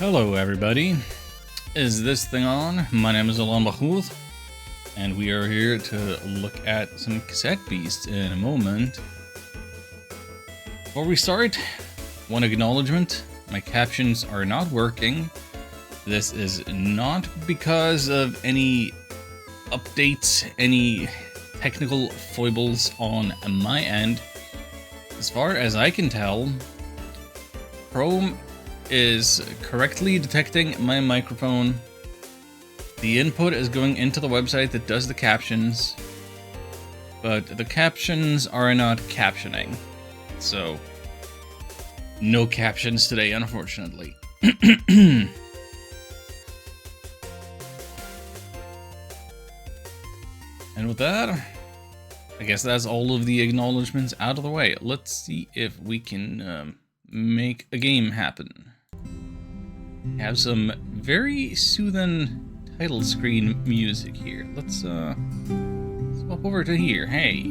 Hello everybody, is this thing on? My name is Alan Bahoud, and we are here to look at some Cassette Beasts in a moment. Before we start, one acknowledgement: my captions are not working. This is not because of any updates, any technical foibles on my end. As far as I can tell, Chrome is correctly detecting my microphone. The input is going into the website that does the captions, but the captions are not captioning. So, no captions today, unfortunately. And with that, I guess that's all of the acknowledgements out of the way. Let's see if we can make a game happen. Have some very soothing title screen music here. Let's swap over to here. Hey,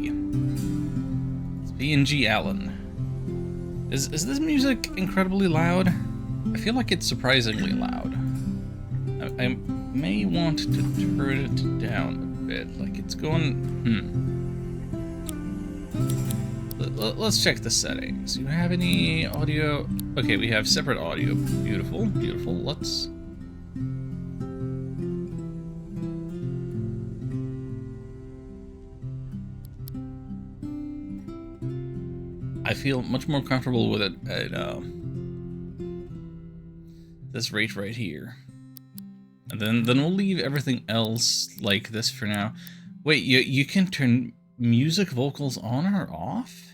it's PNG Alan. Is this music incredibly loud? I feel like it's surprisingly loud. I may want to turn it down a bit. Like it's going. Let's check the settings. Do you have any audio? Okay, we have separate audio. Beautiful, beautiful. Let's... I feel much more comfortable with it at this rate right here. And then we'll leave everything else like this for now. Wait, you can turn music vocals on or off?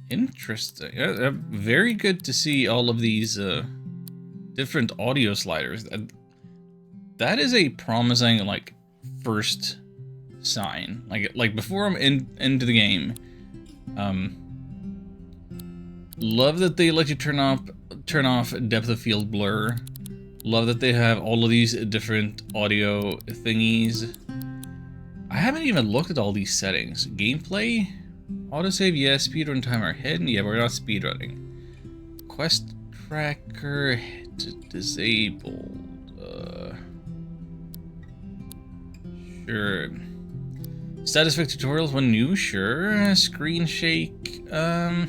Interesting. Very good to see all of these different audio sliders. That is a promising like first sign. Like before I'm into the game. Love that they let you turn off depth of field blur. Love that they have all of these different audio thingies. I haven't even looked at all these settings. Gameplay? Autosave, yes. Speedrun timer hidden. Yeah, we're not speedrunning. Quest tracker disabled. Sure. Status effect tutorials when new, sure. Screen shake. Well,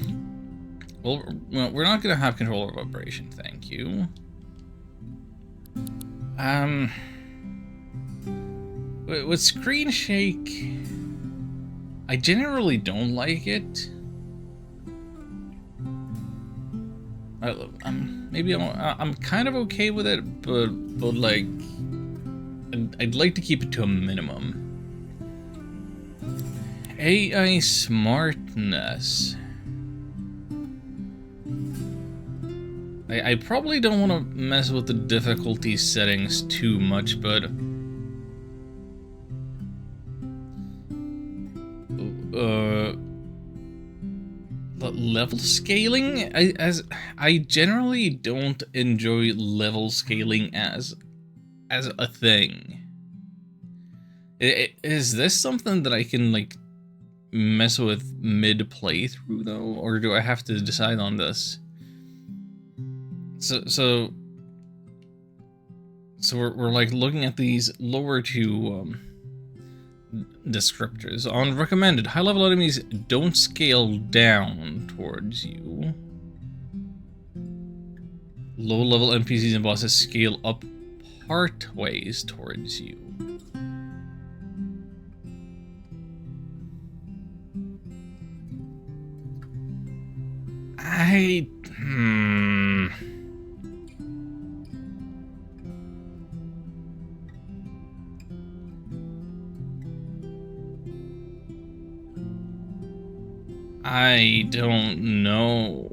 we're not gonna have control over vibration, thank you. With screen shake, I generally don't like it. Maybe I'm kind of okay with it, but like, I'd like to keep it to a minimum. AI smartness. I probably don't want to mess with the difficulty settings too much, but level scaling, I generally don't enjoy level scaling as a thing. Is this something that I can like mess with mid playthrough though, or do I have to decide on this? So we're like looking at these lower two descriptors. On recommended, high level enemies don't scale down towards you. Low level NPCs and bosses scale up part ways towards you. I don't know.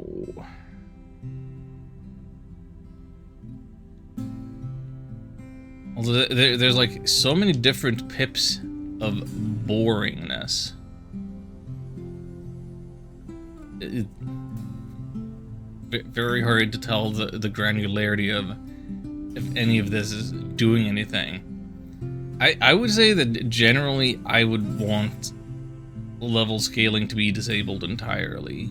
Although there's like so many different pips of boringness. Very hard to tell the granularity of if any of this is doing anything. I would say that generally I would want level scaling to be disabled entirely.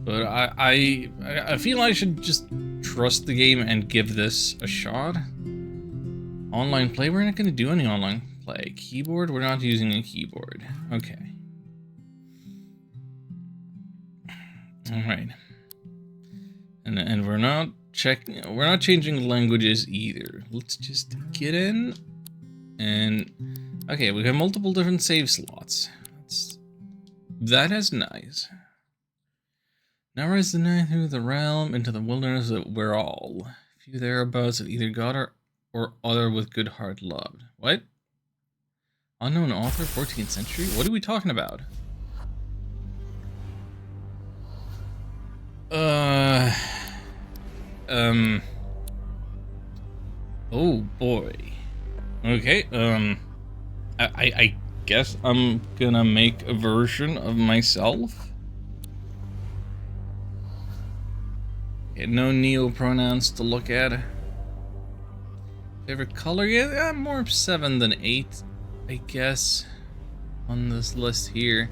But I feel I should just trust the game and give this a shot. Online play, we're not going to do any online play. Keyboard, we're not using a keyboard. Okay. Alright. And we're not changing languages either. Let's just get in and okay, we have multiple different save slots. That is nice. Now rise the night through the realm into the wilderness that we're all. Few thereabouts have either God or other with good heart loved. What? Unknown author, 14th century? What are we talking about? Oh boy. Okay, I guess I'm gonna make a version of myself. Okay, no neo-pronouns to look at. Favorite color? Yeah, more 7 than 8, I guess, on this list here.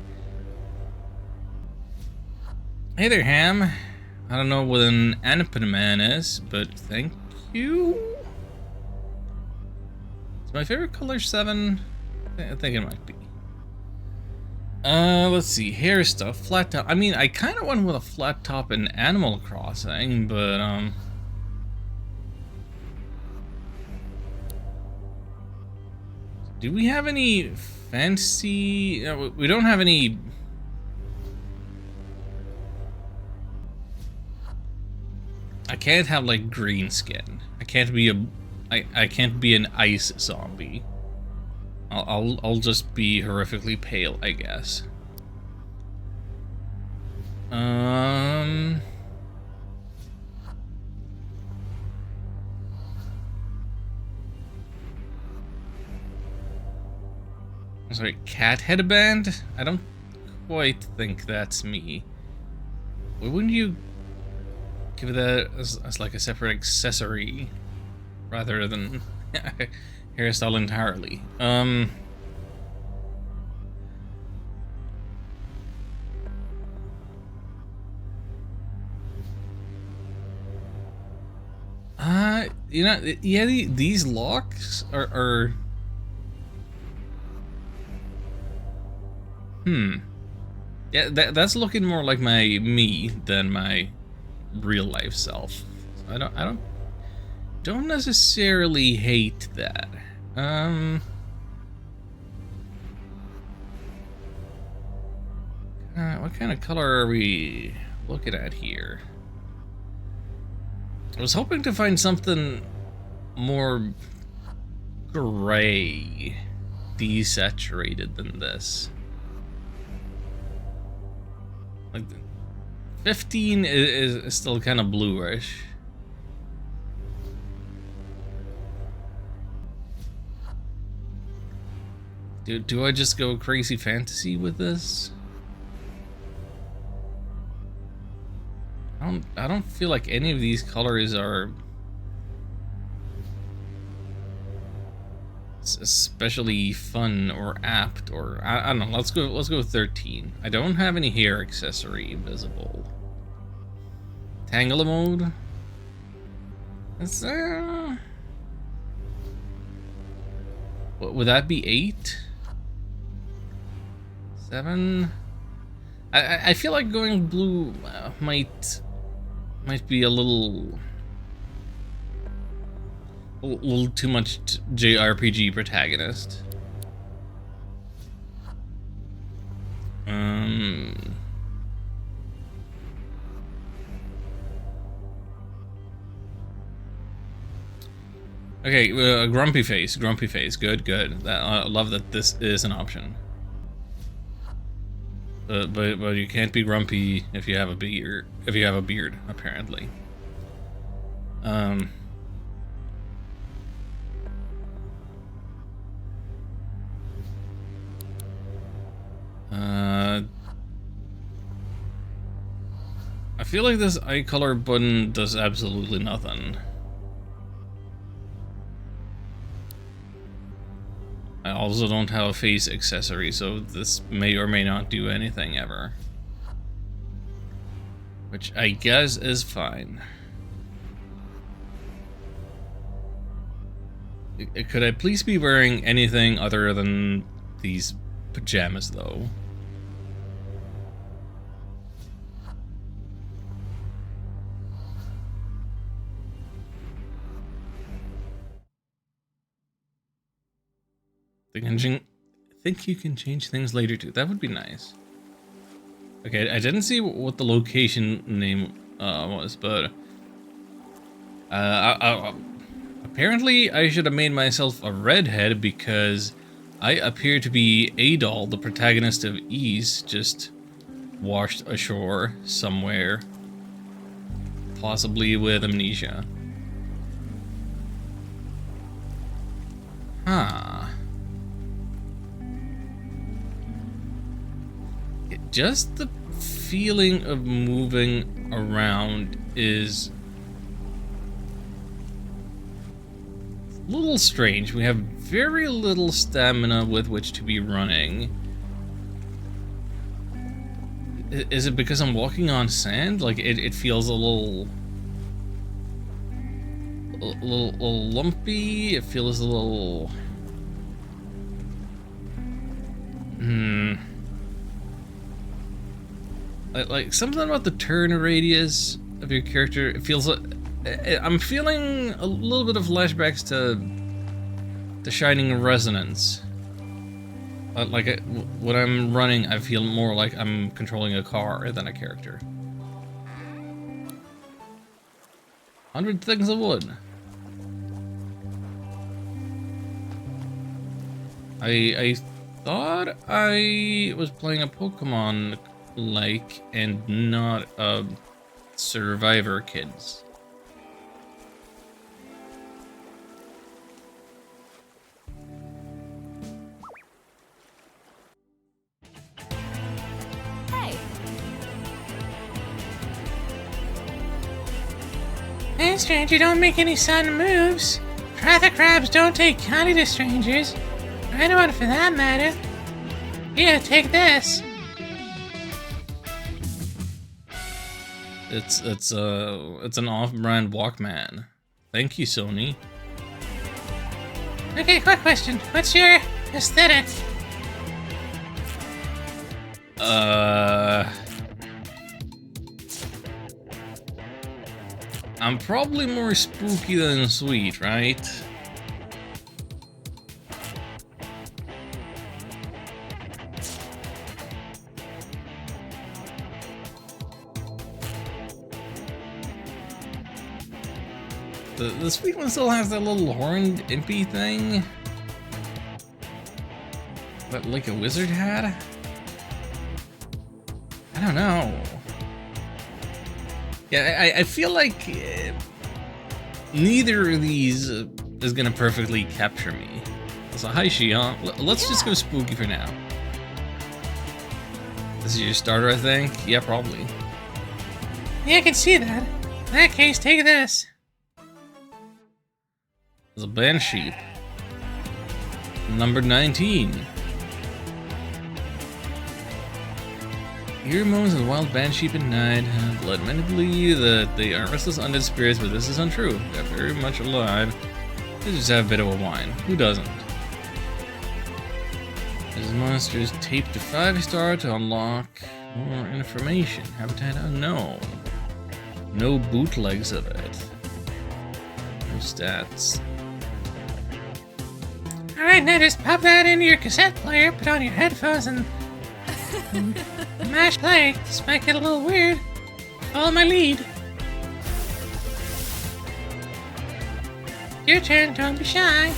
Hey there, Ham. I don't know what an Anapan is, but thank you. Is my favorite color 7? I think it might be. Let's see. Hair stuff. Flat top. I mean, I kind of went with a flat top in Animal Crossing, but, do we have any fancy... we don't have any... I can't have, like, green skin. I can't be I can't be an ice zombie. I'll just be horrifically pale, I guess. Sorry, cat headband? I don't quite think that's me. Why wouldn't you give that as like a separate accessory rather than hairstyle entirely? You know, yeah, these locks are yeah, that's looking more like me than my real life self. So I don't necessarily hate that. What kind of color are we looking at here? I was hoping to find something more gray, desaturated than this. Like 15 is still kind of bluish. Do I just go crazy fantasy with this? I don't feel like any of these colors are especially fun or apt, or I don't know. Let's go with 13. I don't have any hair accessory visible. Tangle mode. That's what would that be? 8? 7? I feel like going blue might be a little too much JRPG protagonist. Okay, grumpy face, good. I love that this is an option. But you can't be grumpy if you have a beard. If you have a beard, apparently. I feel like this eye color button does absolutely nothing. I also don't have a face accessory, so this may or may not do anything ever. Which I guess is fine. Could I please be wearing anything other than these pajamas, though? I think you can change things later, too. That would be nice. Okay, I didn't see what the location name was, but... apparently, I should have made myself a redhead because I appear to be Adol, the protagonist of Ease, just washed ashore somewhere. Possibly with amnesia. Huh. Just the feeling of moving around is a little strange. We have very little stamina with which to be running. Is it because I'm walking on sand? Like it feels a little lumpy. It feels a little like something about the turn radius of your character. It feels like I'm feeling a little bit of flashbacks to the Shining Resonance. Like when I'm running, I feel more like I'm controlling a car than a character. 100 things of wood. I thought I was playing a Pokemon like and not a Survivor Kids. Hey, stranger, don't make any sudden moves. Traffic crabs don't take kindly to strangers. Or anyone for that matter. Here, take this. It's an off-brand Walkman. Thank you, Sony. Okay, quick question. What's your aesthetic? I'm probably more spooky than sweet, right? The sweet one still has that little horned impy thing that like a wizard had. I don't know. Yeah, I feel like neither of these is gonna perfectly capture me. So hi, Shion. Let's just go spooky for now. This is your starter, I think? Yeah, probably. Yeah, I can see that. In that case, take this. There's a Banshee. Number 19. Hear moans of the wild banshee at night. Let many believe that they are restless undead spirits, but this is untrue. They're very much alive. They just have a bit of a whine. Who doesn't? This monster is taped to 5-star to unlock more information. Habitat unknown. No bootlegs of it. No stats. Alright, now just pop that into your cassette player, put on your headphones, and mash play. This might get a little weird. Follow my lead. Your turn, don't be shy.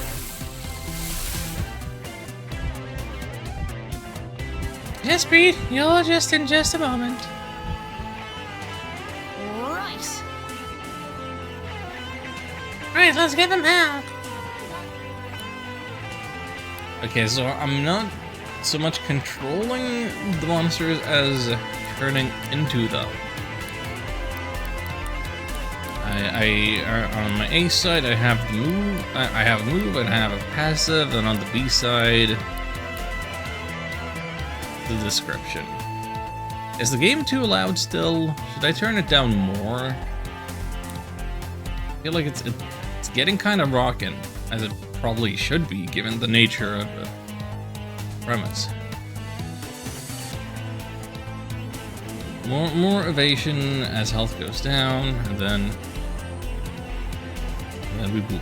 Just breathe, you'll adjust in just a moment. Right. Right, let's get them out. Okay, so I'm not so much controlling the monsters as turning into them. On my A side, I have the move. I have move, and I have a passive, and on the B side, the description. Is the game too loud still? Should I turn it down more? I feel like it's getting kind of rockin', as it probably should be, given the nature of the premise. More evasion as health goes down, and then we boop.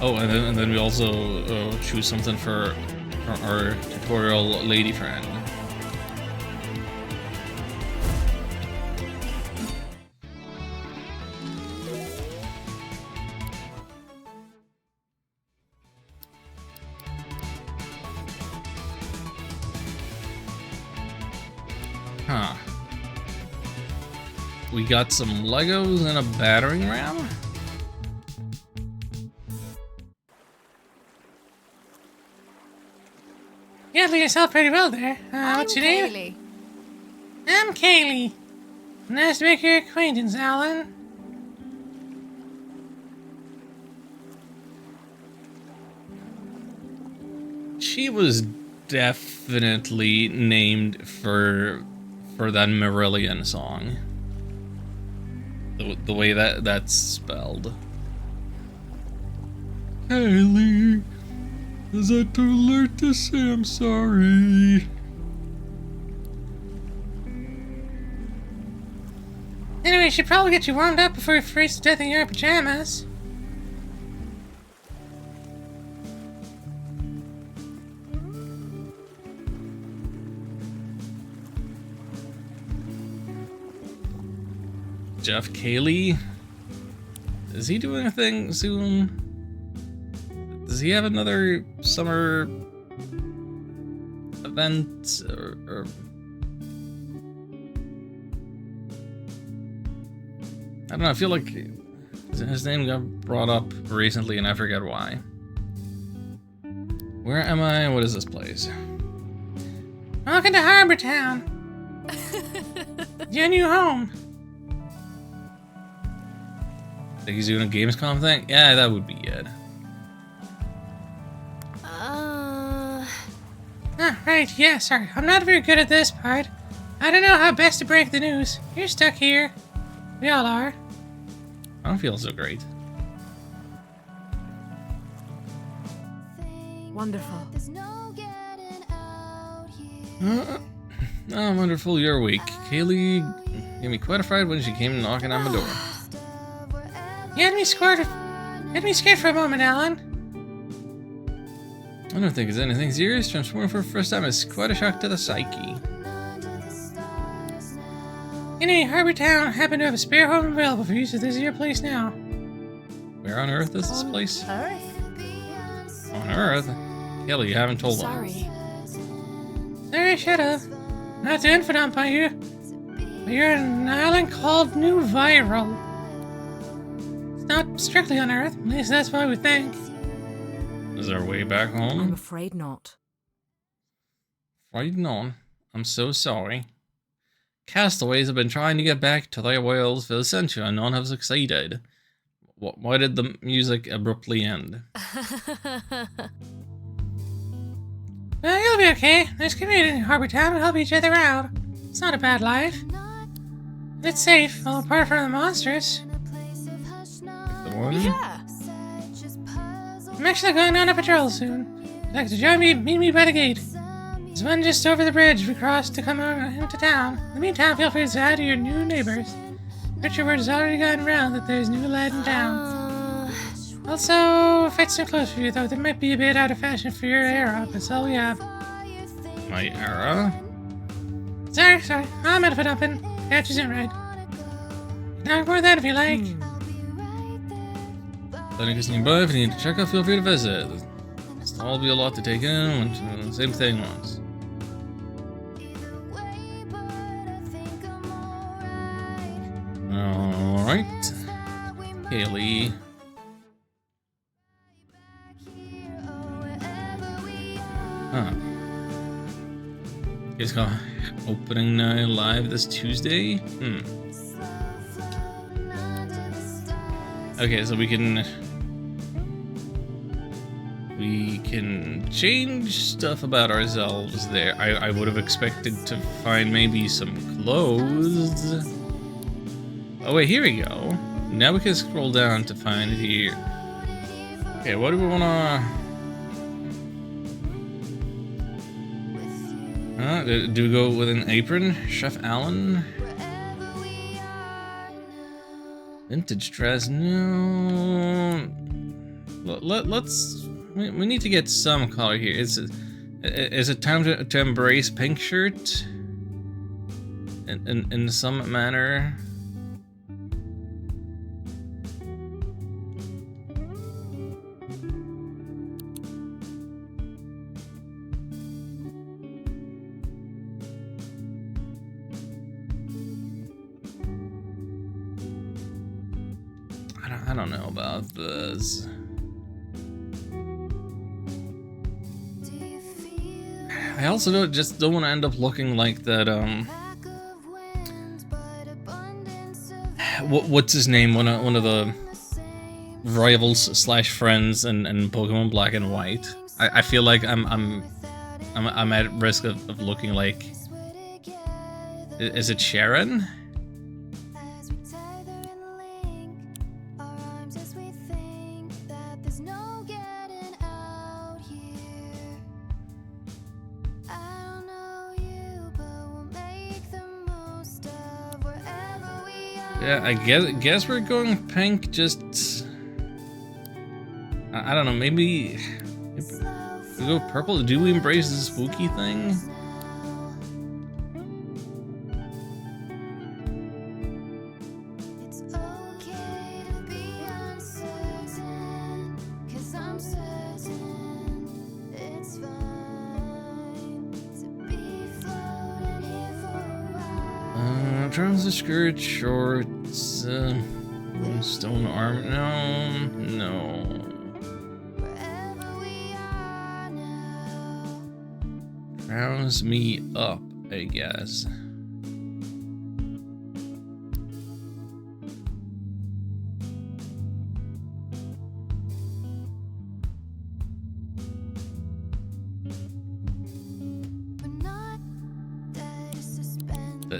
Oh, and then we also choose something for our tutorial lady friend. Huh. We got some Legos and a battering ram? You handled yourself pretty well there. What's your name? Kaylee. I'm Kaylee. Nice to make your acquaintance, Alan. She was definitely named for that Marillion song. The way that's spelled. Kaylee, is it too late to say I'm sorry? Anyway, should probably get you warmed up before you freeze to death in your pajamas. Jeff Kaylee? Is he doing a thing soon? Does he have another summer event or I don't know, I feel like his name got brought up recently and I forget why. Where am I? What is this place? Welcome to Harbor Town. Your new home. Think he's doing a Gamescom thing? Yeah, that would be it. Right, yeah, sorry. I'm not very good at this part. I don't know how best to break the news. You're stuck here. We all are. I don't feel so great. Wonderful. Oh, wonderful, you're weak. Kaylee gave me quite a fright when she came knocking on my door. You had me scared for a moment, Alan. I don't think it's anything serious. Transforming for the first time is quite a shock to the psyche. Anyway, Harbor Town happened to have a spare home available for you, so this is your place now. Where on Earth is this place? Earth? On Earth? Kelly, you haven't told them. Sorry. Sorry, I should've. Not to infidant by you, but you're on an island called New Viral. It's not strictly on Earth, at least that's what we think. Is there a way back I'm home? afraid not. Right on. I'm so sorry. Castaways have been trying to get back to their worlds for a century and none have succeeded. Why did the music abruptly end? Well, you'll be okay. There's community in Harbor Town to help each other out. It's not a bad life. And it's safe, all apart from the monsters. The one? Yeah. I'm actually going on a patrol soon. If you'd like to join me, meet me by the gate. There's one just over the bridge we crossed to come into town. In the meantime, feel free to say hi to your new neighbors. Picture word has already gotten around that there's new lad in town. Also, fits too close for you, though. They might be a bit out of fashion for your era, but that's all we have. My era? Sorry. I'm out of it up and catch you soon, right? Now ignore that if you like. Clinic is nearby. If you need to check out, feel free to visit. It's all be a lot to take in. Same thing once. Alright. Haley. Huh. It's got opening night live this Tuesday? Okay, so we can we can change stuff about ourselves there. I would have expected to find maybe some clothes. Oh wait, here we go. Now we can scroll down to find here. Okay, what do we wanna... do we go with an apron? Chef Allen? Vintage dress? No. Let's... We need to get some color here. Is it time to embrace pink shirt? In some manner? I don't know about this. I also don't want to end up looking like that. What's his name? One of the rivals slash friends in Pokemon Black and White. I feel like I'm at risk of looking like. Is it Sharon? Yeah, I guess we're going pink. Just I don't know. Maybe we go purple. Do we embrace the spooky thing? Trousers, skirt, shorts, stone arm. No. Rouse me up, I guess.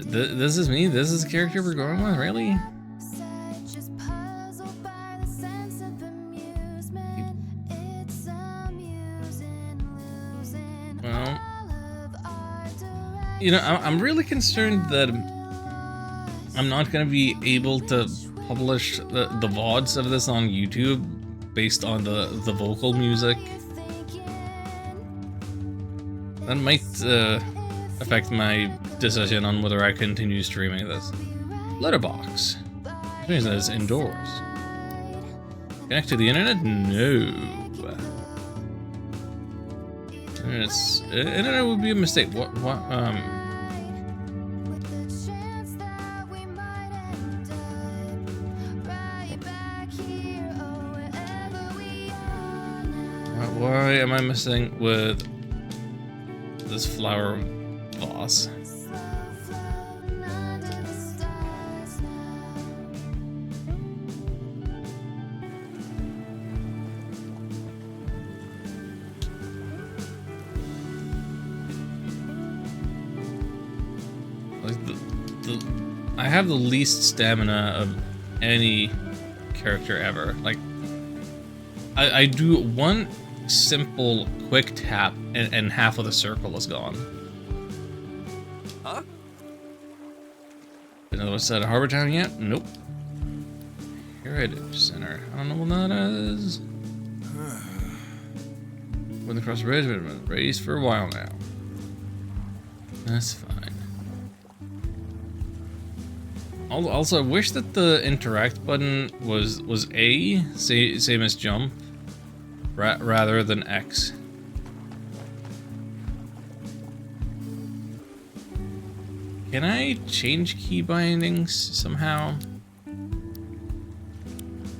This is me? This is the character we're going with? Really? Well, you know, I'm really concerned that I'm not going to be able to publish the VODs of this on YouTube based on the vocal music. That might affect my decision on whether I continue streaming this. Letterbox. Which means that it's indoors. Connect to the internet? No. Internet would be a mistake. What why am I messing with this flower vase? I have the least stamina of any character ever. Like, I do one simple quick tap and half of the circle is gone. Huh? Another one set of Harbor Town yet? Nope. Heritage Center. I don't know what that is. Went across the bridge, been raised for a while now. That's fine. Also, I wish that the interact button was A, same as jump, rather than X. Can I change key bindings somehow?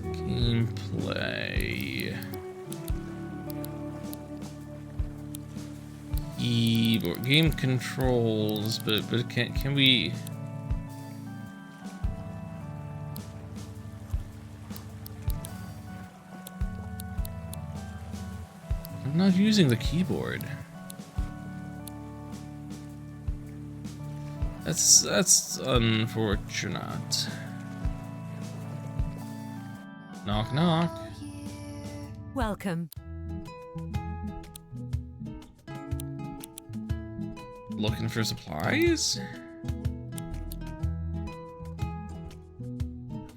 Gameplay. Keyboard. Game controls, but can we... not using the keyboard. That's unfortunate. Knock knock. Welcome. Looking for supplies?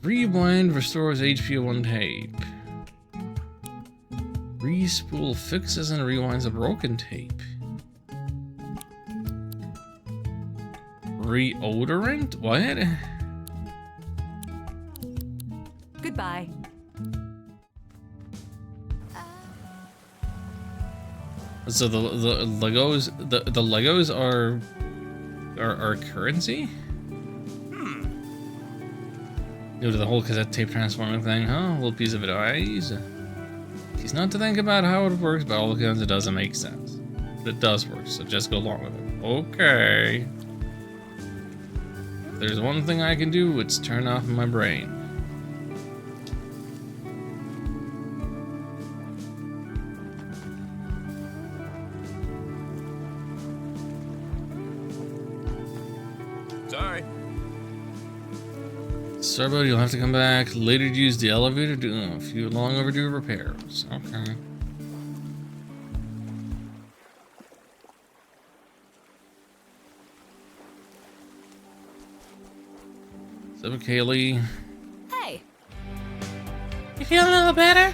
Rewind restores HP on one tape. Respool fixes and rewinds a broken tape. Reodorant? What? Goodbye. So the Legos are currency? Go to the whole cassette tape transforming thing, huh? A little piece of advice. It's not to think about how it works, but all accounts it doesn't make sense. But it does work, so just go along with it. Okay. If there's one thing I can do, it's turn off my brain. Sorry. Sorry, buddy, you'll have to come back later to use the elevator to do a few long overdue repairs. Okay. What's up, Kaylee? Hey. You feeling a little better?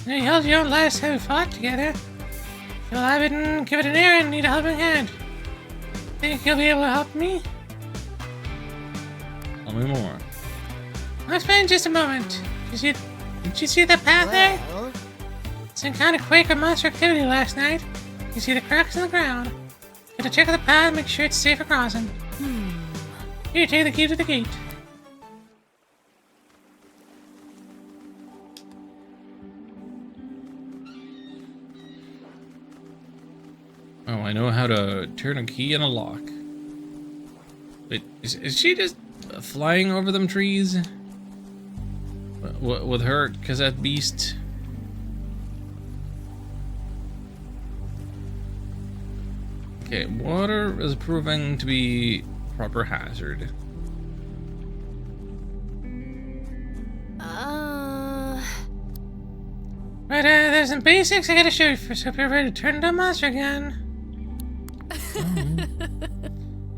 You held your own last time we fought together. Feel I've been given an errand and need a helping hand. Think you'll be able to help me? Tell me more. I'll explain in just a moment. Did you see the path there? Some kind of quake or monster activity last night. You see the cracks in the ground. Gotta check out the path and make sure it's safe for crossing. Here, take the key to the gate. Oh, I know how to turn a key in a lock. Wait, is she just flying over them trees? With her Cassette Beast? Okay, water is proving to be a proper hazard. But there's some basics I gotta show you first. Hope you're ready to turn into a monster again.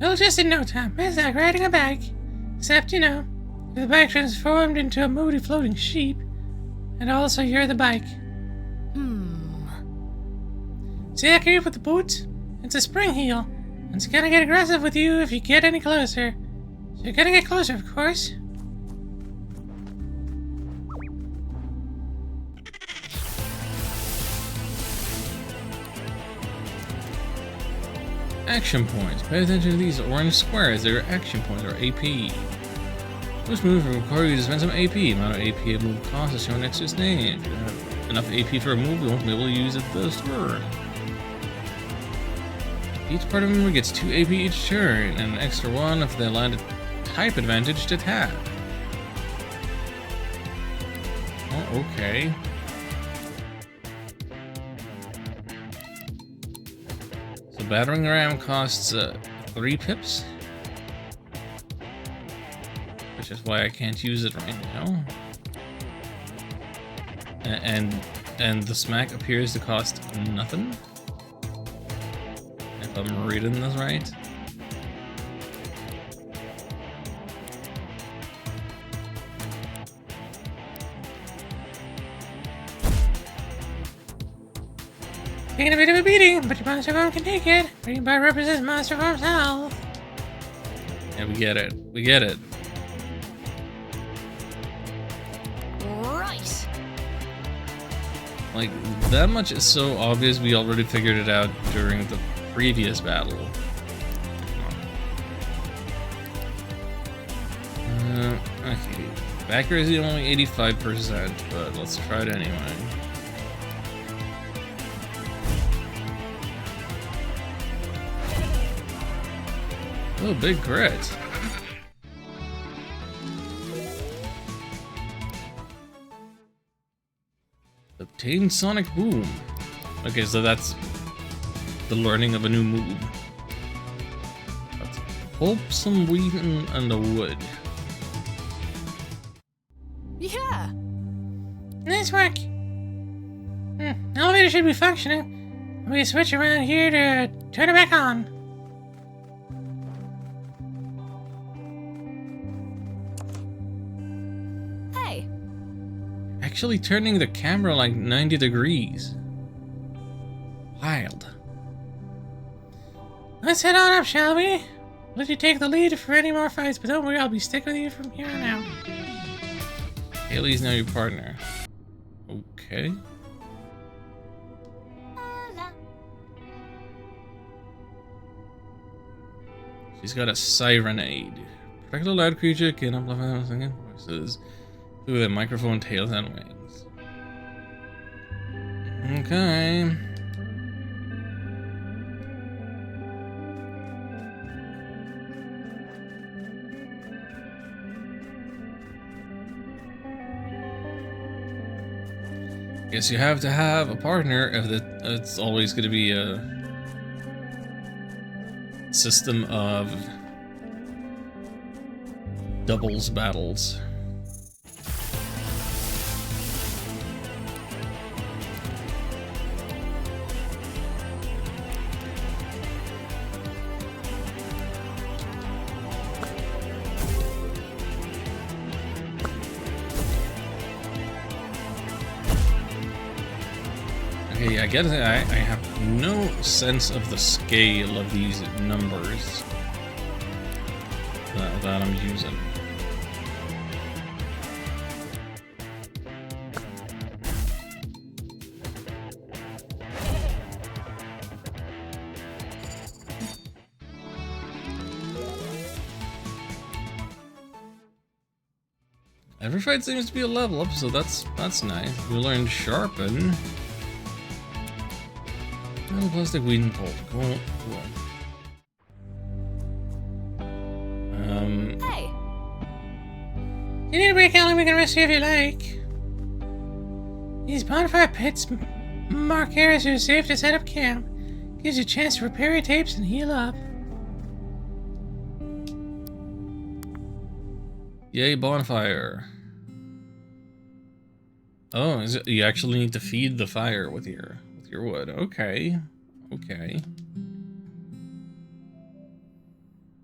It'll just in no time. It's like riding a bike. Except, you know, the bike transformed into a moody floating sheep. And also you're the bike. See that creep with the boots? It's a spring heel. And it's gonna get aggressive with you if you get any closer. So you're gonna get closer, of course. Action points. Pay attention to these orange squares. They're action points, or AP. This move will require you to spend some AP. Amount of AP a move costs is shown next to its name. If you have enough AP for a move, you won't be able to use it this turn. Each part of a move gets 2 AP each turn, and an extra 1 if they land a type advantage to tap. Oh, okay. So battering ram costs 3 pips, which is why I can't use it right now. And the smack appears to cost nothing. If I'm reading this right. Taking a bit of a beating, but your monster form can take it. Green bar represents monster form's health. Yeah, we get it. We get it. Right. Like, that much is so obvious we already figured it out during the previous battle. Okay. Accuracy only 85%, but let's try it anyway. Oh, big crit. Obtain Sonic Boom. Okay, so that's the learning of a new move. Let's pulp some wheat and the wood. Yeah. Nice work. Elevator should be functioning. We can switch around here to turn it back on. Hey. Actually turning the camera like 90 degrees. Wild. Let's head on up, shall we? Let you take the lead for any more fights, but don't worry, I'll be sticking with you from here on out. Haley's now your partner. Okay. She's got a sirenade. Protect a loud creature, can amplify singing voices through the microphone, tails, and wings. Okay. Guess you have to have a partner if it's always going to be a system of doubles battles. Okay, I get it. I have no sense of the scale of these numbers that I'm using. Every fight seems to be a level up, so that's nice. We learned sharpen. Little plastic weeding pole. Cool. Hey. You need a break, Alan. We can rest here if you like. These bonfire pits mark areas that are safe to set up camp. Gives you a chance to repair your tapes and heal up. Yay, bonfire. Oh, is it, you actually need to feed the fire with your wood. Okay. Okay.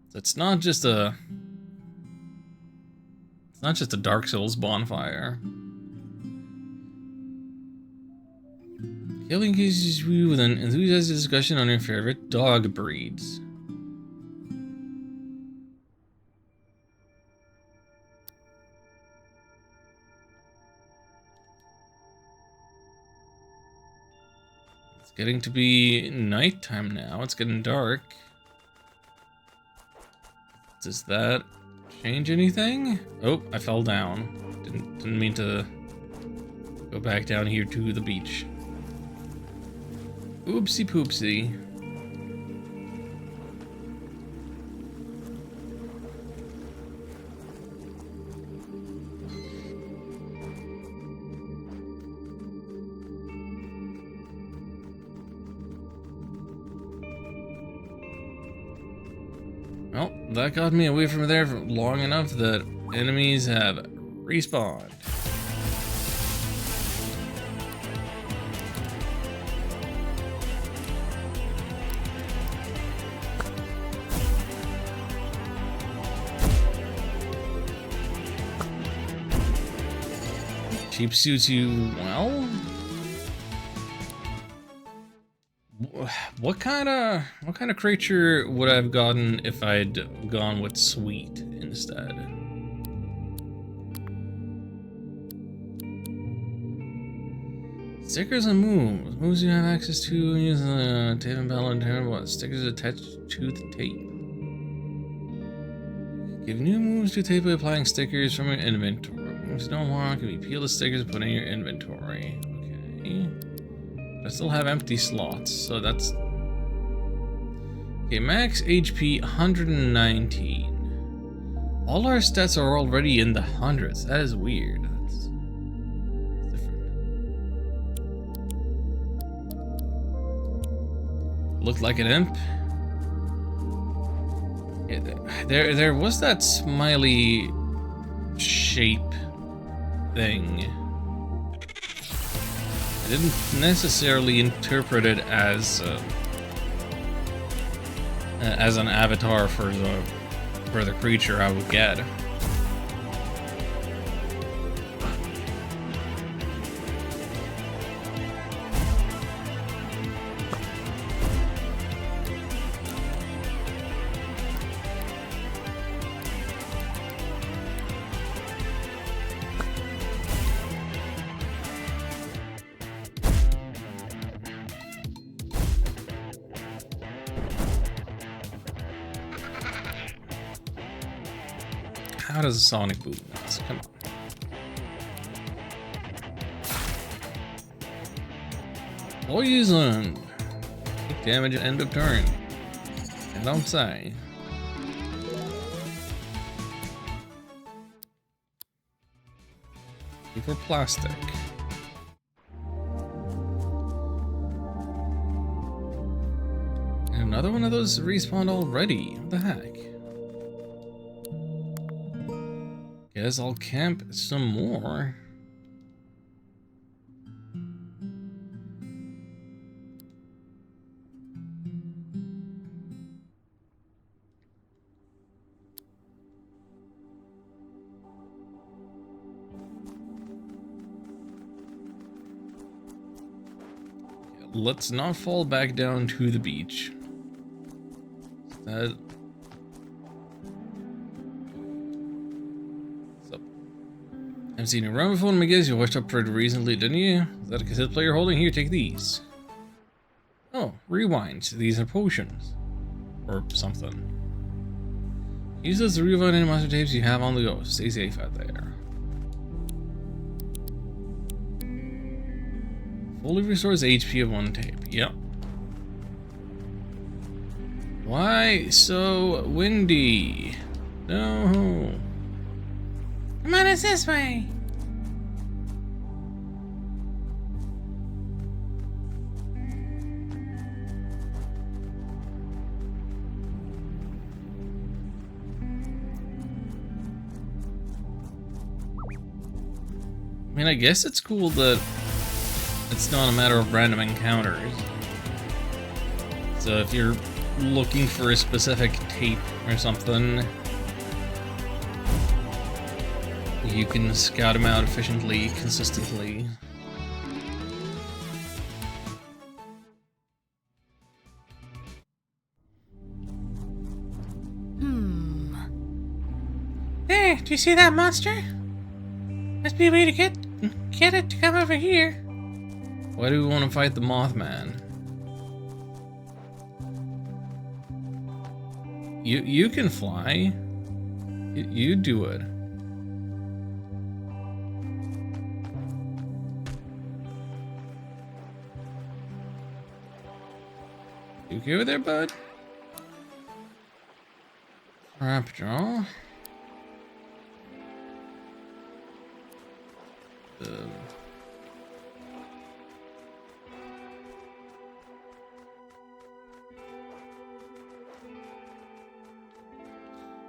So it's not just a Dark Souls bonfire. Killing engages you with an enthusiastic discussion on your favorite dog breeds. It's getting to be nighttime now. It's getting dark. Does that change anything? Oh, I fell down. Didn't mean to go back down here to the beach. Oopsie poopsie. Well, that got me away from there for long enough that enemies have respawned. Cheap suits you well? What kind of creature would I have gotten if I'd gone with sweet instead? Stickers and moves. Moves you have access to using the tape and battle and turn what stickers attached to the tape. Give new moves to tape by applying stickers from your inventory. Moves you don't want can be peel the stickers and put in your inventory. Okay. I still have empty slots, so that's... Okay, max HP 119. All our stats are already in the hundreds. That is weird. That's different. looked like an imp. There was that smiley shape thing. I didn't necessarily interpret it as an avatar for the creature I would get. How does a sonic boom this? Come on. Poison! Take damage at end of turn. And don't say. For plastic. And another one of those respawned already. What the heck? Guess I'll camp some more. Let's not fall back down to the beach. I've seen you around before, I guess you washed up pretty recently, didn't you? Is that a cassette player holding? Here, take these. Oh, rewinds. These are potions. Or something. Use those to rewind any monster tapes you have on the go. Stay safe out there. Fully restores HP of one tape. Yep. Why so windy? No. Come on, it's this way. I mean, I guess it's cool that it's not a matter of random encounters. So if you're looking for a specific tape or something, you can scout them out efficiently, consistently. There, do you see that monster? Must be a way to get it to come over here. Why do we want to fight the Mothman? You can fly. You do it. You okay with there, bud? Raptor.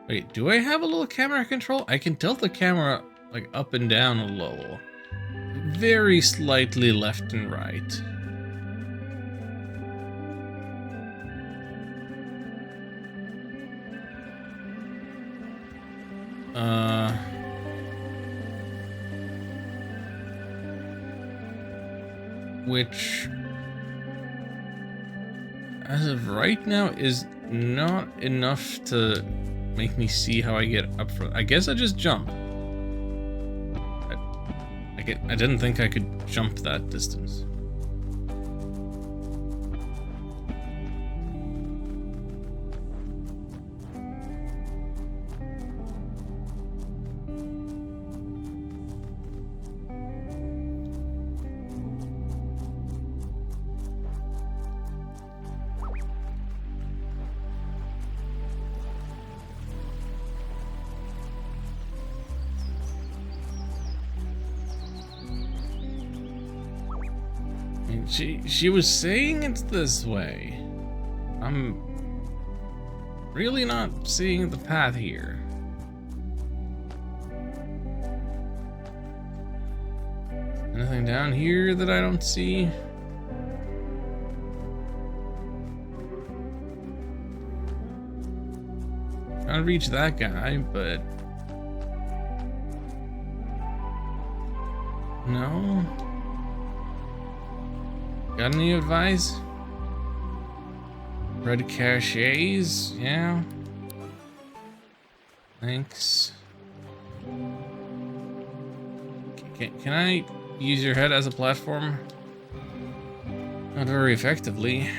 Wait, do I have a little camera control? I can tilt the camera like up and down a little. Very slightly left and right. Which, as of right now, is not enough to make me see how I get up from. I guess I just jump. I didn't think I could jump that distance. She was saying it's this way. I'm really not seeing the path here. Anything down here that I don't see? Trying to reach that guy, but no. Got any advice? Red caches, yeah. Thanks. Can I use your head as a platform? Not very effectively.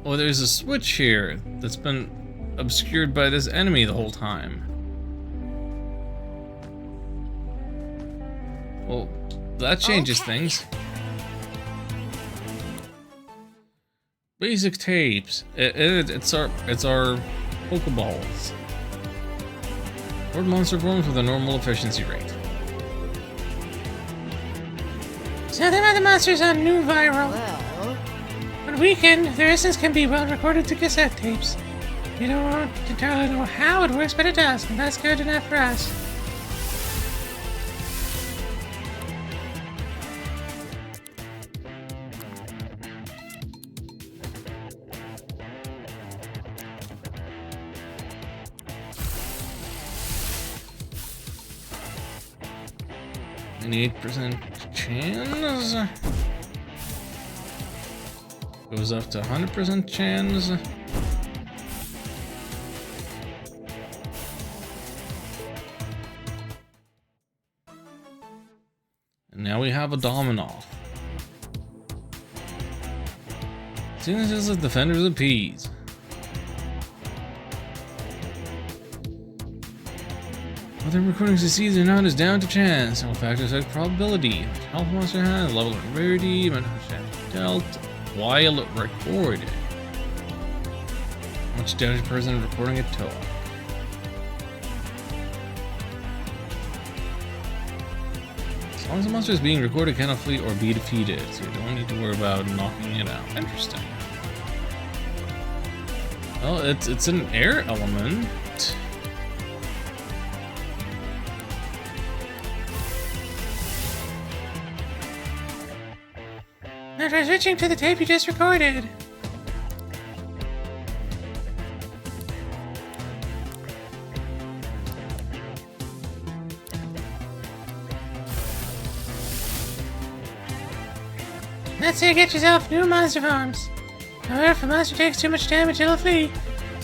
Oh, there's a switch here that's been obscured by this enemy the whole time. Well, that changes things. Basic tapes. It's our Pokeballs. Horde monster forms with a normal efficiency rate. So them other monsters on new viral. Well, When weakened, their essence can be well recorded to cassette tapes. We don't entirely know how it works, but it does, and that's good enough for us. An 8% chance. Goes up to 100% chance. And now we have a Dominoff. Soon as it's the defenders of peas. Whether recording succeeds or not is down to chance. All factors like probability, health monster has, level of rarity, amount of damage dealt, while recorded. How much damage a person recording it took. As long as the monster is being recorded, it cannot flee or be defeated, so you don't need to worry about knocking it out. Interesting. Well, it's an air element. Now try switching to the tape you just recorded. That's it, get yourself new monster forms. However, if a monster takes too much damage, it'll flee. You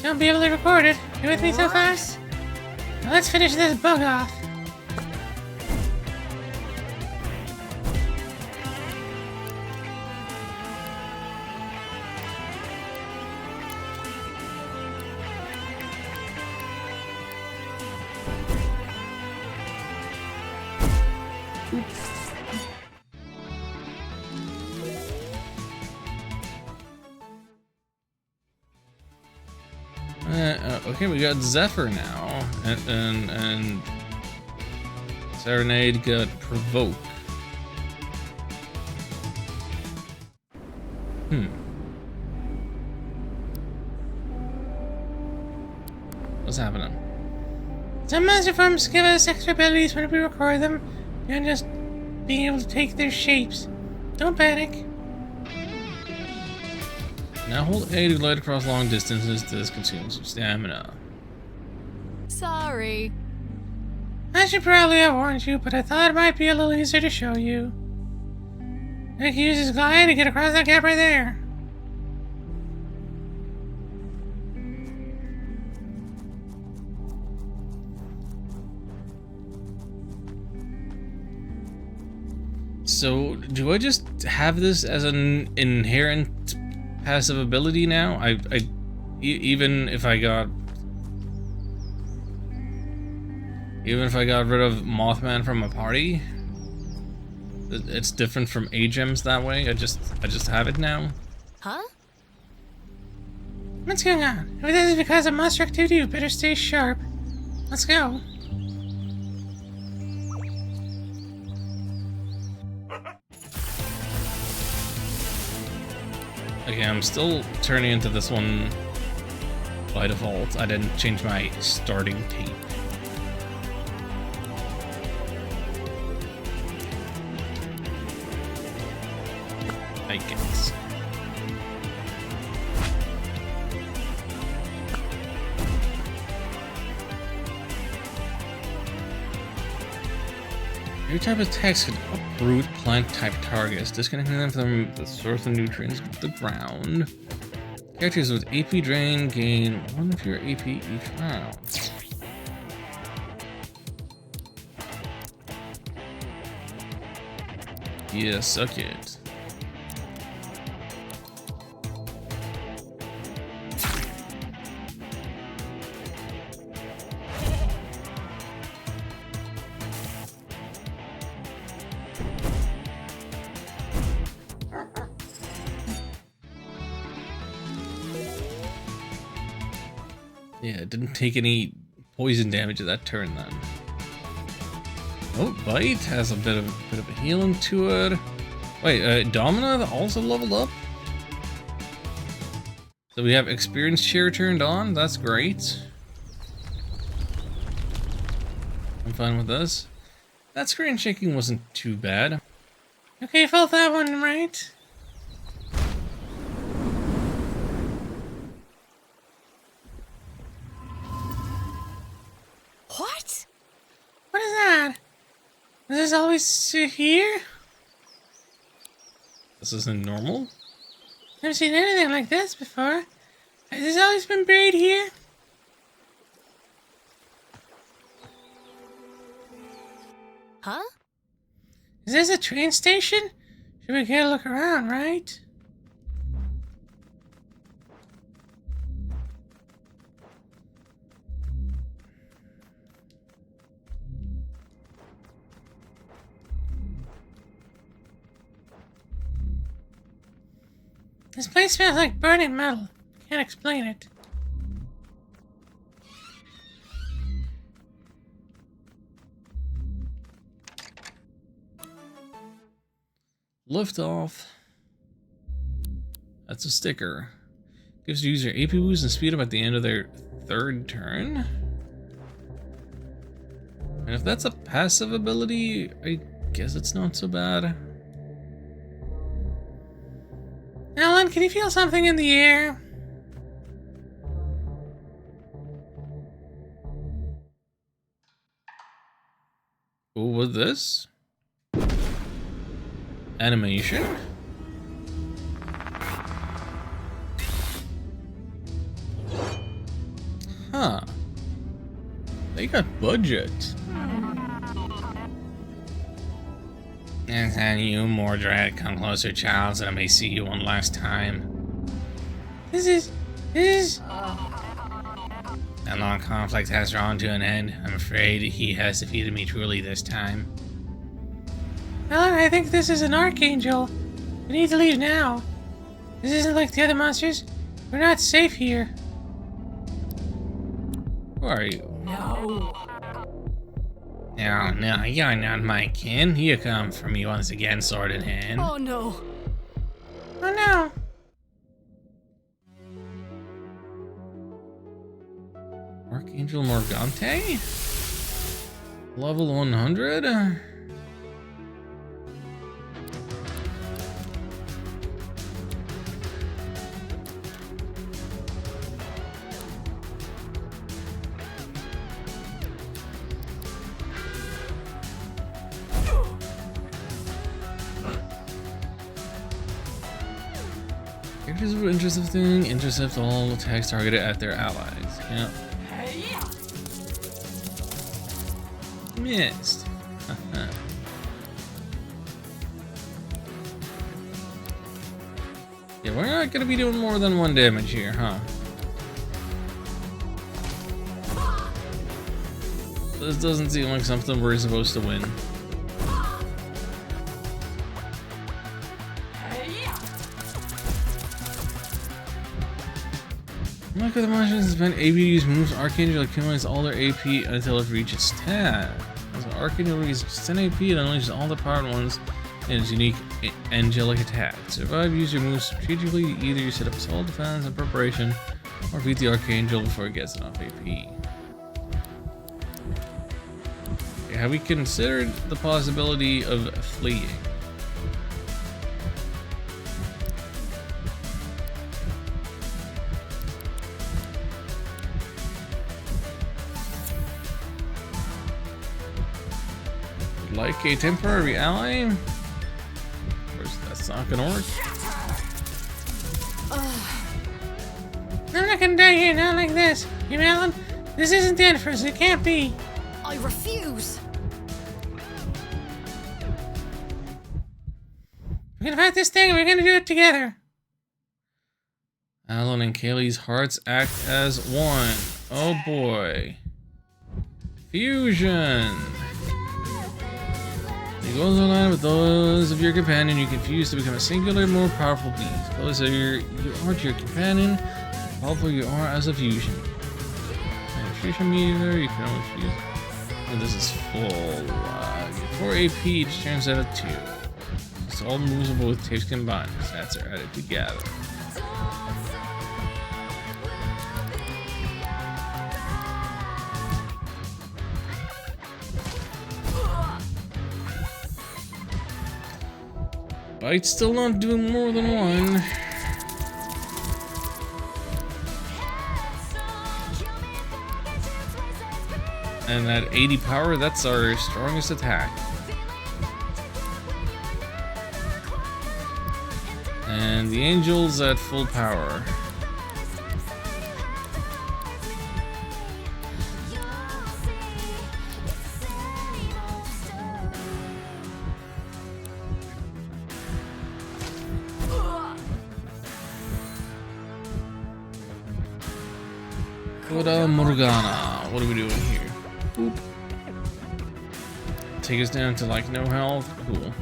won't be able to record it. You with me so far? Now let's finish this bug off. Okay, we got Zephyr now, and Serenade got Provoke. What's happening? Some monster forms give us extra abilities when we record them, beyond just being able to take their shapes. Don't panic. Now hold A to glide across long distances. This consumes some stamina. sorry. I should probably have warned you, but I thought it might be a little easier to show you. I can use his glide to get across that gap right there. So, do I just have this as an inherent passive ability now? I even if I got rid of Mothman from a party, it's different from A-gems that way. I just have it now. Huh? What's going on? If this is because of monster activity, you better stay sharp. Let's go. Okay, I'm still turning into this one by default. I didn't change my starting tape. I guess. Every type of text can uproot plant-type targets, disconnecting them from the source of nutrients with the ground. Characters with AP drain gain 1 of your AP each round. Yeah, suck it. Yeah, it didn't take any poison damage at that turn then. Oh, Bite has a bit of a healing to it. Wait, Domina also leveled up? So we have experience share turned on, that's great. I'm fine with this. That screen shaking wasn't too bad. Okay, you felt that one, right? What? What is that? Is this always here? This isn't normal? Never seen anything like this before. Has this always been buried here? Huh? Is this a train station? Should we get a look around, right? This place smells like burning metal. Can't explain it. Lift off. That's a sticker. Gives the user AP boost and speed up at the end of their third turn. And if that's a passive ability, I guess it's not so bad. Alan, can you feel something in the air? What was this? Animation? Huh. They got budget. And you, Mordred, come closer, child, so I may see you one last time. This is... That long conflict has drawn to an end. I'm afraid he has defeated me truly this time. Alan, I think this is an archangel. We need to leave now. This isn't like the other monsters. We're not safe here. Who are you? No. No, you're not my kin. Here come for me once again, sword in hand. Oh no. Oh no. Archangel Morgante? Level 100? Characters of intercept thing, intercept all attacks targeted at their allies. Yep. Missed. Yeah, we're not gonna be doing more than 1 damage here, huh? This doesn't seem like something we're supposed to win. Look at the monsters spend AP to use moves. Archangel accumulates all their AP until it reaches 10. As Archangel reaches 10 AP, it unleashes all the powered ones in its unique angelic attack. To survive, use your moves strategically. Either you set up a solid defense in preparation, or beat the Archangel before it gets enough AP. Have we considered the possibility of fleeing? Like a temporary ally? Of course, that's not gonna work. I'm not gonna die here, not like this. You Alan? This isn't the end for us, it can't be. I refuse. We're gonna fight this thing and we're gonna do it together. Alan and Kaylee's hearts act as one. Oh boy. Fusion! Your goals align with those of your companion. You can fuse to become a singular, more powerful beast. Closer you are to your companion, the powerful you are as a fusion. And fusion meter, you can only fuse. And this is full. 4 AP each turns out of 2. It's all moves of both tapes combined. Stats are added together. Bite's still not doing more than one. And that 80 power, that's our strongest attack. And the angel's at full power. Morgana. What are we doing here? Boop. Take us down to like no health. Cool.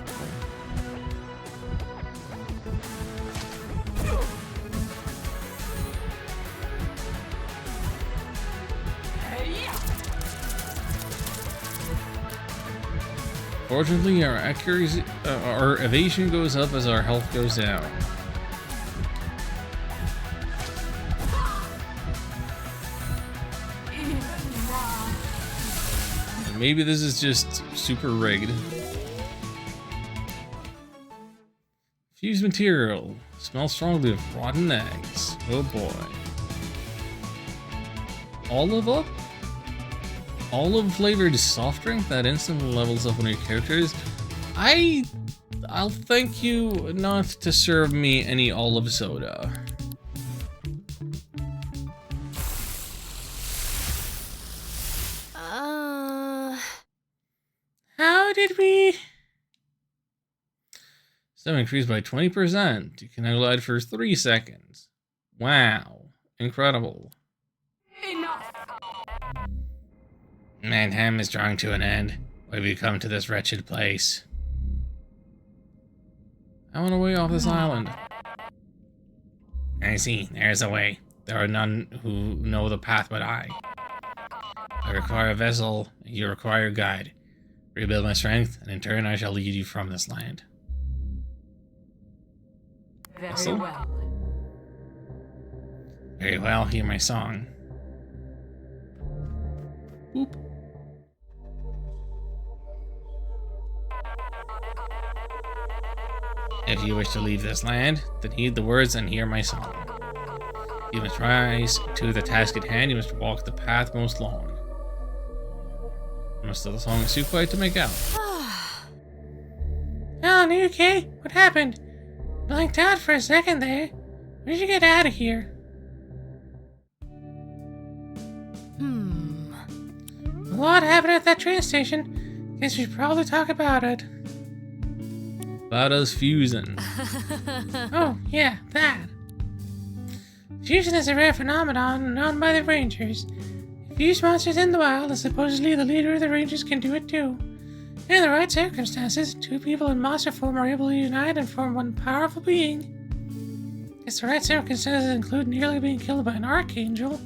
Fortunately, our accuracy, our evasion goes up as our health goes down. Maybe this is just super rigged. Fused material. Smells strongly of rotten eggs. Oh boy. Olive up? Olive flavored soft drink that instantly levels up on your characters. I'll thank you not to serve me any olive soda. How did we? Stamina increased by 20%. You can now glide for 3 seconds. Wow. Incredible. Enough. My time is drawing to an end. Why have you come to this wretched place? I want a way off this island. I see. There's a way. There are none who know the path but I. I require a vessel. You require a guide. Rebuild my strength, and in turn I shall lead you from this land. Very well. Very well, hear my song. Boop. If you wish to leave this land, then heed the words and hear my song. You must rise to the task at hand, you must walk the path most long. Most of the song is too quiet to make out. Alan, are you okay? What happened? Blanked out for a second there. We should get out of here. A lot happened at that train station. Guess we should probably talk about it. About us fusing. Oh, yeah, that. Fusion is a rare phenomenon known by the Rangers. If Fuse monsters in the wild, and supposedly the leader of the Rangers can do it too. In the right circumstances, two people in monster form are able to unite and form one powerful being. Guess the right circumstances include nearly being killed by an archangel.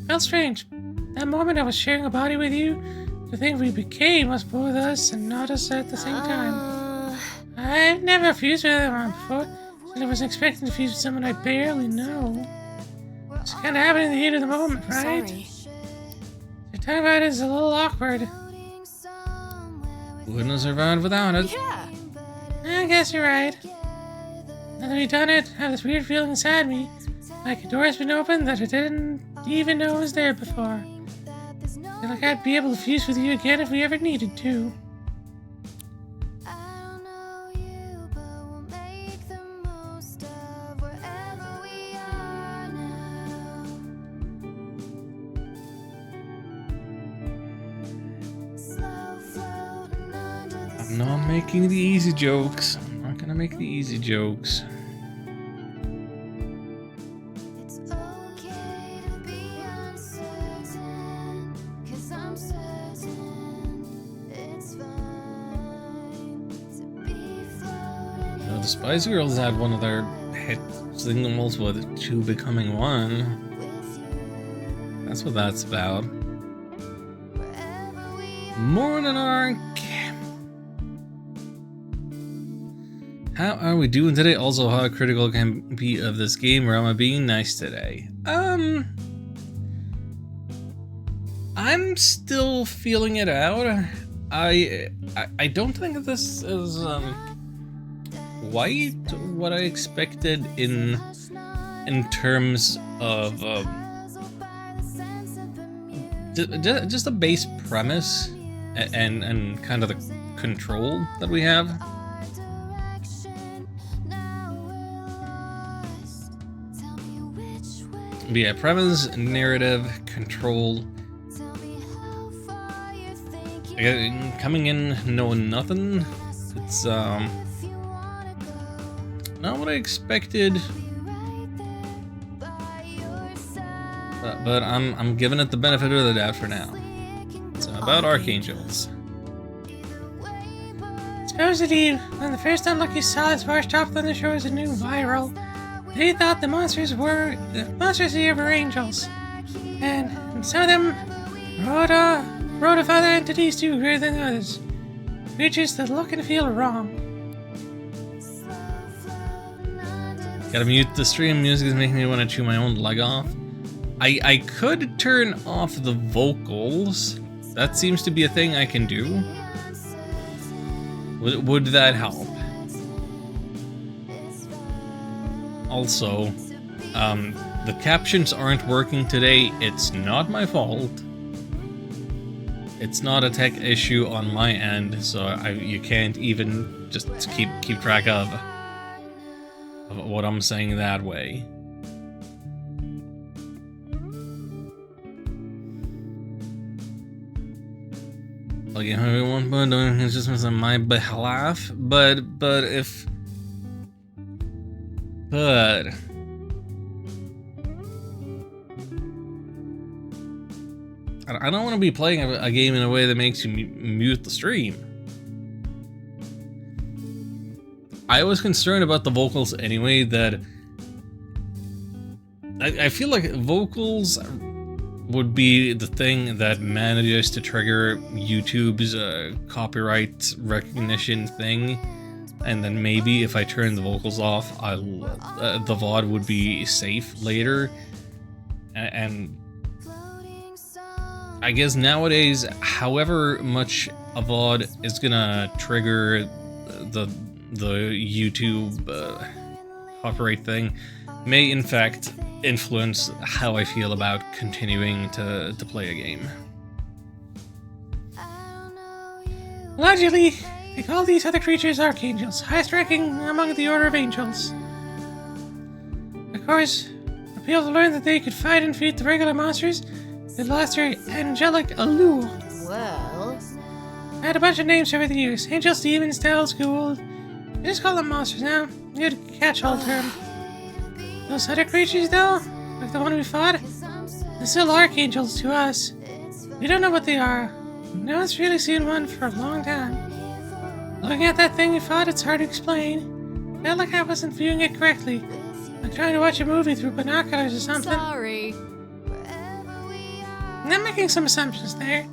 Felt strange. That moment I was sharing a body with you, the thing we became was both us and not us at the same time. I've never fused with anyone before, and I was expecting to fuse with someone I barely know. It's kind of happening in the heat of the moment, right? Sorry. So talking about it is a little awkward. Wouldn't have survived without it. Yeah. I guess you're right. Now that we've done it, I have this weird feeling inside me, like a door's been opened that I didn't even know was there before. I feel like I'd be able to fuse with you again if we ever needed to. I'm not making the easy jokes. I'm not gonna make the easy jokes. The Spice Girls had one of their hit singles with two becoming one. That's what that's about. Morning Arc! How are we doing today? Also, how critical can be of this game, or am I being nice today? I'm still feeling it out. I don't think this is quite what I expected in terms of just the base premise and kind of the control that we have. But yeah, premise, narrative, control. Coming in knowing nothing, it's not what I expected. But I'm giving it the benefit of the doubt for now. It's about archangels. Supposedly, when the first unlucky solids washed off on the shores of New Viral, they thought the monsters here were angels, and some of them rode of other entities too, greater than others. Creatures that look and feel wrong. Gotta mute the stream. Music is making me want to chew my own leg off. I could turn off the vocals. That seems to be a thing I can do. Would that help? Also, the captions aren't working today. It's not my fault. It's not a tech issue on my end, so you can't even just keep track of what I'm saying that way. Like everyone, but it's just on my behalf. But I don't want to be playing a game in a way that makes you mute the stream. I was concerned about the vocals anyway, that I feel like vocals would be the thing that manages to trigger YouTube's copyright recognition thing. And then maybe if I turn the vocals off, the VOD would be safe later. And I guess nowadays, however much a VOD is gonna trigger the YouTube copyright thing, may in fact influence how I feel about continuing to play a game. Logically, they call these other creatures archangels, highest ranking among the order of angels. Of course, for people to learn that they could fight and defeat the regular monsters, they lost their angelic allure. Well, I had a bunch of names over the years: angels, demons, devils, ghouls. I just call them monsters now. Good catch-all term. Those other creatures, though, like the one we fought, They're still archangels to us. We don't know what they are. No one's really seen one for a long time. Looking at that thing you fought, it's hard to explain. Felt like I wasn't viewing it correctly. Like trying to watch a movie through binoculars or something. Sorry. I'm making some assumptions there.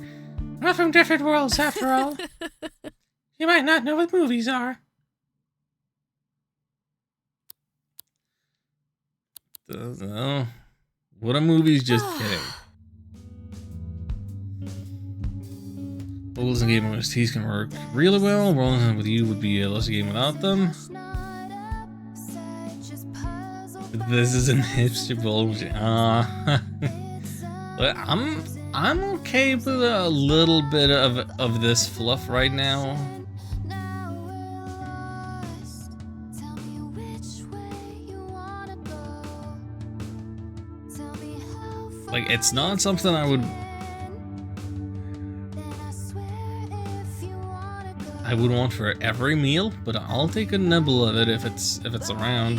We're from different worlds, after all. You might not know what movies are. No. What a movie's just kidding. Rules and game OSTs can work really well. Rolling with you would be a less game without them. This is an hipster bullshit. I'm okay with a little bit of this fluff right now. Like, it's not something I would want for every meal, but I'll take a nibble of it if it's around.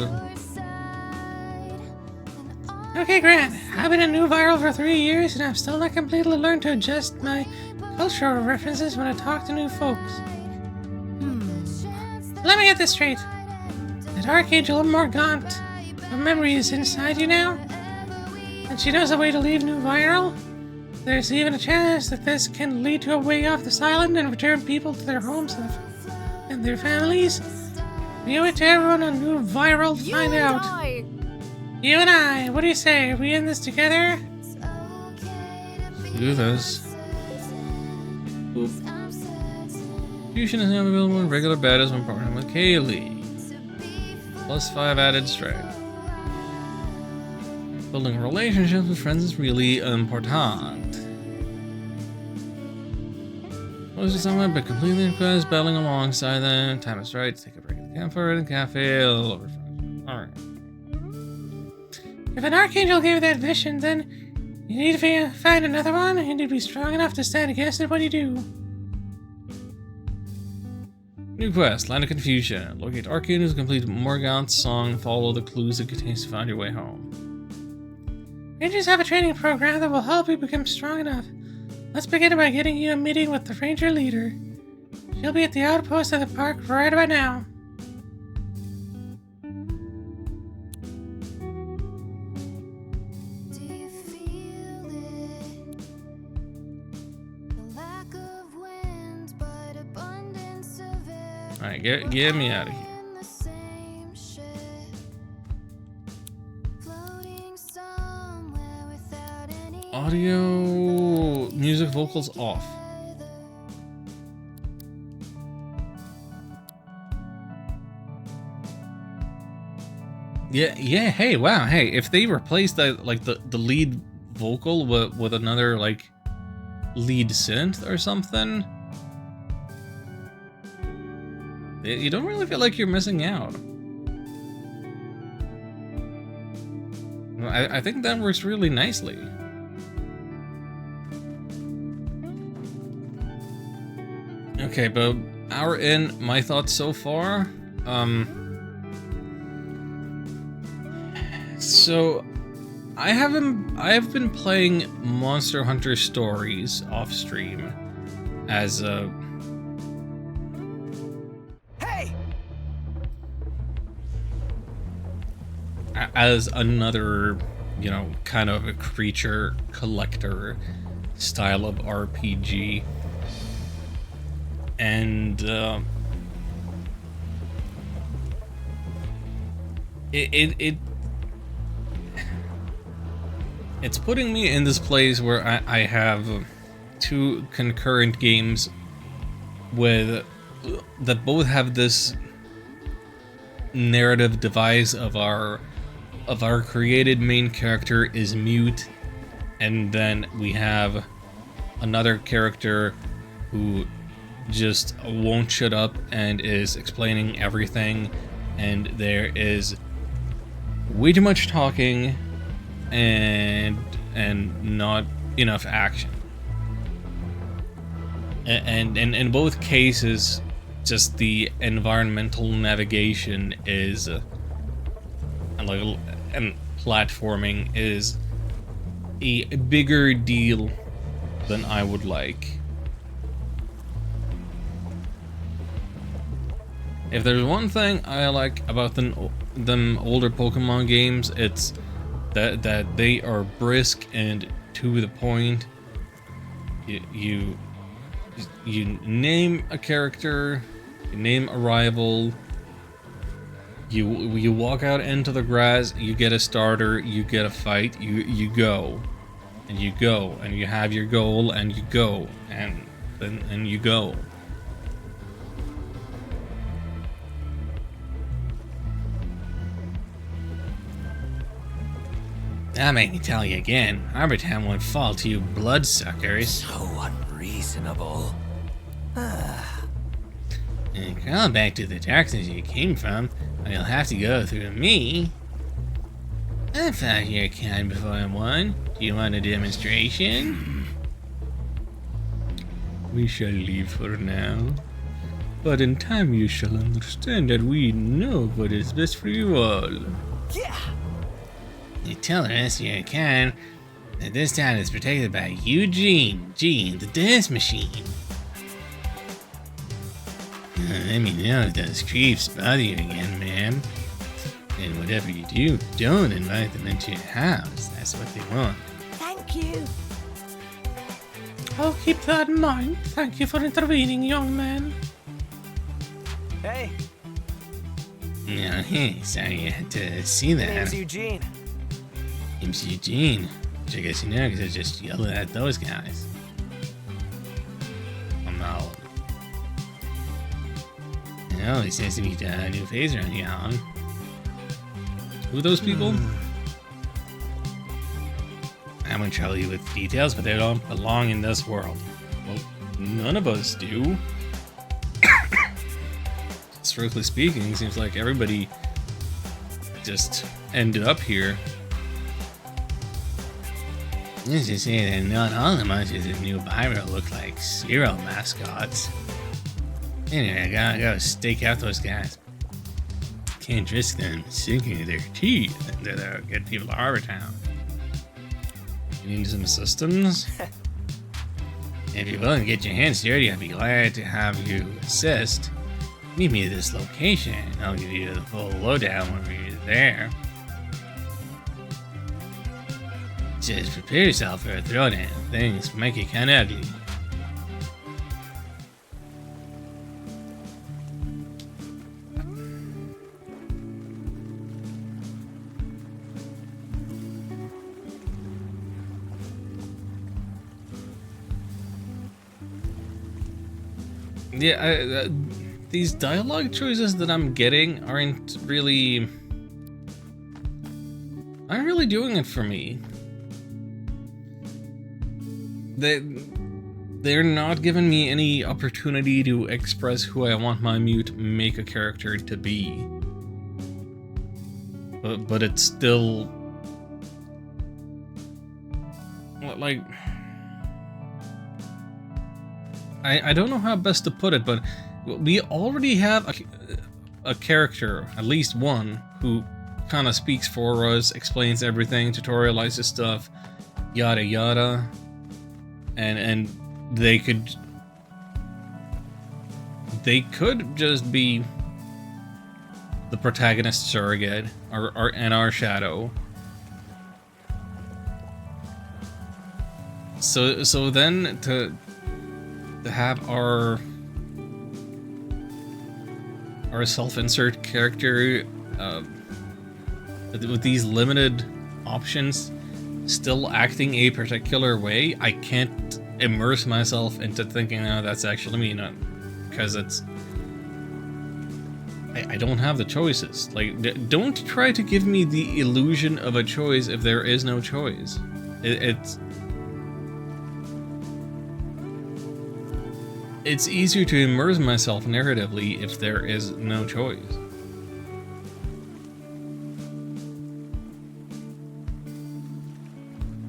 Okay, Grant. I've been a new viral for 3 years, and I've still not completely learned to adjust my cultural references when I talk to new folks. Let me get this straight. That Archangel Morgant, her memory is inside you now? And she knows a way to leave new viral? There's even a chance that this can lead to a way off this island and return people to their homes and their families? We owe it to everyone on new viral to find out. You and I, what do you say? Are we in this together? Do this. Boop. Fusion is now available in regular battles when partnering with Kaylee. +5 added strength. Building relationships with friends is really important. Most of the time, but completely impressed, battling alongside them. Time is right to take a break at the campfire and cafe. Alright. If an Archangel gave you that vision, then you need to find another one, and you'd be strong enough to stand against it when you do. New quest, Land of Confusion. Locate Archangels, complete Morgant's song, follow the clues it contains to find your way home. Rangers have a training program that will help you become strong enough. Let's begin by getting you a meeting with the Ranger leader. She'll be at the outpost of the park right about now. Alright, get me out of here. Audio, music, vocals off. Yeah, hey, wow, hey, if they replaced that, like, the lead vocal with another, like, lead synth or something, you don't really feel like you're missing out. I think that works really nicely. Okay, but hour in, my thoughts so far. So I have been playing Monster Hunter Stories off stream as a as another, you know, kind of a creature collector style of RPG. And it's putting me in this place where I have two concurrent games with that both have this narrative device of our created main character is mute, and then we have another character who just won't shut up and is explaining everything, and there is way too much talking and not enough action. And in both cases, just the environmental navigation is and platforming is a bigger deal than I would like. If there's one thing I like about them older Pokemon games, it's that they are brisk and to the point. You name a character, you name a rival, you walk out into the grass, you get a starter, you get a fight, you go. And you go, and you have your goal, and you go, and then you go. That made me tell you again. Arbor Town won't fall to you bloodsuckers. So unreasonable. And crawl back to the darkness you came from, or you'll have to go through me. I fought your kind before I won. Do you want a demonstration? We shall leave for now. But in time you shall understand that we know what is best for you all. Yeah. You tell the rest of your kind that this town is protected by Eugene, the dance machine. Let me know if those creeps bother you again, ma'am. And whatever you do, don't invite them into your house. That's what they want. Thank you. I'll keep that in mind. Thank you for intervening, young man. Hey, Yeah, hey, sorry you had to see that. name's Eugene. Name's Eugene. Which I guess you know because I just yelled at those guys. I'm not. Oh, he says to meet a new phaser on you, Alan. Who are those people? I won't trouble you with details, but they don't belong in this world. Well, none of us do. Strictly speaking, seems like everybody just ended up here. Let's just say that not all the monsters in New Byro look like Zero mascots. Anyway, I gotta stake out those guys. Can't risk them sinking their teeth into the good people of Arbor Town. You need some assistance? If you're willing to get your hands dirty, I'd be glad to have you assist. Meet me at this location. I'll give you the full lowdown when we're there. Just prepare yourself for a throwdown. Things might get kinda ugly. Yeah, these dialogue choices that I'm getting aren't really doing it for me. They're not giving me any opportunity to express who I want my mute make a character to be. But it's still like I don't know how best to put it, but we already have a character, at least one, who kind of speaks for us, explains everything, tutorializes stuff, yada yada, and they could just be the protagonist surrogate, and our shadow. So then to have our self-insert character with these limited options still acting a particular way, I can't immerse myself into thinking, no, that's actually me, not because it's I don't have the choices. Like, don't try to give me the illusion of a choice if there is no choice. It's easier to immerse myself narratively if there is no choice.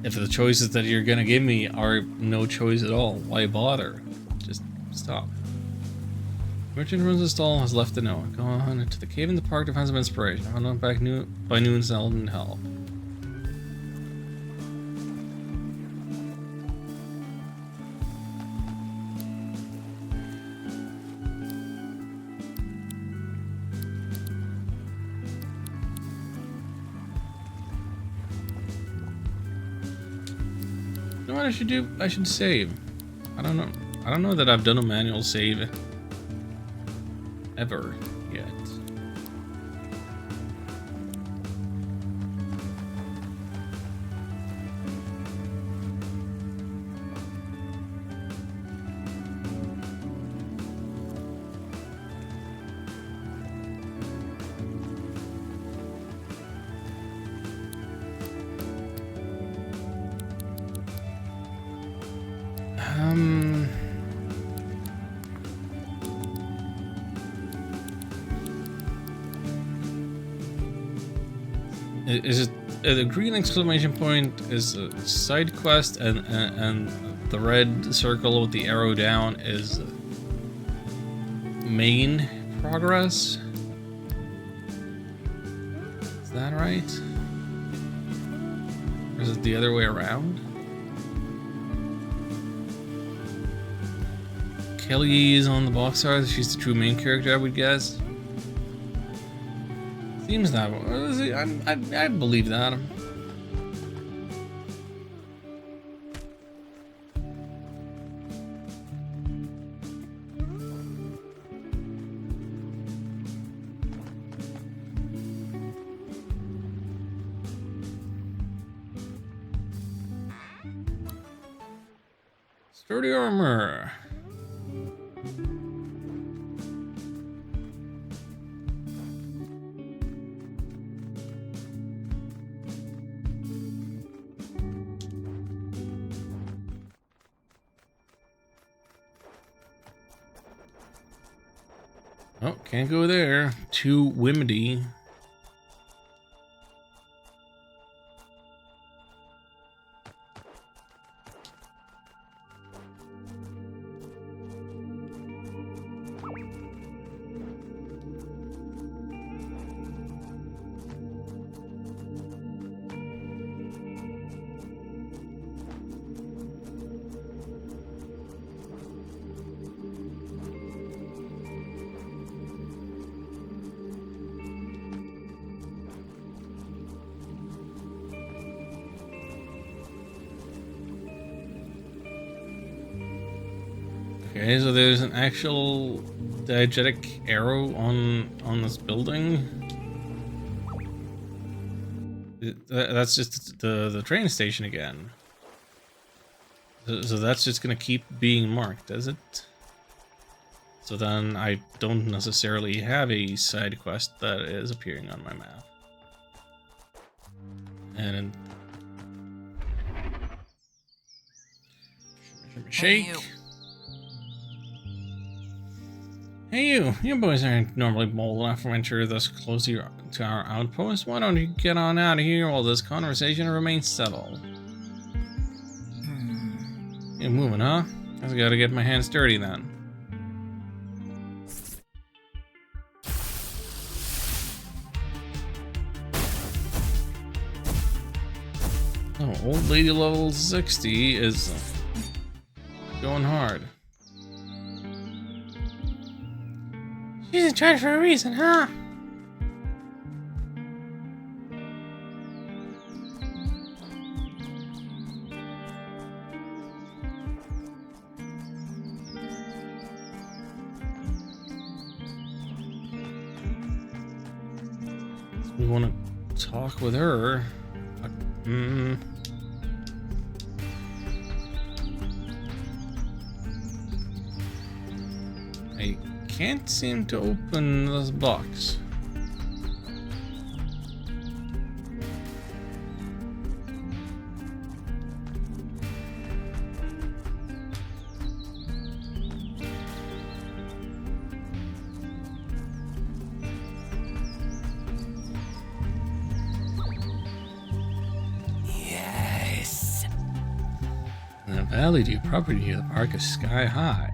If the choices that you're gonna give me are no choice at all, why bother? Just stop. Merchant runs the stall has left the note. Go on into the cave in the park to find some inspiration. I'll not back by noon, Zelda and help. what I should do? I should save. I don't know. I don't know that I've done a manual save ever yet. Is it the green exclamation point is a side quest, and the red circle with the arrow down is main progress? Is that right? Or is it the other way around? Kelly is on the box art. She's the true main character, I would guess. Seems that way. I believe that. Sturdy armor. Oh, can't go there. Too windy. Okay, so there's an actual diegetic arrow on this building. That's just the train station again. So that's just gonna keep being marked, does it? So then I don't necessarily have a side quest that is appearing on my map. And shake. Hey you boys aren't normally bold enough to venture this close to our outpost. Why don't you get on out of here while this conversation remains settled? You're moving, huh? I gotta get my hands dirty then. Oh, old lady level 60 is going hard. She's in charge for a reason, huh? We want to talk with her. I can't seem to open this box. Yes. The Valley View property of the park is sky high.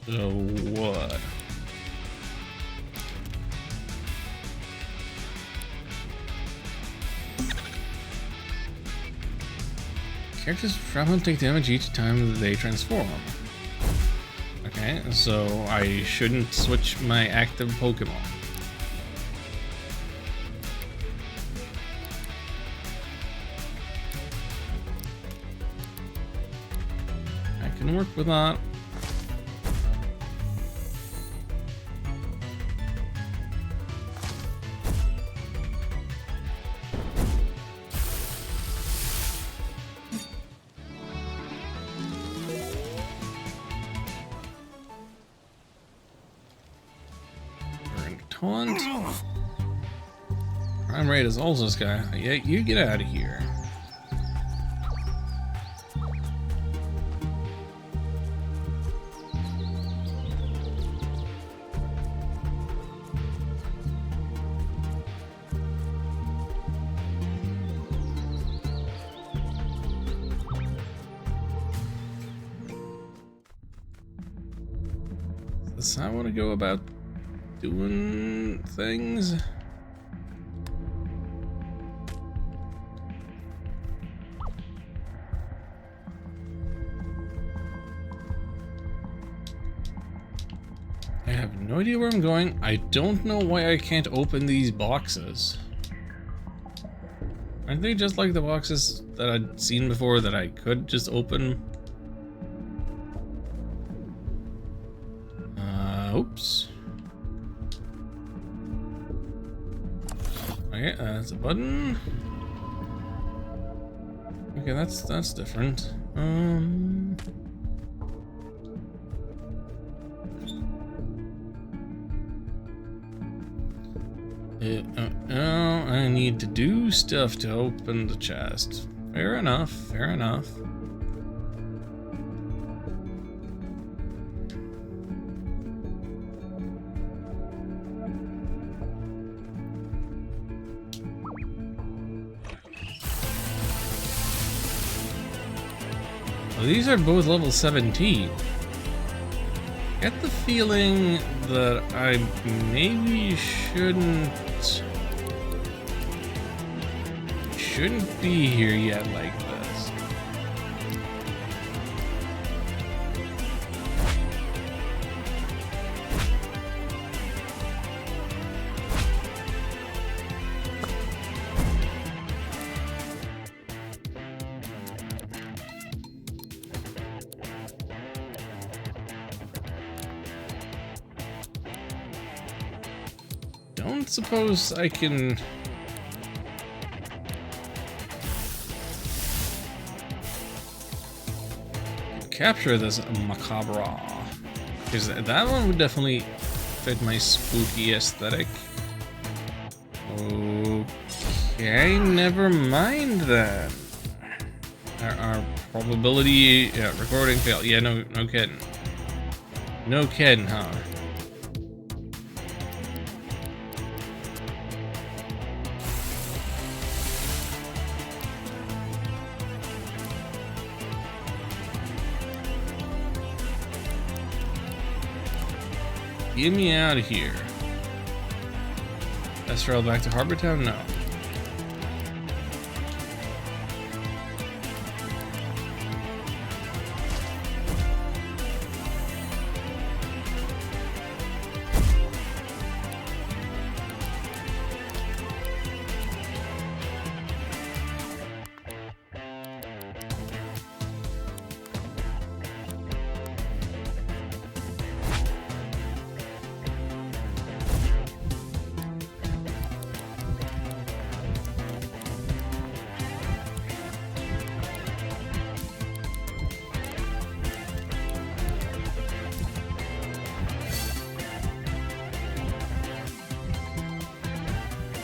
So what? Characters travel take damage each time that they transform. Okay, so I shouldn't switch my active Pokemon. can work with that. Taunt. Crime rate is also sky high. Yeah, you get out of here. Is this how I want to go about doing things? I have no idea where I'm going. I don't know why I can't open these boxes. Aren't they just like the boxes that I'd seen before that I could just open? Oops. Okay, that's a button. Okay, that's different. Oh, I need to do stuff to open the chest. Fair enough, fair enough. Well, these are both level 17. Get the feeling that I maybe shouldn't be here yet like this. Don't suppose I can capture this macabre, because that one would definitely fit my spooky aesthetic. Okay, never mind that. Our probability, yeah, recording failed. Yeah, no kidding. No kidding, huh? Get me out of here. Let's travel back to Harbor Town? No.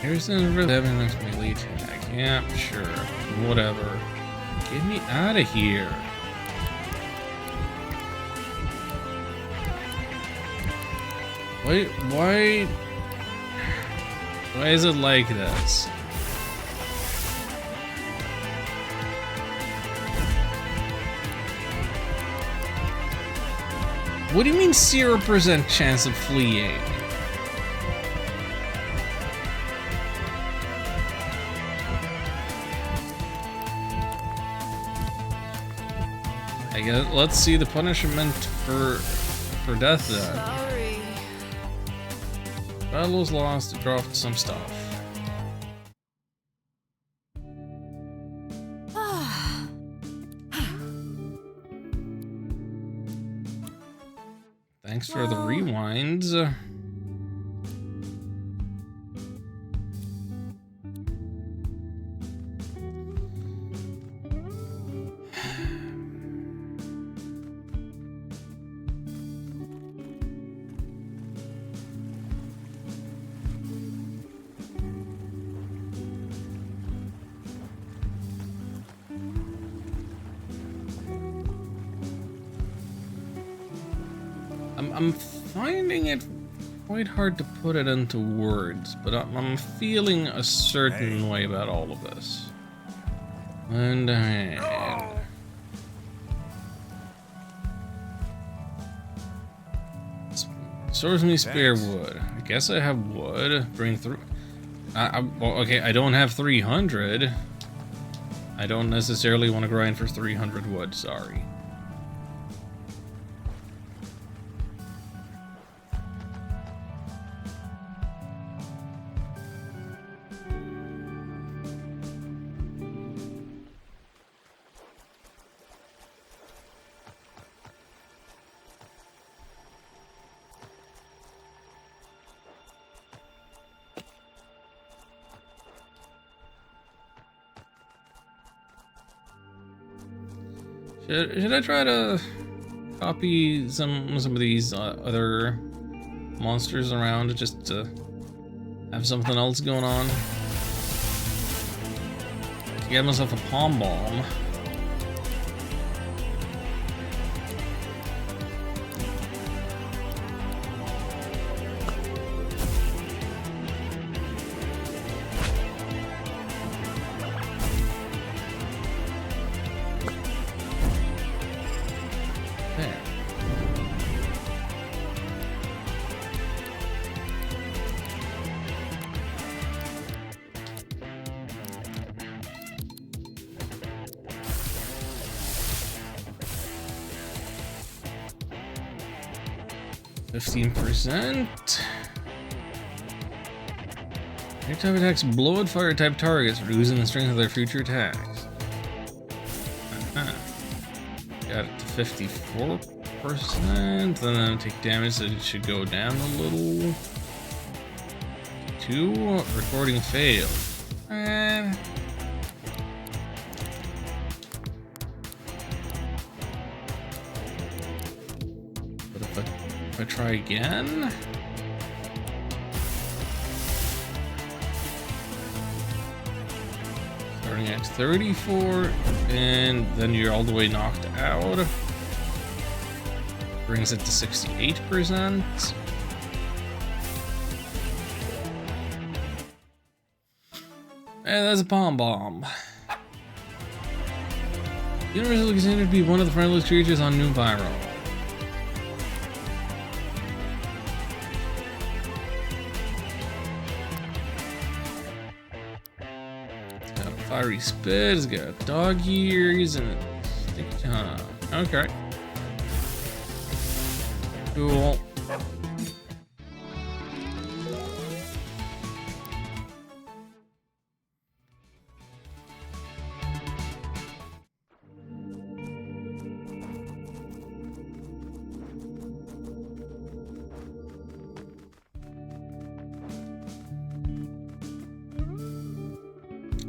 Harrison really having next melee attack. Yeah, sure. Whatever. Get me out of here. Why is it like this? What do you mean 0% chance of fleeing? I guess let's see the punishment for death then. Sorry. Battles lost, dropped some stuff. Thanks for the rewinds. I'm finding it quite hard to put it into words, but I'm feeling a certain way about all of this. And stores me spare wood. I guess I have wood. Bring through. Well, okay, I don't have 300. I don't necessarily want to grind for 300 wood. Sorry. Should I try to copy some of these other monsters around just to have something else going on? To get myself a palm bomb. There. %. Your type attacks blow at fire type targets, reducing the strength of their future attacks. Got it to 54%, then take damage, so it should go down a little. 2, recording failed. But if I try again. Starting at 34, and then you're all the way knocked out. Brings it to 68%. And that's a palm bomb. Universally considered to be one of the friendliest creatures on New Viral. Fiery spit, it's got dog ears and a sticky tongue. Okay. Cool.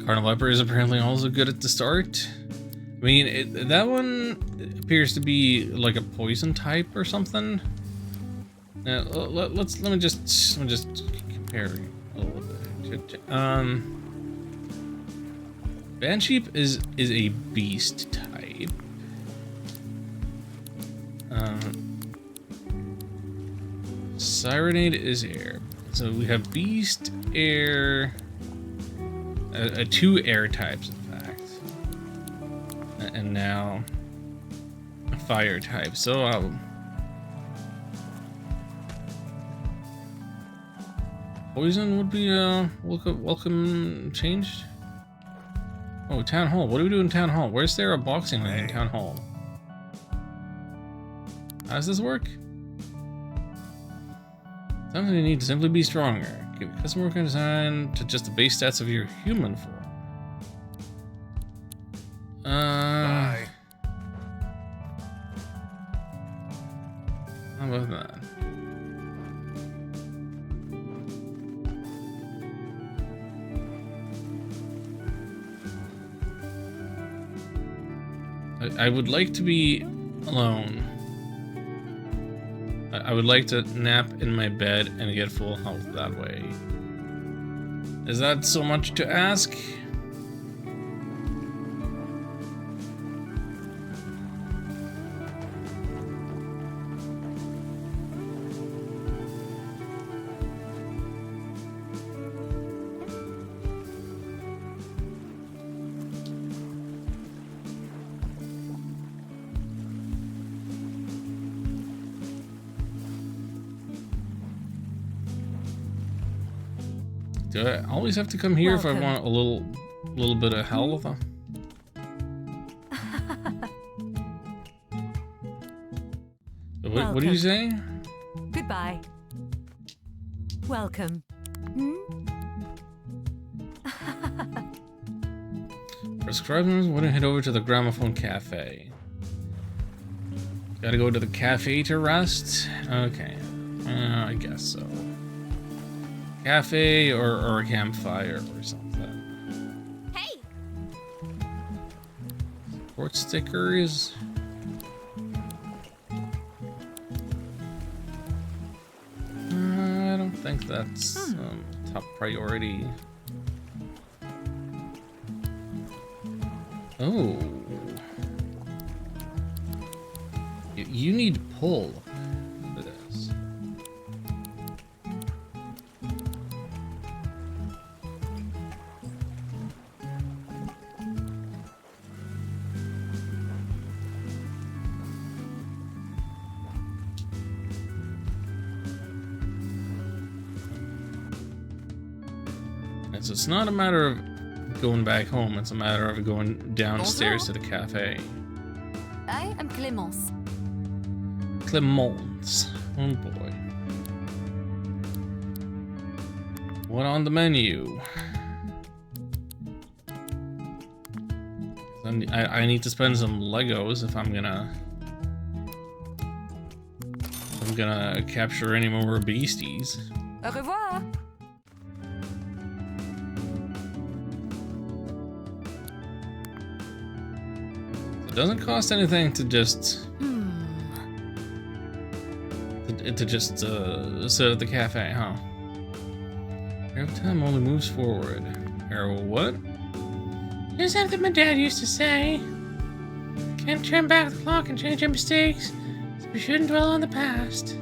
Cardinal Viper is apparently also good at the start. I mean, that one appears to be like a poison type or something. Now, let me just compare a little bit. Banshee is a beast type. Sirenade is air. So we have beast, air. 2 air types, in fact, and now a fire type. So poison would be welcome changed. Oh, town hall. What do we do in town hall? Where's there a boxing ring in town hall? How does this work? Sometimes you need to simply be stronger. Give custom work design to just the base stats of your human form. Bye. How about that? I would like to be alone. I would like to nap in my bed and get full health that way. Is that so much to ask? Do I always have to come here if I want a little bit of health? What do you say? Goodbye. Welcome. For subscribers, want to head over to the Gramophone Cafe. Gotta go to the cafe to rest? Okay. I guess so. Cafe or a campfire or something. Hey! Support stickers. I don't think that's top priority. Oh. You need pull for this. So it's not a matter of going back home, it's a matter of going downstairs to the cafe. I am Clémence. Clémence. Oh boy. What on the menu? I need to spend some Legos if I'm gonna capture any more beasties. Au revoir. It doesn't cost anything to just sit at the cafe, huh? Every time only moves forward. Or what? Just something my dad used to say. Can't turn back the clock and change your mistakes, so we shouldn't dwell on the past.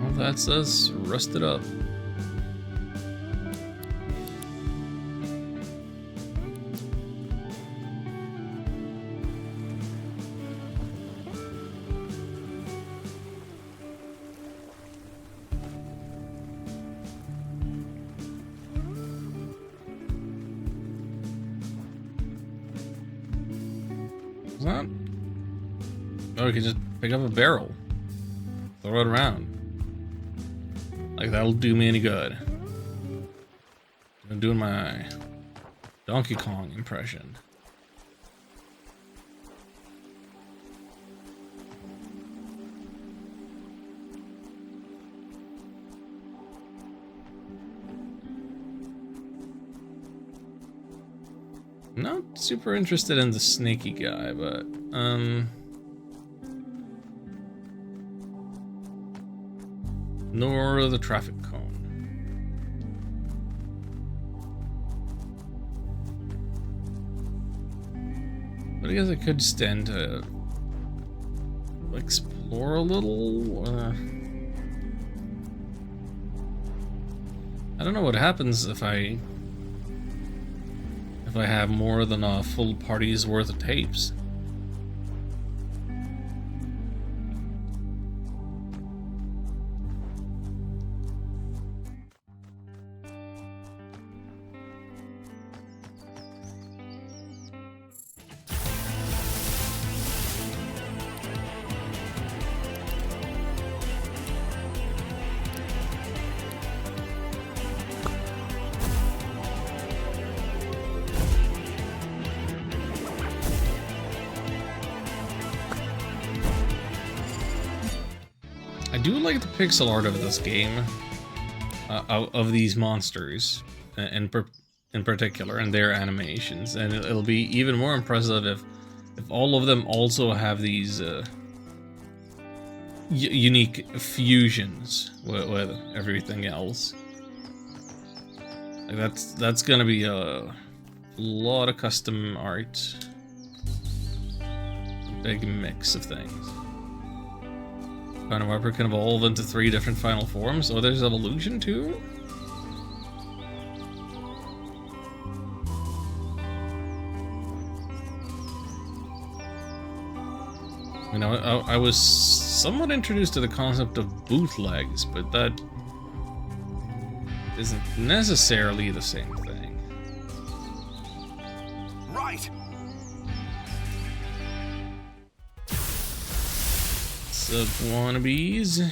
Well, that's us rusted up. What's that? Oh, you can just pick up a barrel. Throw it around. Like that'll do me any good. I'm doing my Donkey Kong impression. I'm not super interested in the snaky guy, but nor the traffic cone. But I guess I could stand to explore a little. I don't know what happens if I have more than a full party's worth of tapes. do like the pixel art of this game, of these monsters, in particular, and their animations, and it'll be even more impressive if all of them also have these unique fusions with everything else. Like that's gonna be a lot of custom art, big mix of things. Final Viper can evolve into 3 different final forms. Oh, there's evolution too? You know, I was somewhat introduced to the concept of bootlegs, but that isn't necessarily the same thing. Right. Sub wannabes.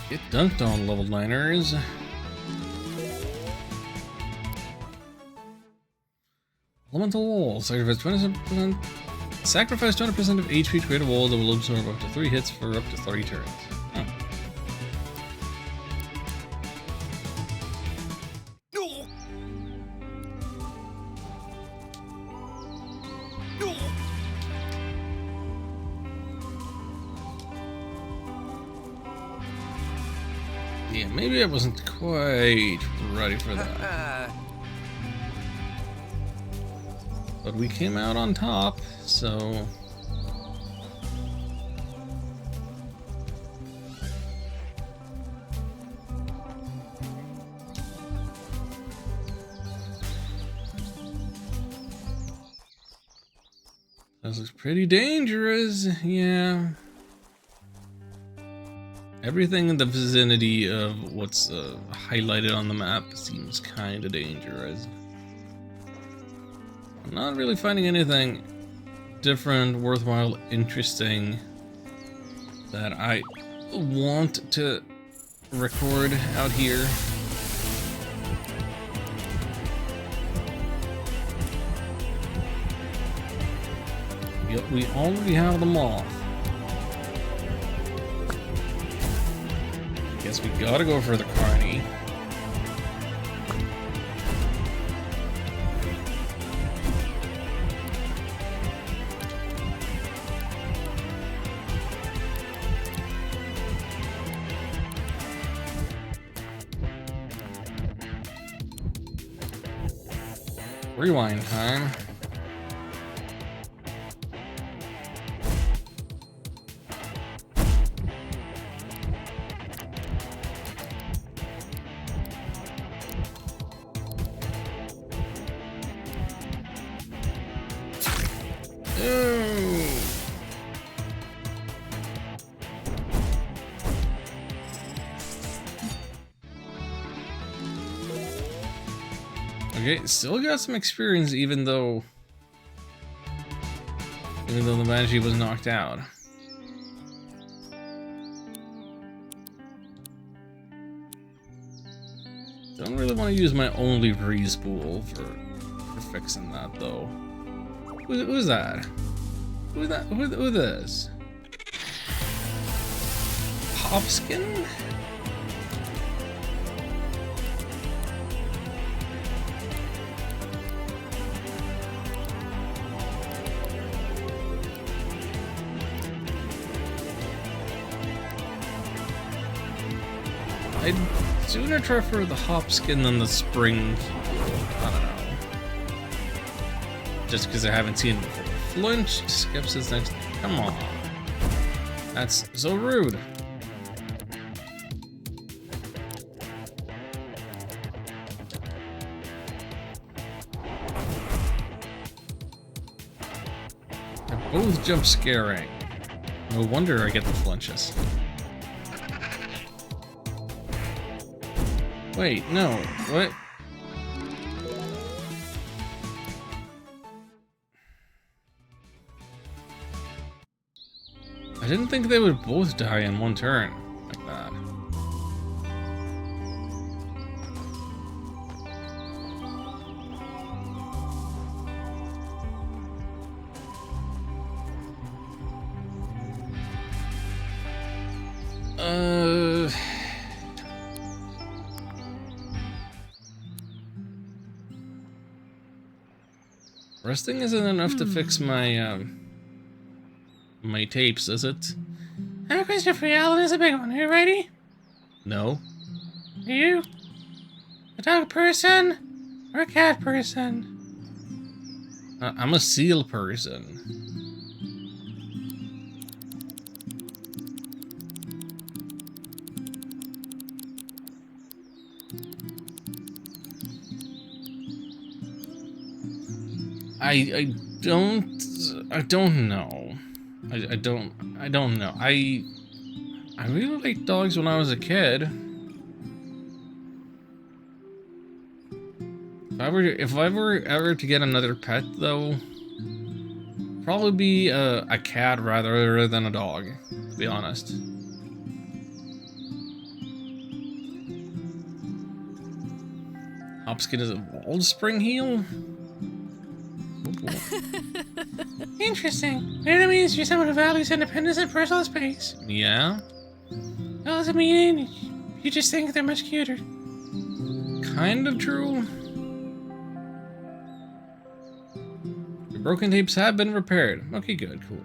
Get dunked on, level 9ers. Elemental Wall. Sacrifice 20%. Sacrifice 20% of HP to create a wall that will absorb up to 3 hits for up to 30 turns. Huh. Yeah, maybe I wasn't quite ready for that. But we came out on top, so... This looks pretty dangerous, yeah. Everything in the vicinity of what's highlighted on the map seems kind of dangerous. I'm not really finding anything different, worthwhile, interesting that I want to record out here. Yep, we already have them all. Guess we gotta go for the Carney. Rewind time. Okay, still got some experience even though the Banshee was knocked out. Don't really want to use my only re-spool for fixing that though. Who's that? Who this? Popskin? I'd sooner try for the Hopskin than the Spring Keyboard. I don't know. Just because I haven't seen it before. Flinched, skips his next. Come on. That's so rude. They're both jump scaring. No wonder I get the flinches. Wait, no, what? I didn't think they would both die in one turn like that. Resting isn't enough to fix my my tapes, is it? I have a question for you, Alan. It's a big one. Are you ready? No. Are you a dog person or a cat person? I'm a seal person. I don't know. I don't know. I really liked dogs when I was a kid. If I were ever to get another pet though, probably be a cat rather than a dog, to be honest. Hopskin is evolved Spring Heel? Interesting. Maybe that means you're someone who values independence and personal space. Yeah? Doesn't mean you just think they're much cuter. Kind of true. The broken tapes have been repaired. Okay, good, cool.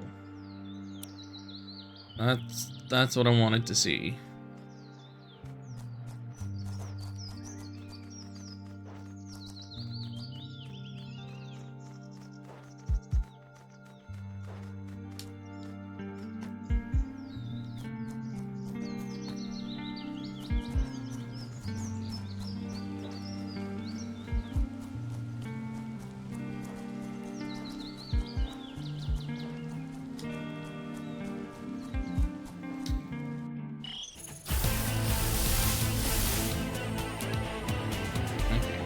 That's what I wanted to see.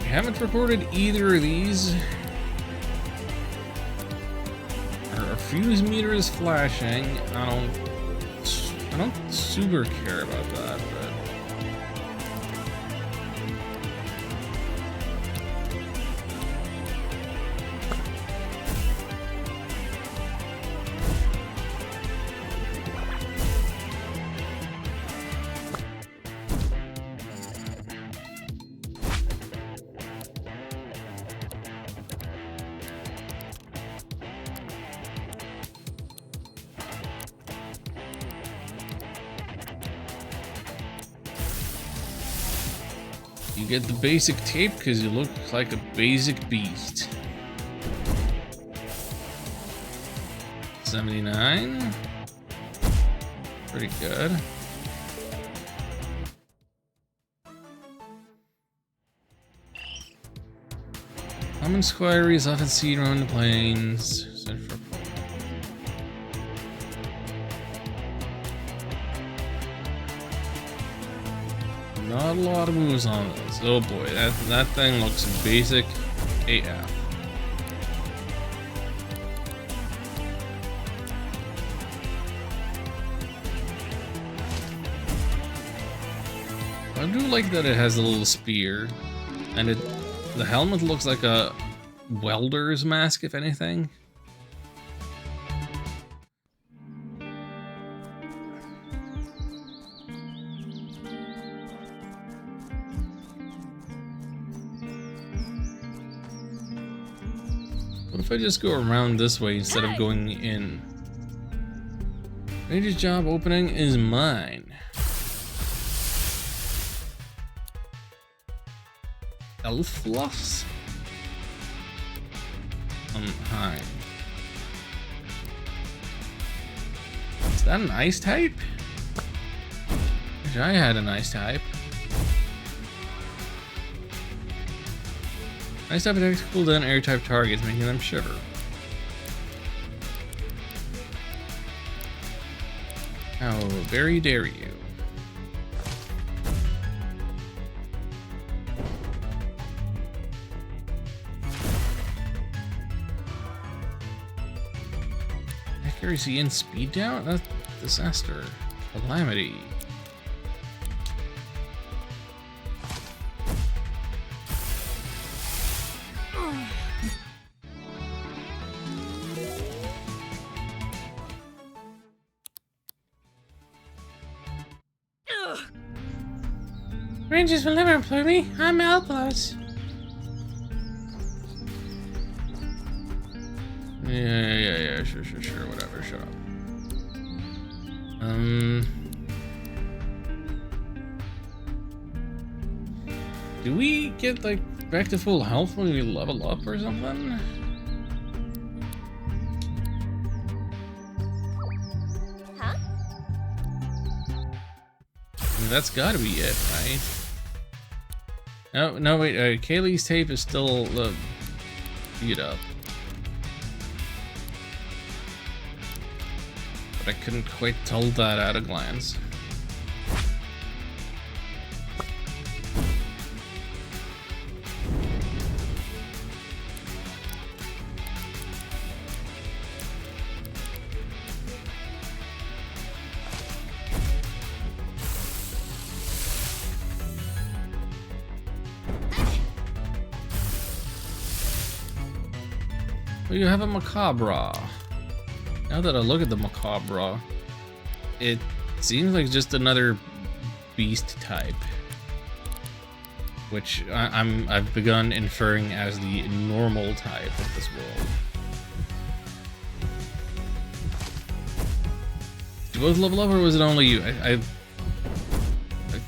I haven't recorded either of these. Our fuse meter is flashing. I don't super care about that, but you get the basic tape because you look like a basic beast. 79. Pretty good. Common squirrel is often seen around the plains. Not a lot of moves on this. Oh boy, that thing looks basic AF. I do like that it has a little spear, and the helmet looks like a welder's mask, if anything. What if I just go around this way instead of going in? Major's job opening is mine. Elf fluffs? Hi. Is that an ice type? Wish I had an ice type. Ice type attacks cool down air type targets, making them shiver. How very dare you? Accuracy and speed down? That's disaster. Calamity. Rangers will never employ me. I'm helpless. Yeah, sure, whatever, shut up. Do we get, like, back to full health when we level up or something? Huh? I mean, that's gotta be it, right? No, wait, Kaylee's tape is still, beat up. But I couldn't quite tell that at a glance. Well, you have a macabre. Now that I look at the macabre, it seems like just another beast type, which I've begun inferring as the normal type of this world. Did you both level up, or was it only you? I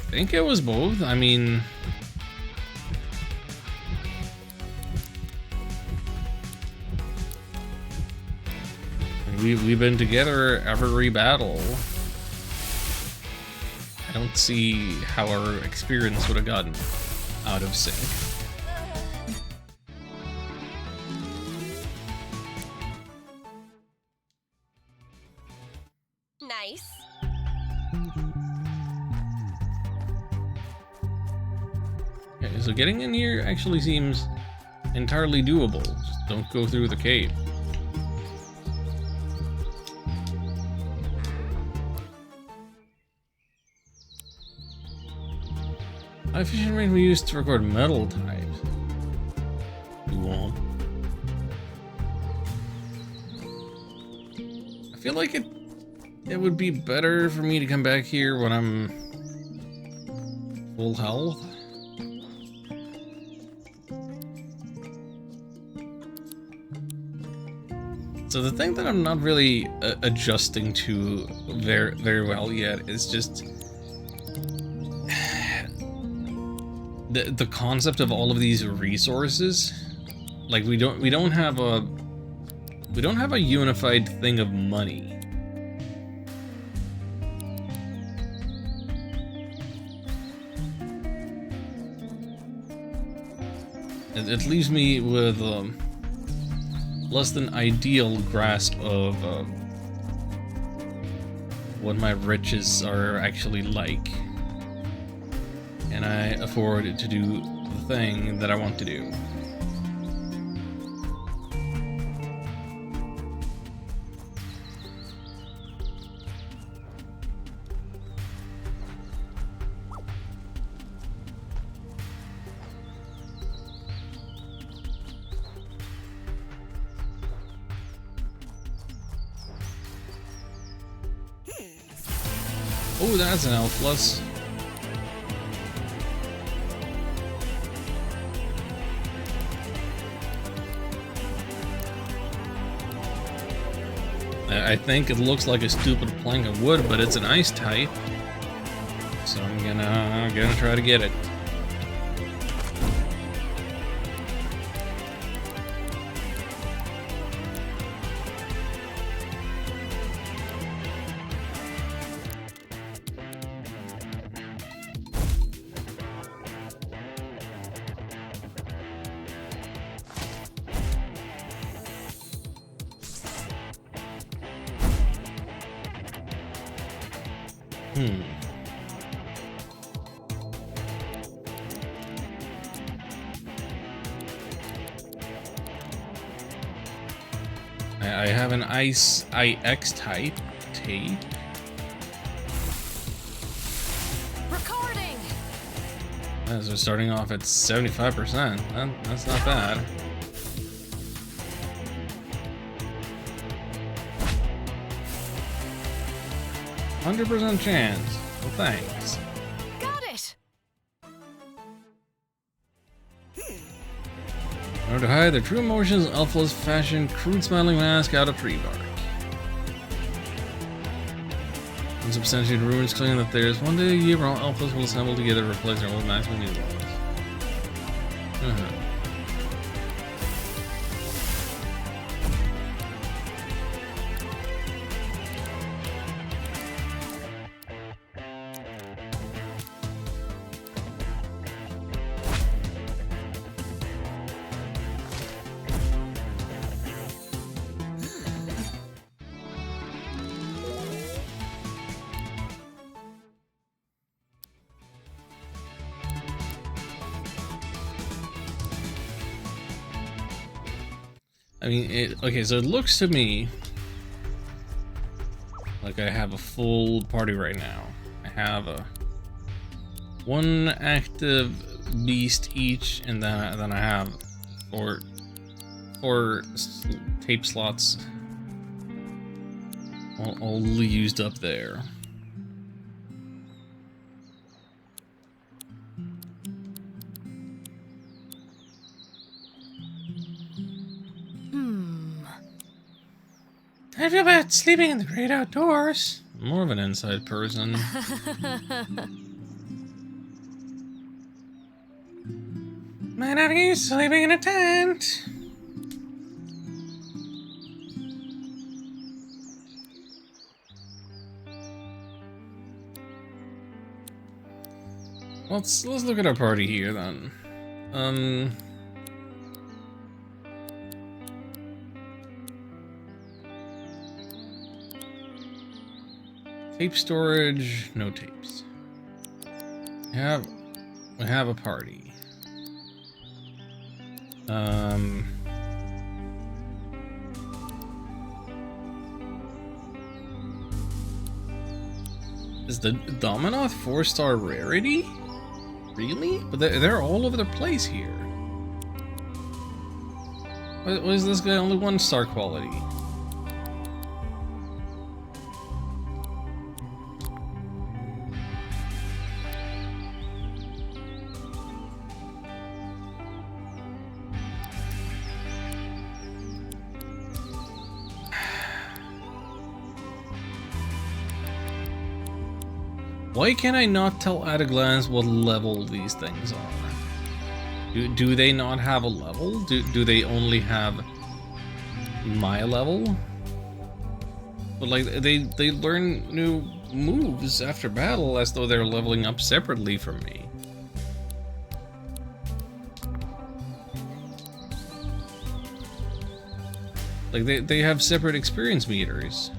think it was both. I mean, we've been together every battle. I don't see how our experience would have gotten out of sync. Nice. Okay, so getting in here actually seems entirely doable. Just don't go through the cave. High efficient rate we used to record metal types. Cool. I feel like it would be better for me to come back here when I'm full health. So the thing that I'm not really adjusting to very well yet is just the concept of all of these resources. Like we don't have a unified thing of money. It leaves me with less than ideal grasp of what my riches are actually like. And I afford to do the thing that I want to do. Oh, that's an Elfless. I think it looks like a stupid plank of wood, but it's an ice type. So I'm gonna try to get it. I have an Ice IX type tape. Recording. So starting off at 75%. That's not bad. %100 chance. Well, thanks. Got it. In order to hide their true emotions, Alphas fashion crude smiling mask out of tree bark. Unsubstantiated rumors claim that there's one day a year where all Alphas will assemble together to replace their old masks with new ones. I mean, okay, so it looks to me like I have a full party right now. I have one active beast each, and then I have four tape slots all used up there. I feel bad sleeping in the great outdoors. More of an inside person. Might not get used to sleeping in a tent. Let's look at our party here then. Tape storage, no tapes. We have a party. Is the Dominoth 4-star rarity? Really? But they're all over the place here. Why is this guy only 1-star quality? Why can I not tell at a glance what level these things are? Do they not have a level? Do they only have my level? But like they learn new moves after battle as though they're leveling up separately from me. Like they have separate experience meters.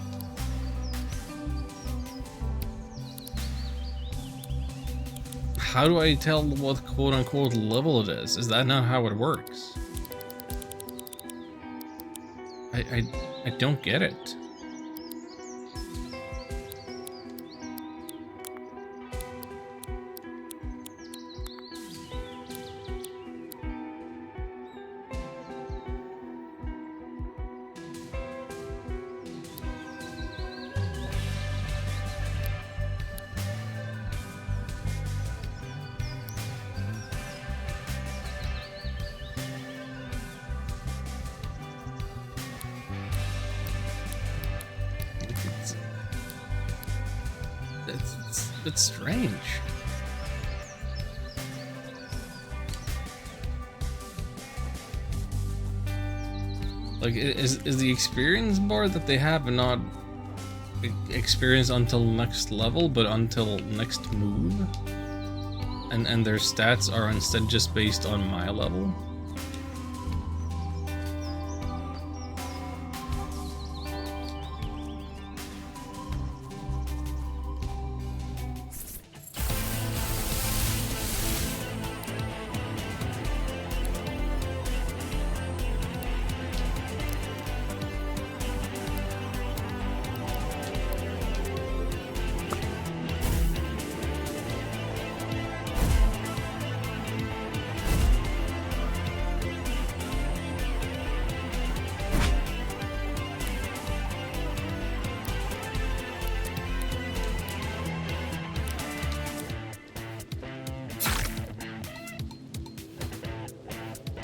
How do I tell what quote-unquote level it is? Is that not how it works? I don't get it. It's strange. Like, is the experience bar that they have not experience until next level, but until next move? And their stats are instead just based on my level?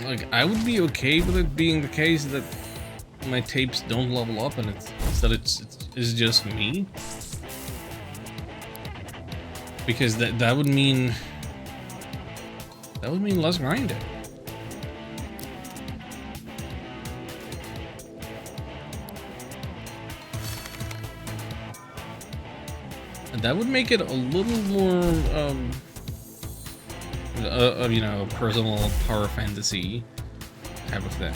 like I would be okay with it being the case that my tapes don't level up and it's just me, because that would mean less grinding. And that would make it a little more you know, personal power fantasy type of thing.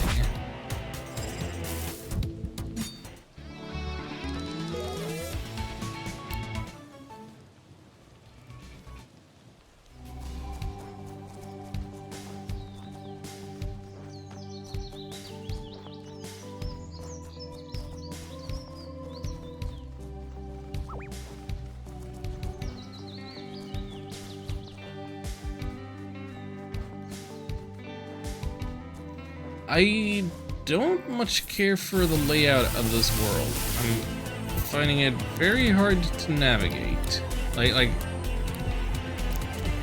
I don't much care for the layout of this world. I'm finding it very hard to navigate. Like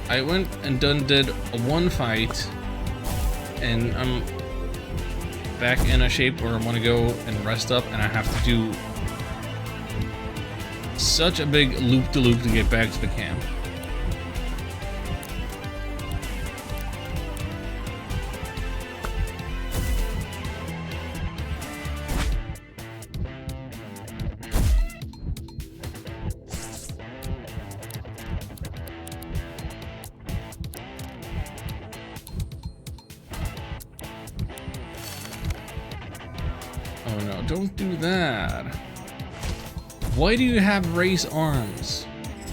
I went and did one fight, and I'm back in a shape where I want to go and rest up, and I have to do such a big loop-de-loop to get back to the camp. Oh no, don't do that. Why do you have race arms?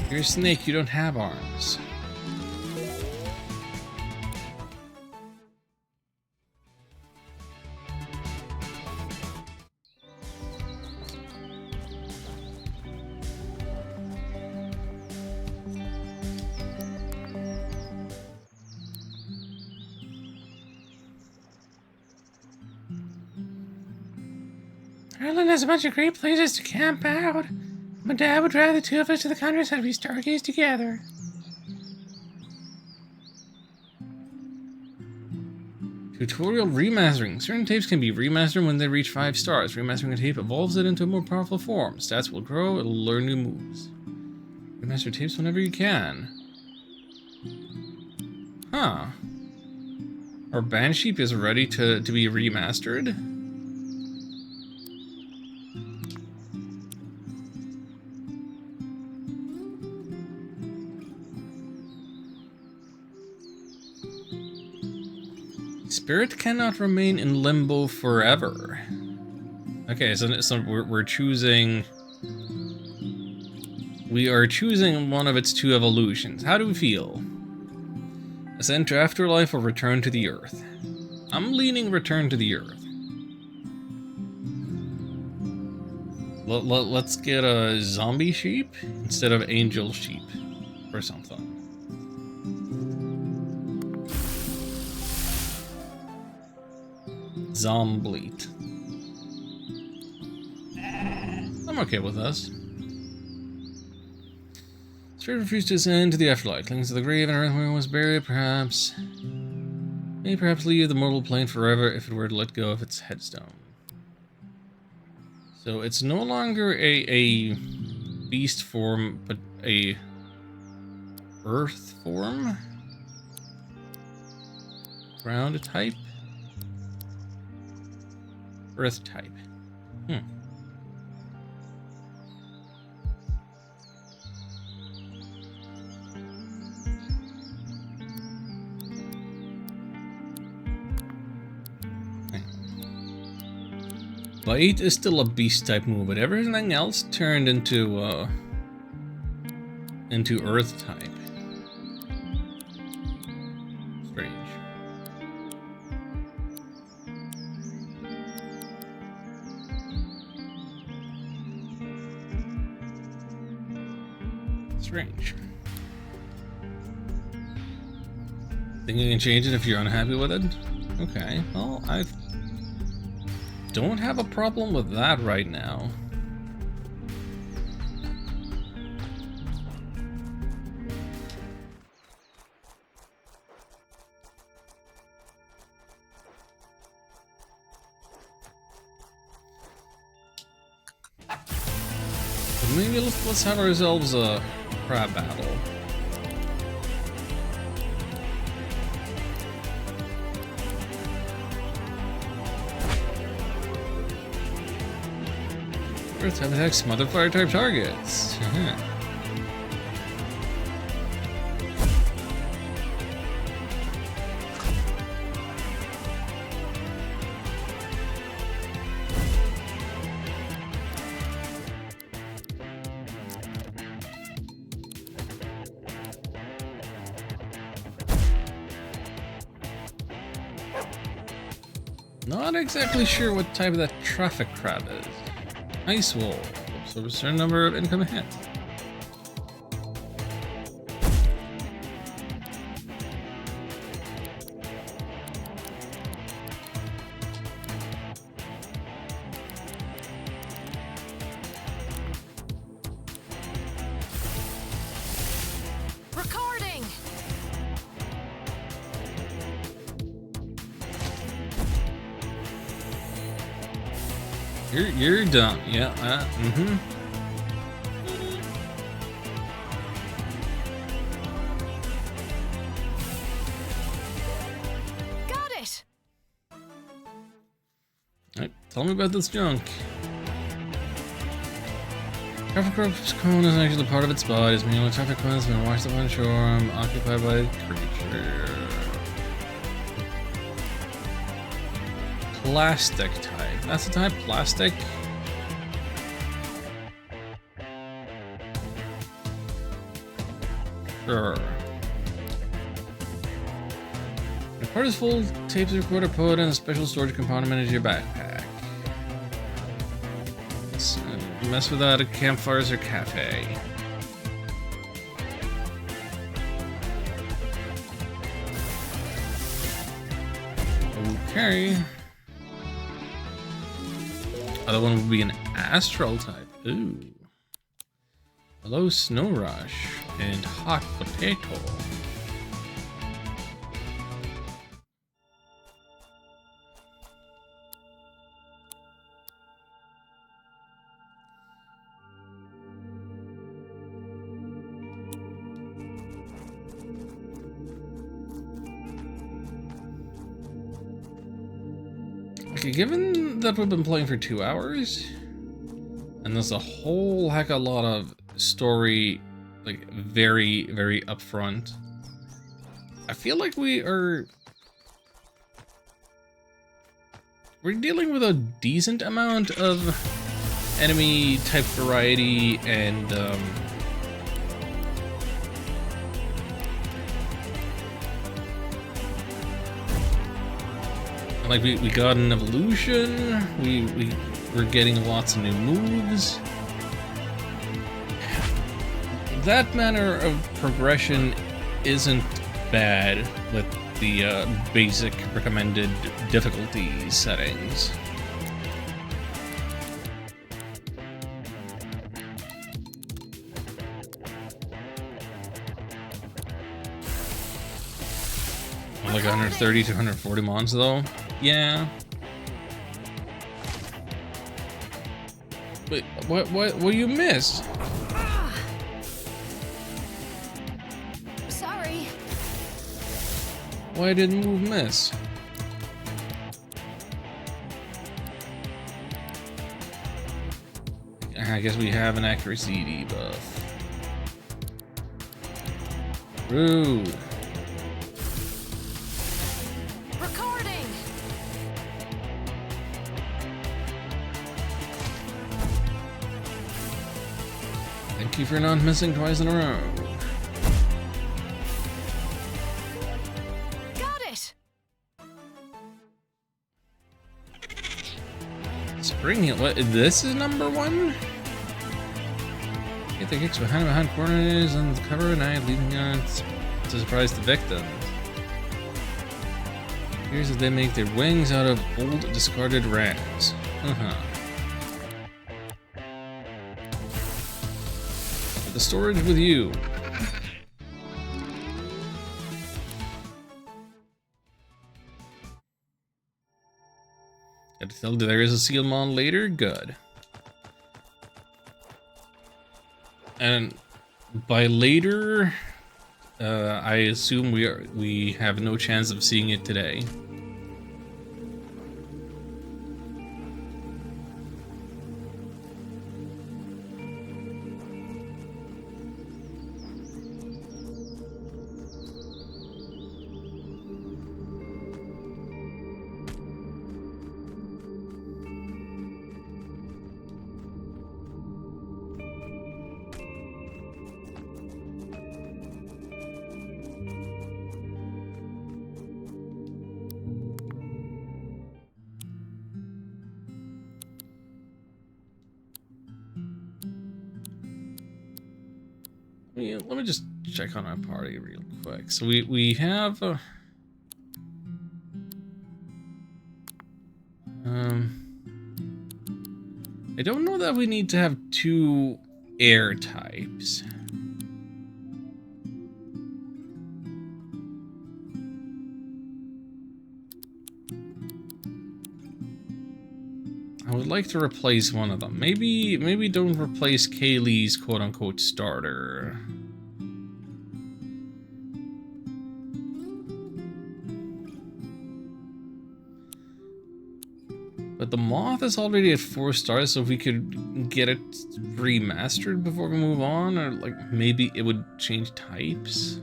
You're a snake, you don't have arms. Ireland has a bunch of great places to camp out. My dad would drive the two of us to the countryside we stargaze together. Tutorial remastering. Certain tapes can be remastered when they reach 5 stars. Remastering a tape evolves it into a more powerful form. Stats will grow, it'll learn new moves. Remaster tapes whenever you can. Huh. Our Banshee is ready to be remastered. Spirit cannot remain in limbo forever. Okay, so we're choosing... We are choosing one of its 2 evolutions. How do we feel? Ascend to afterlife or return to the earth? I'm leaning return to the earth. Let's get a zombie sheep instead of angel sheep or something. Zombleat. I'm okay with us. Spirit refused to ascend to the afterlife, clings to the grave and earth where it was buried, perhaps. May perhaps leave the mortal plane forever if it were to let go of its headstone. So it's no longer a beast form, but a earth form? Ground type? Earth type. Bite is still a beast type move, but everything else turned into earth type. Strange. Strange. Think you can change it if you're unhappy with it? Okay, well, I don't have a problem with that right now. Maybe let's have ourselves a crab battle. Earth type attacks smother fire type targets. Not exactly sure what type of that traffic crab is. Ice wall. Absorbs a certain number of incoming hits. Recording. You're done. Yeah. Got it. Alright, tell me about this junk. Traffic corp's cone is actually part of its body. It's merely traffic cone has been washed up on shore, occupied by a creature. Plastic type. That's the type, plastic. Sure. The part is full, tapes are recorder put in a special storage compartment into your backpack. So, mess without a campfires or cafe. Okay. Other one would be an astral type. Ooh. Hello, Snow Rush and Hot Potato. Okay, given that we've been playing for 2 hours, and there's a whole heck of a lot of story, like, very, very upfront, I feel like we're dealing with a decent amount of enemy type variety and, like we got an evolution, we're getting lots of new moves. That manner of progression isn't bad with the basic recommended difficulty settings. Like 130 to 140 mons though. Yeah. Wait, what you miss? Sorry. Why didn't move miss? I guess we have an accuracy debuff. Rude. Recording. Thank you for not missing twice in a row. Got it. Spring Heal. What? This is number 1? Get the kicks behind corners on the cover of night, leaving on to surprise the victims. Here's that they make their wings out of old discarded rags. The storage with you. Got to tell there is a seal mon later? Good. And by later, I assume we have no chance of seeing it today. Let me just check on our party real quick. So we have I don't know that we need to have 2 air types. I would like to replace one of them. Maybe don't replace Kaylee's quote-unquote starter. But the Moth is already at 4 stars, so if we could get it remastered before we move on, or like maybe it would change types.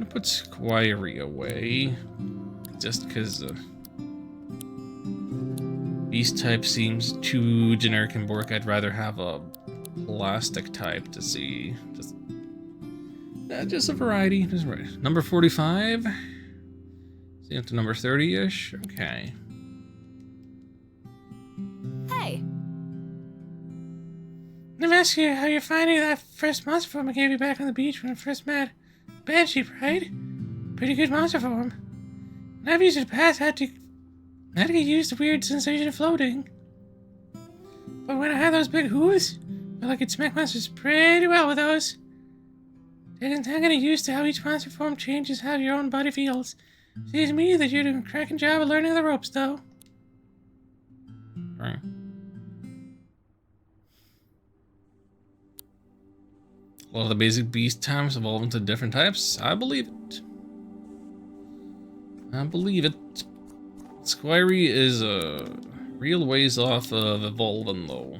Put Squirey away, just because Beast type seems too generic and Bork. I'd rather have a plastic type to see. Just a variety. Just right. Number 45. See up to number 30-ish. Okay. Hey, Let me ask you how you're finding that first monster form I gave you back on the beach when I first met. Banshee, right? Pretty good monster form. When I've used it in the past, I had to get used to the weird sensation of floating. But when I had those big hooves, I felt I could smack monsters pretty well with those. I'm getting used to how each monster form changes how your own body feels. Seems to me that you're doing a cracking job of learning the ropes, though. Right. A lot of the basic beast types evolve into different types. I believe it. I believe it. Squirey is a real ways off of evolving, though.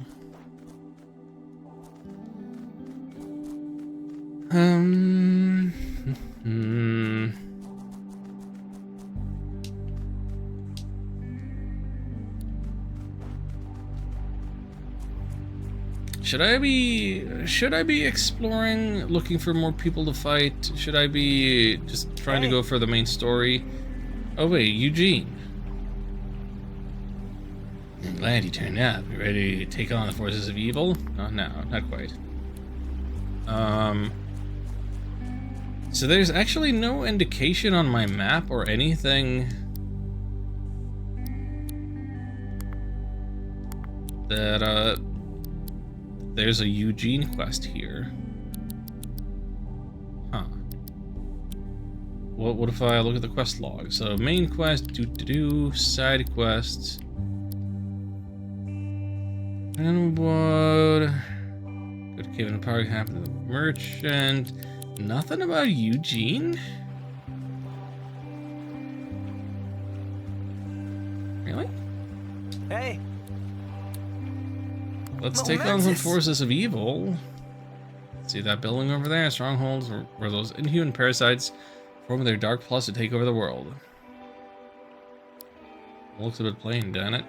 Should I be exploring, looking for more people to fight? Should I be just trying to go for the main story? Oh wait, Eugene. I'm glad you turned up. You ready to take on the forces of evil? Oh, no, not quite. So there's actually no indication on my map or anything that, there's a Eugene quest here. Huh. What if I look at the quest log? So main quest, side quests. And what? Go to cave in the park, happen to the merchant. Nothing about Eugene? Really? Hey. Let's take on some forces of evil. See that building over there? Strongholds where those inhuman parasites form their dark plots to take over the world. Looks a bit plain, doesn't it?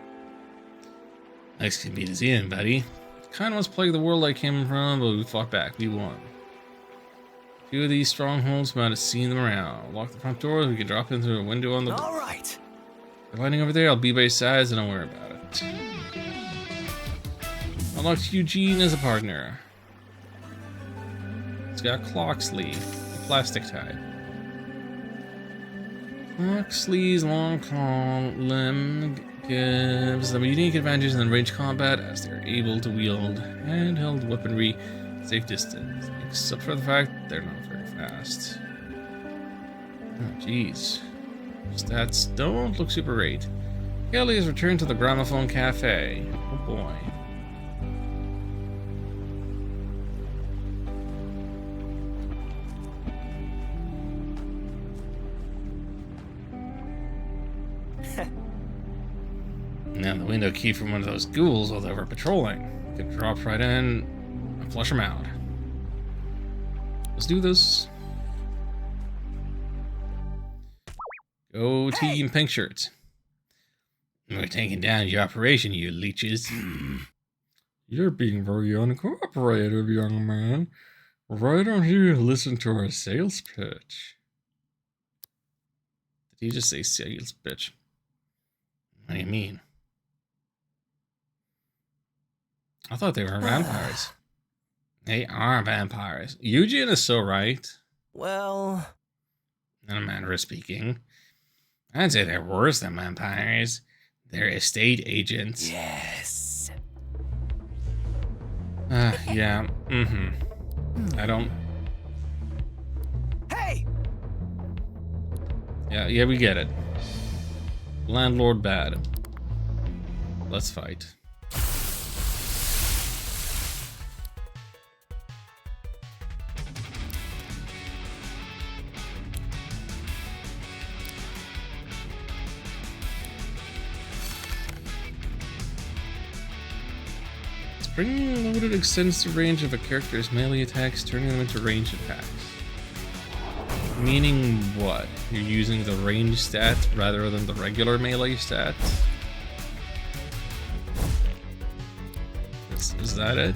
Next can be to see him, buddy. Kinda was plague the world I came from, but we fought back. We won. A few of these strongholds, might have seen them around. Lock the front door, we can drop in through a window on the roof. Alright. If you're landing over there, I'll be by your side, so don't worry about it. Unlocked Eugene as a partner. It's got Cloxley, the plastic type. Cloxley's long claw limb gives them unique advantages in range combat as they're able to wield handheld weaponry Safe distance, except for the fact they're not very fast. Oh, jeez. Stats don't look super great. Kelly has returned to the Gramophone Cafe. Oh boy. Now the window key from one of those ghouls while they were patrolling. Could drop right in and flush them out. Let's do this. Go team pink shirts. We're taking down your operation, you leeches. You're being very uncooperative, young man. Why don't you listen to our sales pitch? Did he just say sales pitch? What do you mean? I thought they were vampires. They are vampires. Eugene is so right. Well, In a manner of speaking. I'd say they're worse than vampires. They're estate agents. yes. Yeah. I don't... Hey! Yeah, we get it. Landlord bad. Let's fight. Spring loaded extends the range of a character's melee attacks, turning them into ranged attacks. Meaning what? You're using the range stat rather than the regular melee stat? Is that it?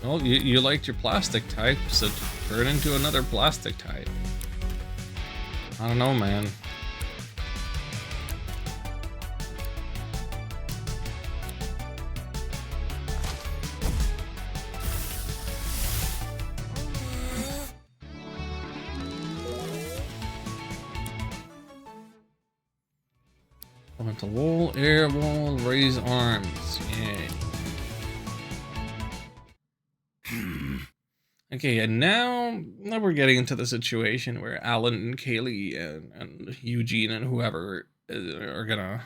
Well, you liked your plastic type, so turn into another plastic type. I don't know, man. Elemental wall, air wall, raise arms. Yay. Okay, and now we're getting into the situation where Alan and Kaylee and Eugene and whoever are gonna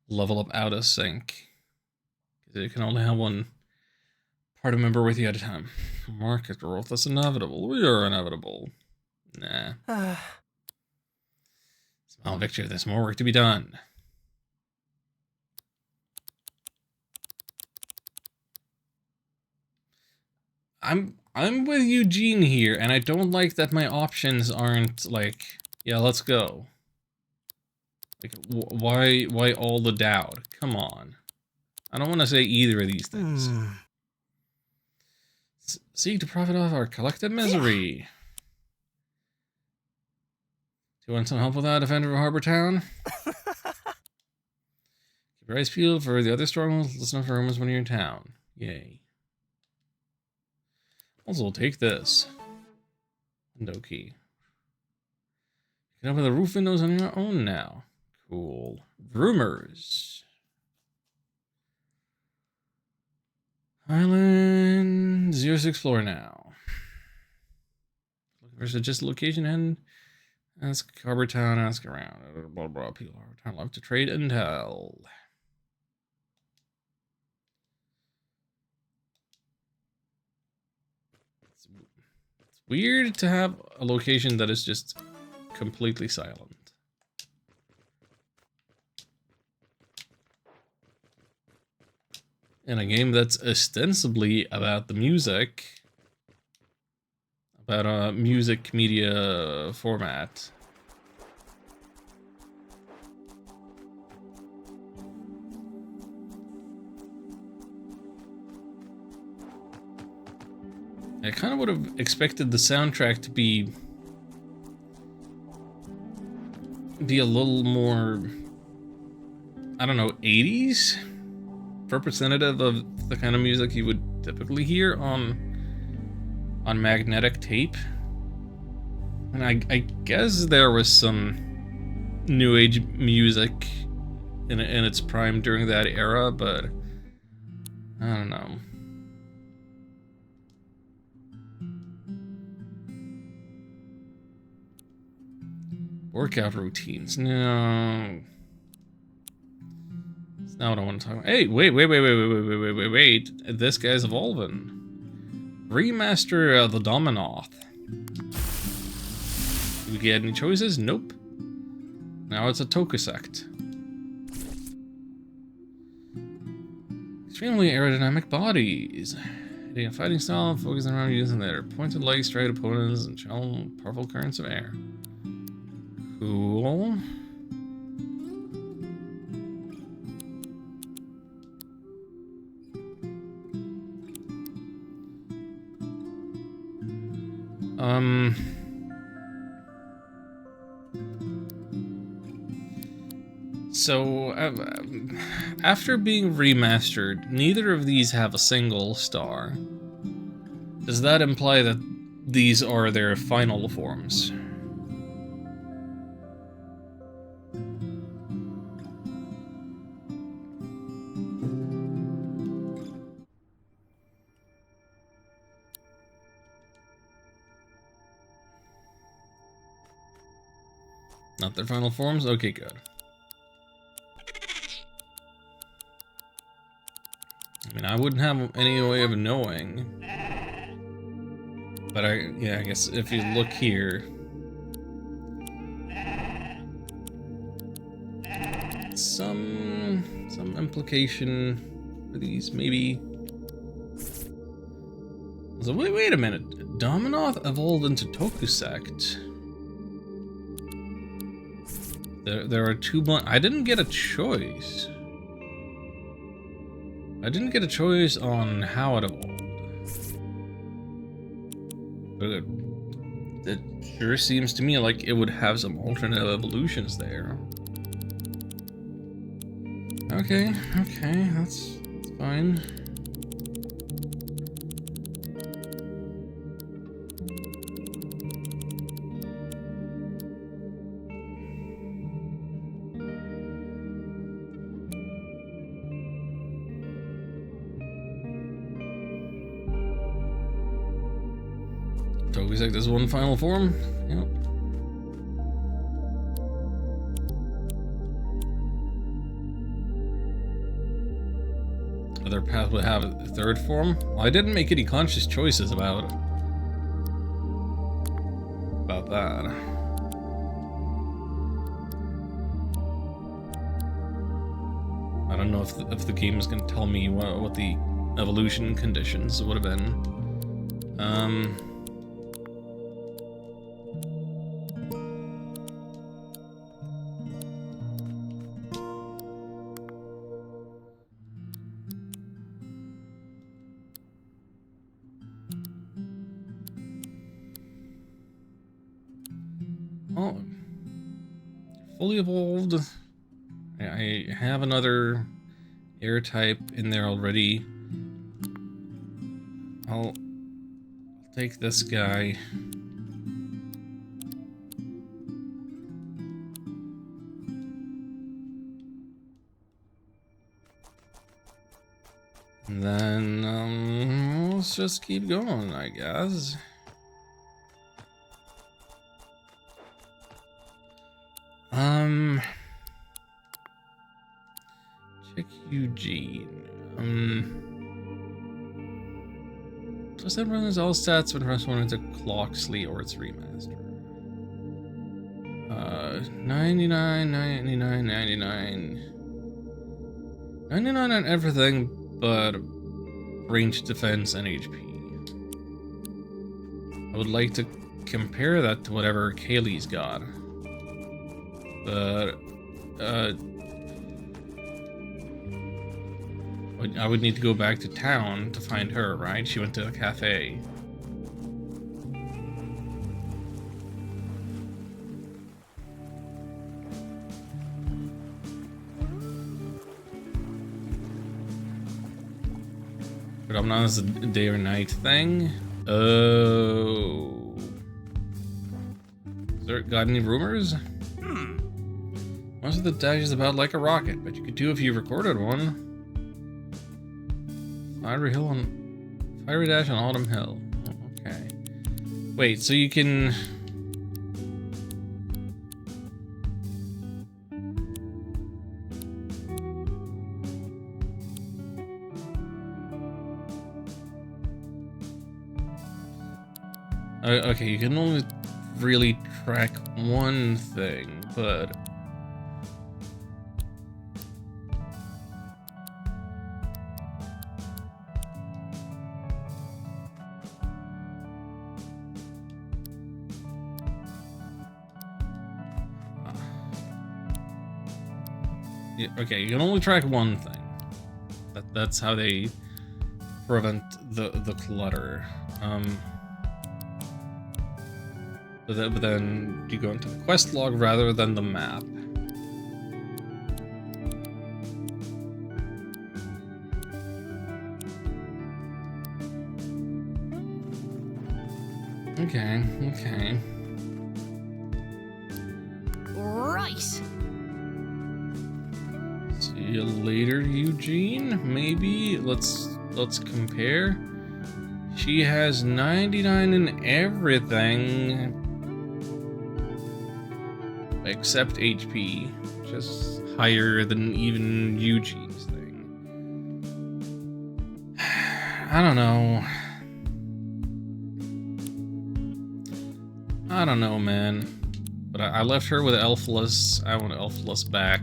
level up out of sync. Because you can only have one party member with you at a time. Market growth, that's inevitable. We are inevitable. Nah. Small victory, there's more work to be done. I'm with Eugene here, and I don't like that my options aren't like, yeah, let's go. Like, why all the doubt? Come on. I don't want to say either of these things. Seek to profit off our collective misery. Yeah. Do you want some help with that, Defender of Harbor Town? Keep your eyes peeled for the other strongholds. Listen for rumors when you're in town. Yay. Also, take this. Window key. You can open the roof windows on your own now. Cool. Rumors. Island 06 floor now. Looking for suggested location and ask Harbor Town, ask around. Blah, blah, people Harbor Town love to trade intel. It's weird to have a location that is just completely silent. In a game that's ostensibly about the music, about a music media format. I kind of would have expected the soundtrack to be a little more, I don't know, 80s, representative of the kind of music you would typically hear on magnetic tape. And I guess there was some new age music in its prime during that era, but I don't know. Workout routines. No. That's not what I want to talk about. Hey, wait. This guy's evolving. Remaster the Dominoth. Do we get any choices? Nope. Now it's a Tokusect. Extremely aerodynamic bodies. Hitting a fighting style, focusing around using their pointed legs, straight opponents, and channel powerful currents of air. Cool. So, after being remastered, neither of these have a single star. Does that imply that these are their final forms? Not their final forms? Okay, good. I mean, I wouldn't have any way of knowing. But I guess if you look here... Some implication for these, maybe... So wait a minute. Dominoth evolved into Tokusect. There are two blind... I didn't get a choice. I didn't get a choice on how it evolved. But it sure seems to me like it would have some alternate evolutions there. Okay, that's fine. Tokusect is one final form. Yep. Other path would have a third form. Well, I didn't make any conscious choices about that. I don't know if the game is going to tell me what the evolution conditions would have been. Oh, fully evolved. I have another air type in there already. I'll take this guy. And then let's just keep going, I guess. Check Eugene. Plus that runs all stats when press one into Clocksley or its remaster. 99, 99, 99. 99 on everything but range defense and HP. I would like to compare that to whatever Kaylee's got. But I would need to go back to town to find her, right? She went to a cafe. Phenomenon is a day or night thing. Oh. Is there got any rumors? Most of the dash is about like a rocket, but you could do if you recorded one. Fiery dash on Autumn Hill. Oh, okay. Wait, so you can. Okay, you can only really track one thing, but yeah, okay, you can only track one thing. That's how they prevent the clutter. But then you go into the quest log rather than the map. Okay, okay. Right. See you later, Eugene. Maybe let's compare. She has 99 in everything except HP, which is higher than even Eugene's thing. I don't know. I don't know, man. But I left her with Elfless. I want Elfless back.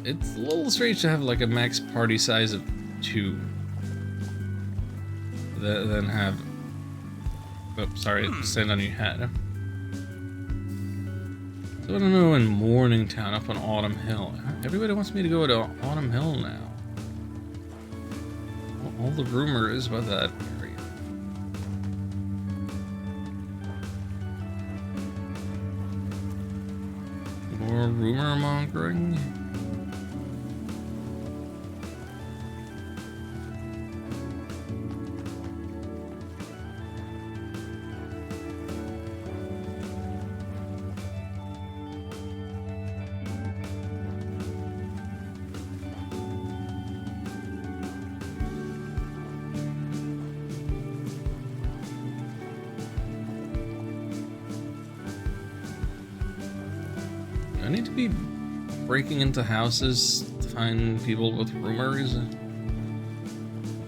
It's a little strange to have like a max party size of 2. Then have. Oh, sorry, stand on your head. So I don't know in Morningtown up on Autumn Hill. Everybody wants me to go to Autumn Hill now. All the rumors about that area. More rumor mongering. I need to be breaking into houses to find people with rumors?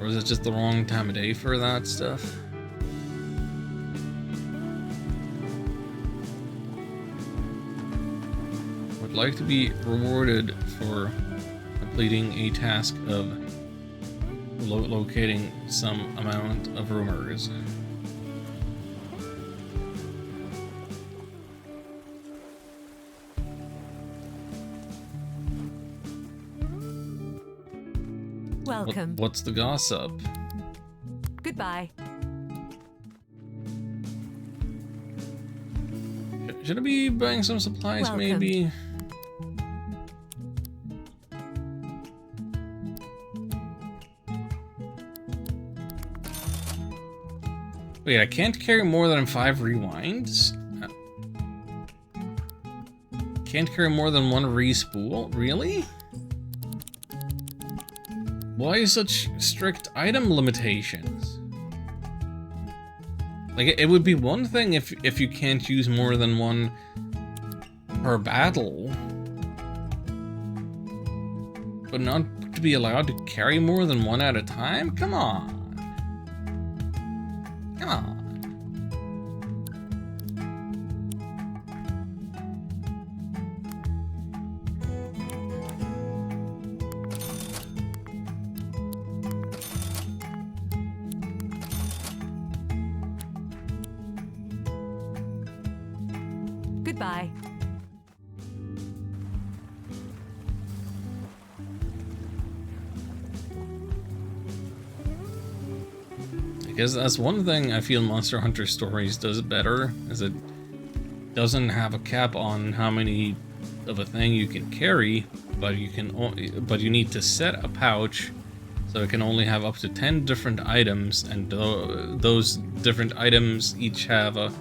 Or is it just the wrong time of day for that stuff? Would like to be rewarded for completing a task of locating some amount of rumors. Welcome. What's the gossip? Goodbye. Should I be buying some supplies, Welcome. maybe? Wait, I can't carry more than 5 rewinds? Can't carry more than 1 respool? Really? Why such strict item limitations? Like, it would be one thing if you can't use more than 1 per battle, but not to be allowed to carry more than 1 at a time? Come on. Come on. Goodbye. I Because that's one thing I feel Monster Hunter Stories does better, is it doesn't have a cap on how many of a thing you can carry, but you need to set a pouch so it can only have up to 10 different items, and those different items each have a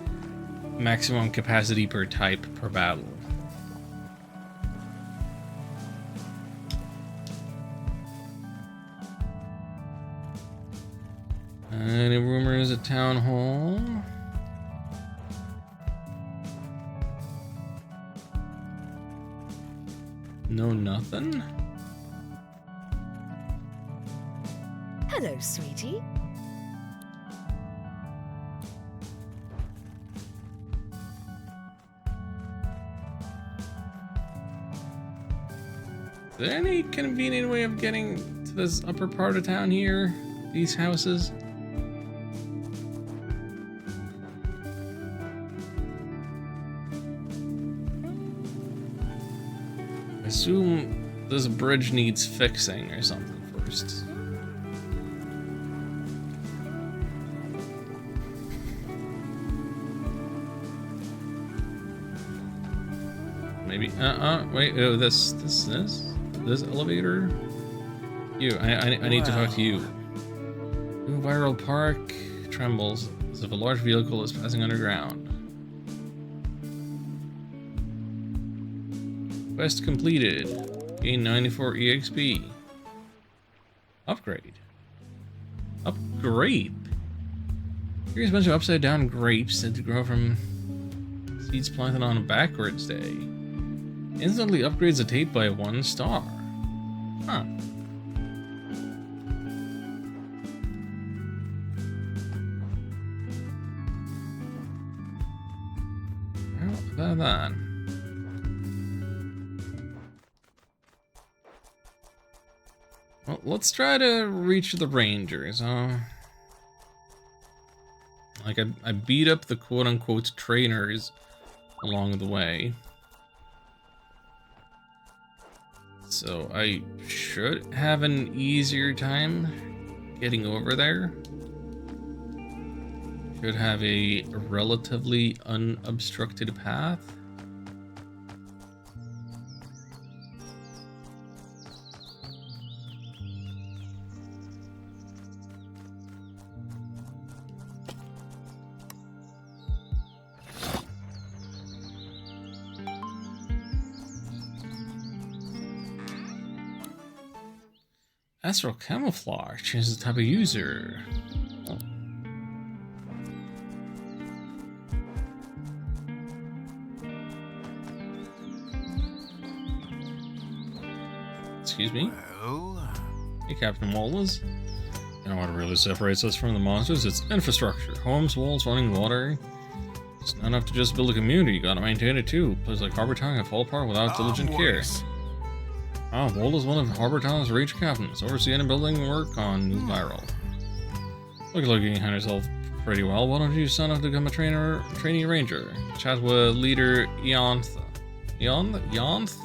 maximum capacity per type per battle. Any rumors at Town Hall? No, nothing? Hello, sweetie. Is there any convenient way of getting to this upper part of town here? These houses? I assume this bridge needs fixing or something first. Maybe, wait, oh, this elevator? You, I need to talk to you. New Viral Park trembles as if a large vehicle is passing underground. Quest completed. Gain 94 EXP. Upgrade. Upgrade. Here's a bunch of upside down grapes that grow from seeds planted on a backwards day. Instantly upgrades a tape by 1 star. Huh. How about that? Well, let's try to reach the Rangers. Like, I beat up the quote-unquote trainers along the way. So I should have an easier time getting over there. Should have a relatively unobstructed path. Astral Camouflage changes the type of user. Oh. Excuse me? Well, Hey, Captain Wallace. You know what really separates us from the monsters? It's infrastructure. Homes, walls, running water. It's not enough to just build a community, you gotta maintain it too. Places like Harbor Town can fall apart without diligent care. Wall is one of Harbor Town's ranger captains, overseeing building work on New Viral. Looks like you can handle yourself pretty well. Why don't you sign up to become a trainee ranger? Chat with leader Eonth. Eonth?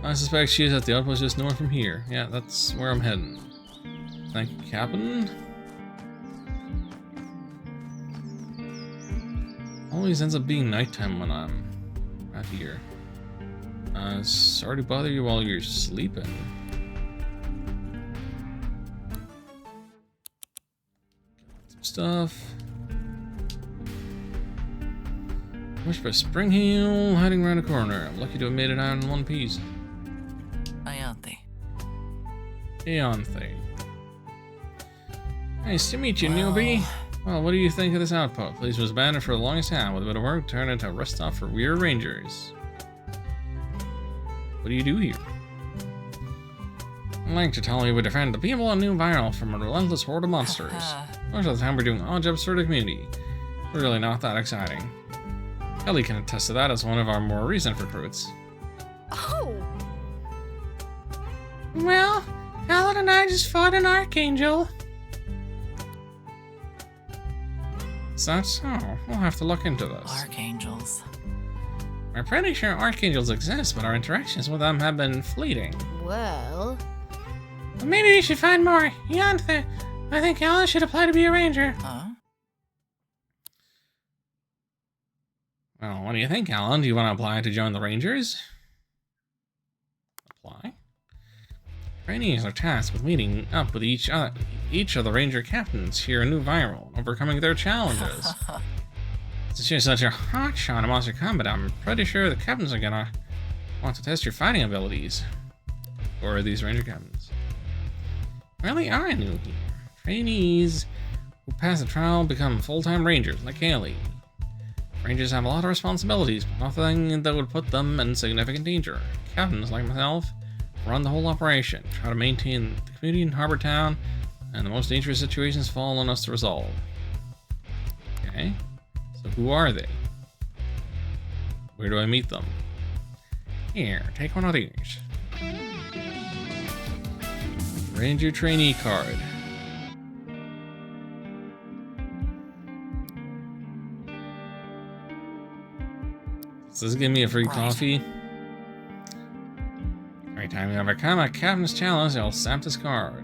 I suspect she is at the outpost just north from here. Yeah, that's where I'm heading. Thank you, Captain. Always ends up being nighttime when I'm out here. Sorry to bother you while you're sleeping. Some stuff. Pushed by Spring Hill, hiding around a corner. I'm lucky to have made it out in one piece. Ayante. Eonthi. Nice to meet you, newbie. Well, what do you think of this outpost? Place was abandoned for the longest time. With a bit of work, turned into a rest stop for weird rangers. What do you do here? I'd like to tell you we defend the people of New Viral from a relentless horde of monsters. Most of the time we're doing odd jobs for the community. We're really not that exciting. Ellie can attest to that as one of our more recent recruits. Oh! Well, Alan and I just fought an Archangel. Is that so? We'll have to look into this. Archangels. We're pretty sure archangels exist, but our interactions with them have been fleeting. Well... Maybe we should find more. I think Alan should apply to be a ranger. Huh? Well, what do you think, Alan? Do you want to apply to join the Rangers? Apply? Trainees are tasked with meeting up with each of the Ranger captains here in New Viral, overcoming their challenges. Since you're such a hotshot in Monster Combat, I'm pretty sure the captains are gonna want to test your fighting abilities. Or are these Ranger captains? Really are new here. Trainees who pass the trial become full-time Rangers, like Haley. Rangers have a lot of responsibilities, but nothing that would put them in significant danger. Captains, like myself, run the whole operation, try to maintain the community in Harbor Town, and the most dangerous situations fall on us to resolve. Okay, so who are they? Where do I meet them? Here, take one of these. Ranger trainee card. Does this give me a free coffee? Every time you overcome a captain's challenge, I'll stamp this card.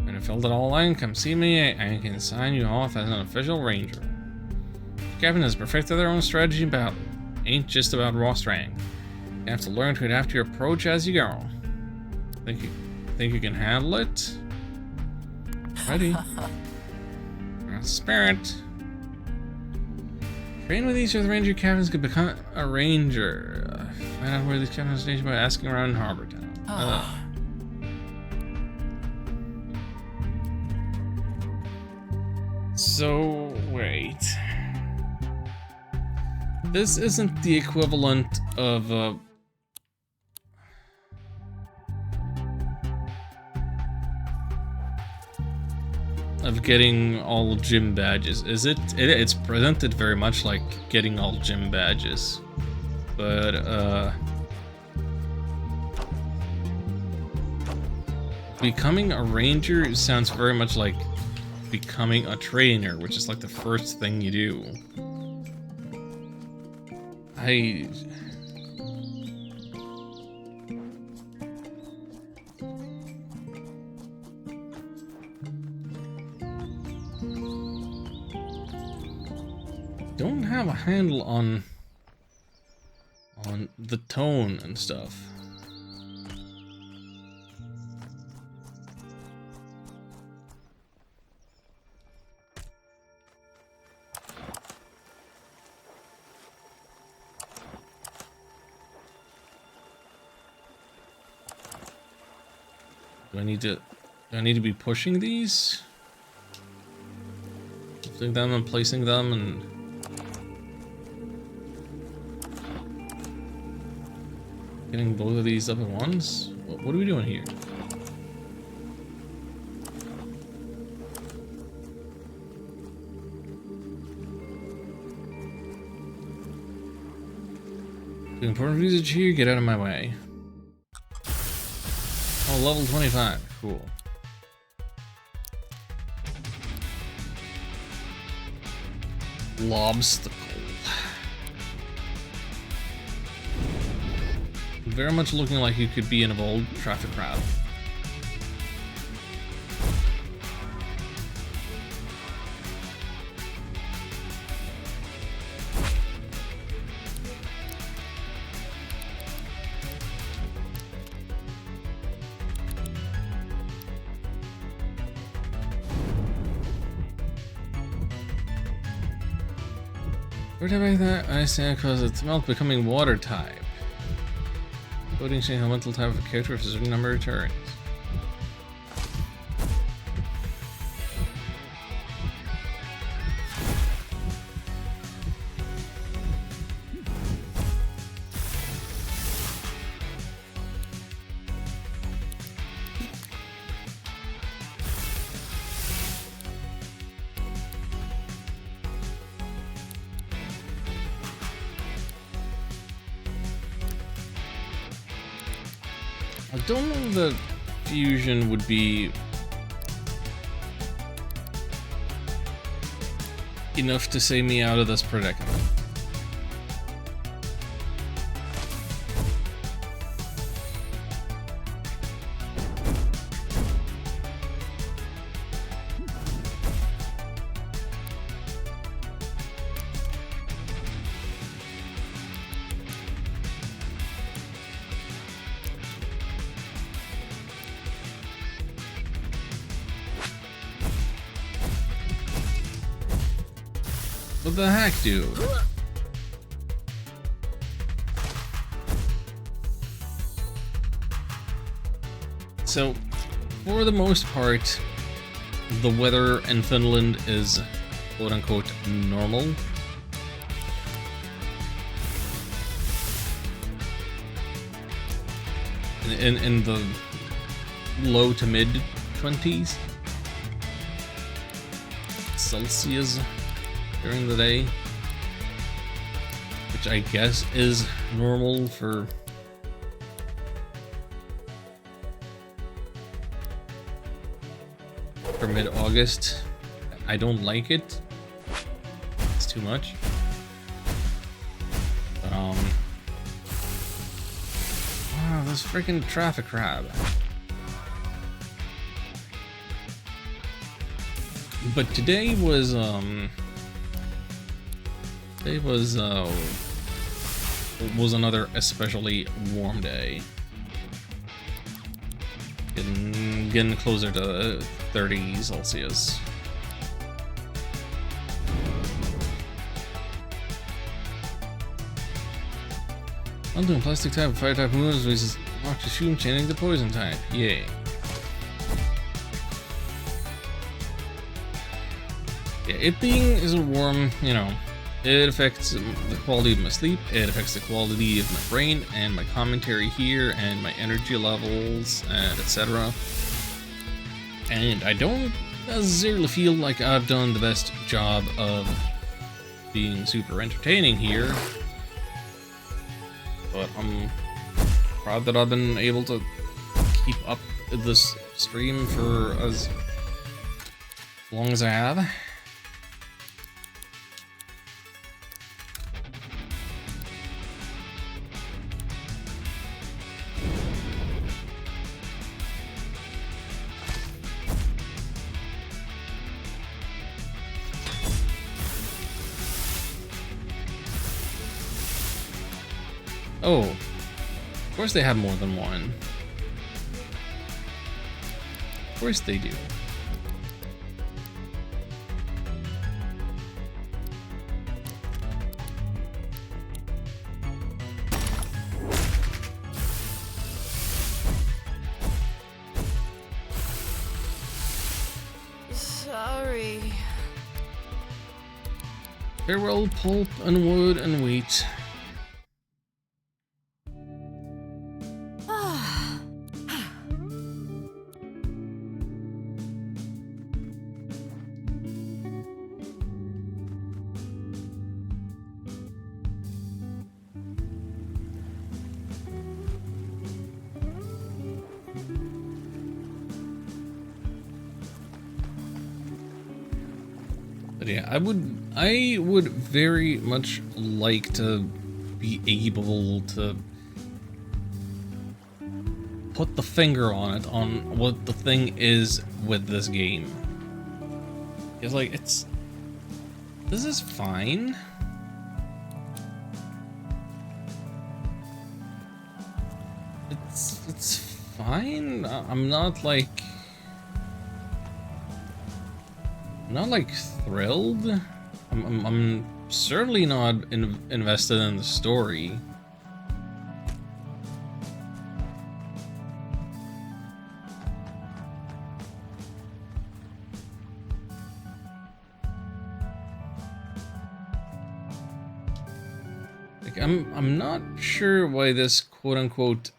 When you filled it all in, come see me. I can sign you off as an official ranger. Captain has perfected their own strategy in battle. Ain't just about raw strength. You have to learn to adapt your approach as you go. Think you can handle it? Ready? Spirit. Train with each of the ranger captains could become a ranger. Find out where these captains are stationed by asking around in Harbor Town. So, wait. This isn't the equivalent of getting all gym badges, is it? It's presented very much like getting all gym badges, but becoming a ranger sounds very much like becoming a trainer, which is like the first thing you do. I don't have a handle on the tone and stuff. Do I need to be pushing these? Lifting them and placing them and getting both of these up at once? What are we doing here? The important research here, get out of my way. Oh, level 25, cool. Lobstacle. Very much looking like you could be in a bold traffic crowd. Where did I make that? I say because it's milk becoming water type. Including changing the mental type of a character for a certain number of turns. I don't know that fusion would be enough to save me out of this predicament. What the heck, dude? So, for the most part, the weather in Finland is quote-unquote normal. In the low to mid 20s Celsius during the day, which I guess is normal for mid-August. I don't like it. It's too much. But, wow, this freaking traffic crab. But today was another especially warm day. Getting closer to 30 Celsius. I'm doing plastic type, fire type moves versus Octa Shoom chaining the poison type. Yay. Yeah, it being is warm, you know, it affects the quality of my sleep, it affects the quality of my brain and my commentary here and my energy levels and etc. And I don't necessarily feel like I've done the best job of being super entertaining here. But I'm proud that I've been able to keep up this stream for as long as I have. Oh, of course they have more than one. Of course they do. Sorry. Farewell, pulp and wood and wheat. But yeah, I would very much like to be able to put the finger on it, on what the thing is with this game. It's like, this is fine. It's fine. I'm not like thrilled. I'm certainly not invested in the story. Like I'm not sure why this quote-unquote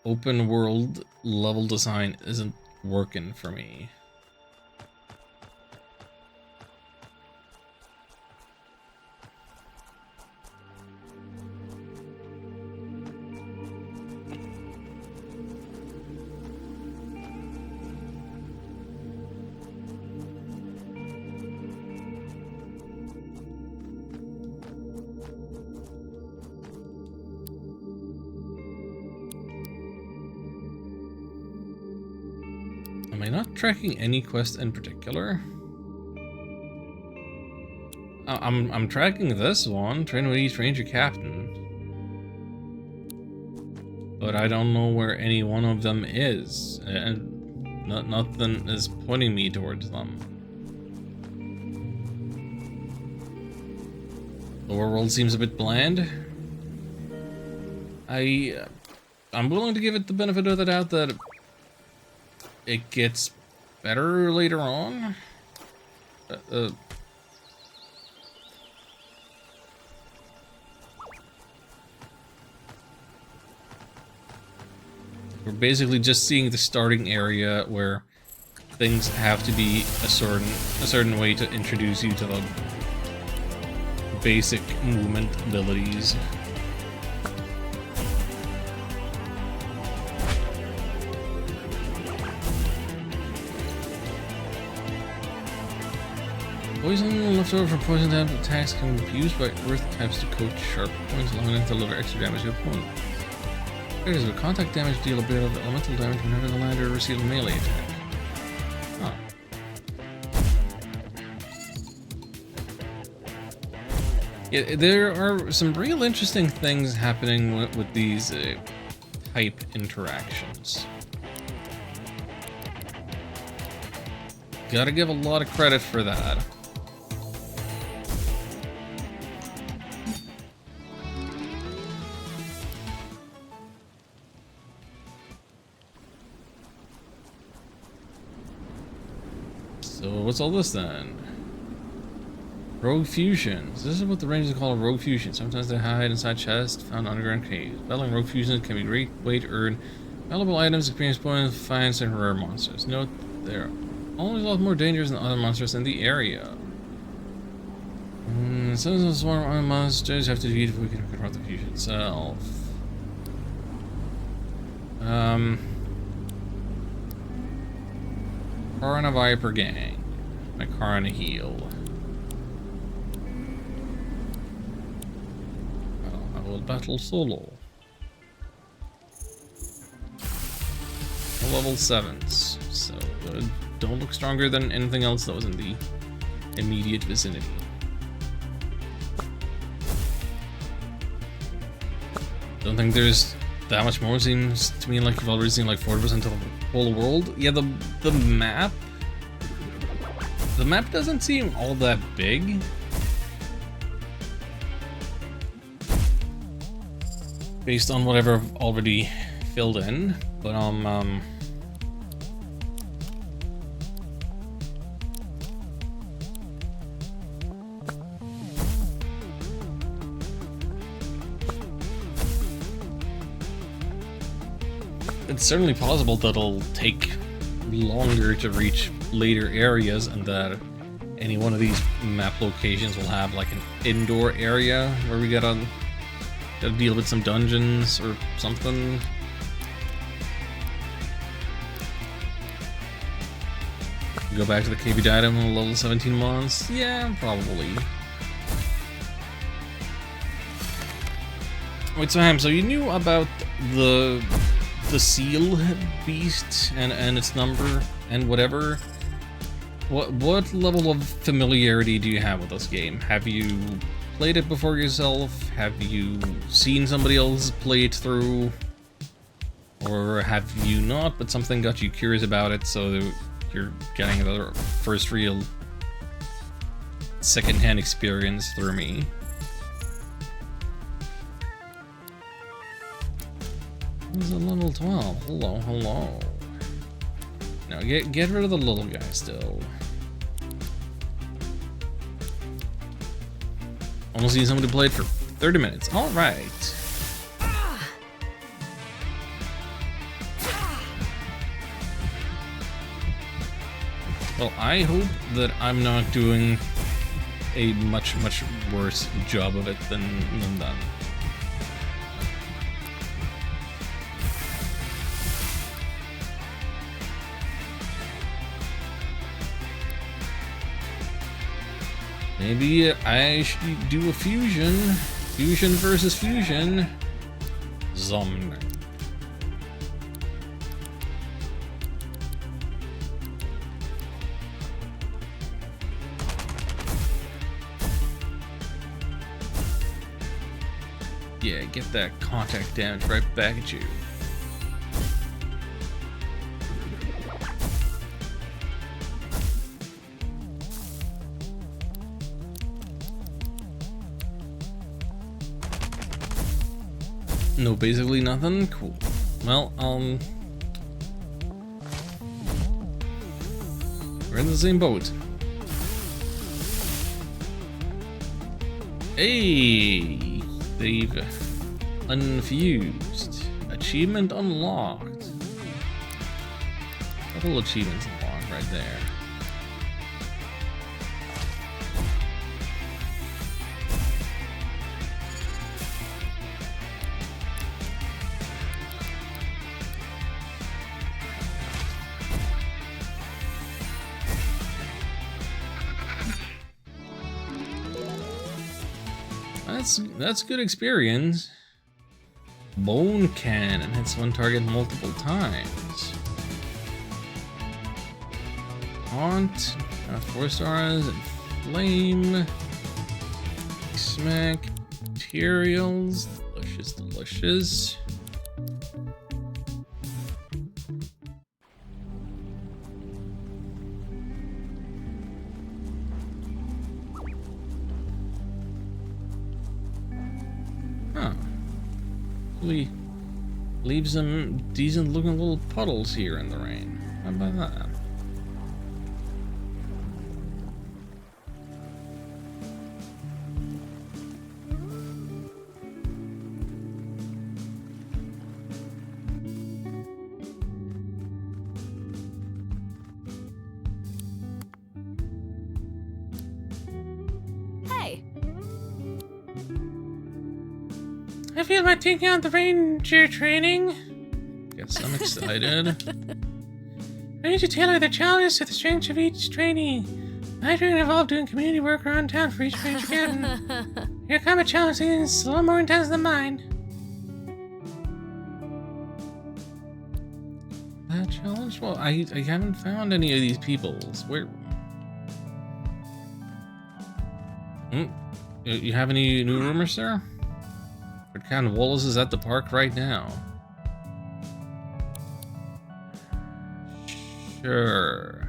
open world level design isn't working for me. Am I not tracking any quest in particular? I'm tracking this one, train with each ranger captain. But I don't know where any one of them is, and nothing is pointing me towards them. Overworld seems a bit bland. I'm willing to give it the benefit of the doubt that it gets better later on. We're basically just seeing the starting area where things have to be a certain way to introduce you to the basic movement abilities. Poison left over from poison type attacks can be used by earth types to coat sharp points long enough to deliver extra damage to your opponent. Characters with contact damage deal a bit of elemental damage whenever the lander receives a melee attack. Huh. Yeah, there are some real interesting things happening with these type interactions. Gotta give a lot of credit for that. So what's all this then? Rogue fusions. This is what the Rangers call a rogue fusion. Sometimes they hide inside chests found underground caves. Battling rogue fusions can be great way to earn valuable items, experience points, finds, and rare monsters. Note they're always a lot more dangerous than other monsters in the area. Some of the swarm of monsters have to defeat if we can confront the fusion itself. Karana Viper Gang. My Karana Heal. Well, I will battle solo. Level 7s, so don't look stronger than anything else that was in the immediate vicinity. Don't think there's that much more. Seems to me like you've already seen like 40% of the whole world. Yeah, the map doesn't seem all that big. Based on whatever I've already filled in, but it's certainly possible that it'll take longer to reach later areas, and that any one of these map locations will have like an indoor area where we gotta deal with some dungeons or something. Go back to the KB item on level 17 months? Yeah, probably. Wait, so Ham, so you knew about the seal beast and its number and whatever? What level of familiarity do you have with this game? Have you played it before yourself? Have you seen somebody else play it through? Or have you not, but something got you curious about it, so you're getting another first real second-hand experience through me? This is a level 12. Hello. Now get rid of the little guy still. Almost need somebody to play it for 30 minutes. Alright. Well, I hope that I'm not doing a much worse job of it than that. Maybe I should do a fusion. Fusion versus fusion. Zom. Yeah, get that contact damage right back at you. No, basically nothing? Cool. Well, we're in the same boat. Hey! They've unfused. Achievement unlocked. Couple achievements unlocked right there. That's good experience. Bone cannon hits one target multiple times. Haunt, 4 stars, and flame. Smack, materials, delicious, delicious. Huh. We leave some decent looking little puddles here in the rain. How about that? Hey, I feel like taking out the ranger training. Guess I'm excited. I need to tailor the challenges to the strengths of each trainee. My training involved doing community work around town for each ranger captain. Your combat challenge is a little more intense than mine. That challenge? Well, I haven't found any of these peoples. Where? You have any new rumors, sir? What kind of Wallace is at the park right now? Sure.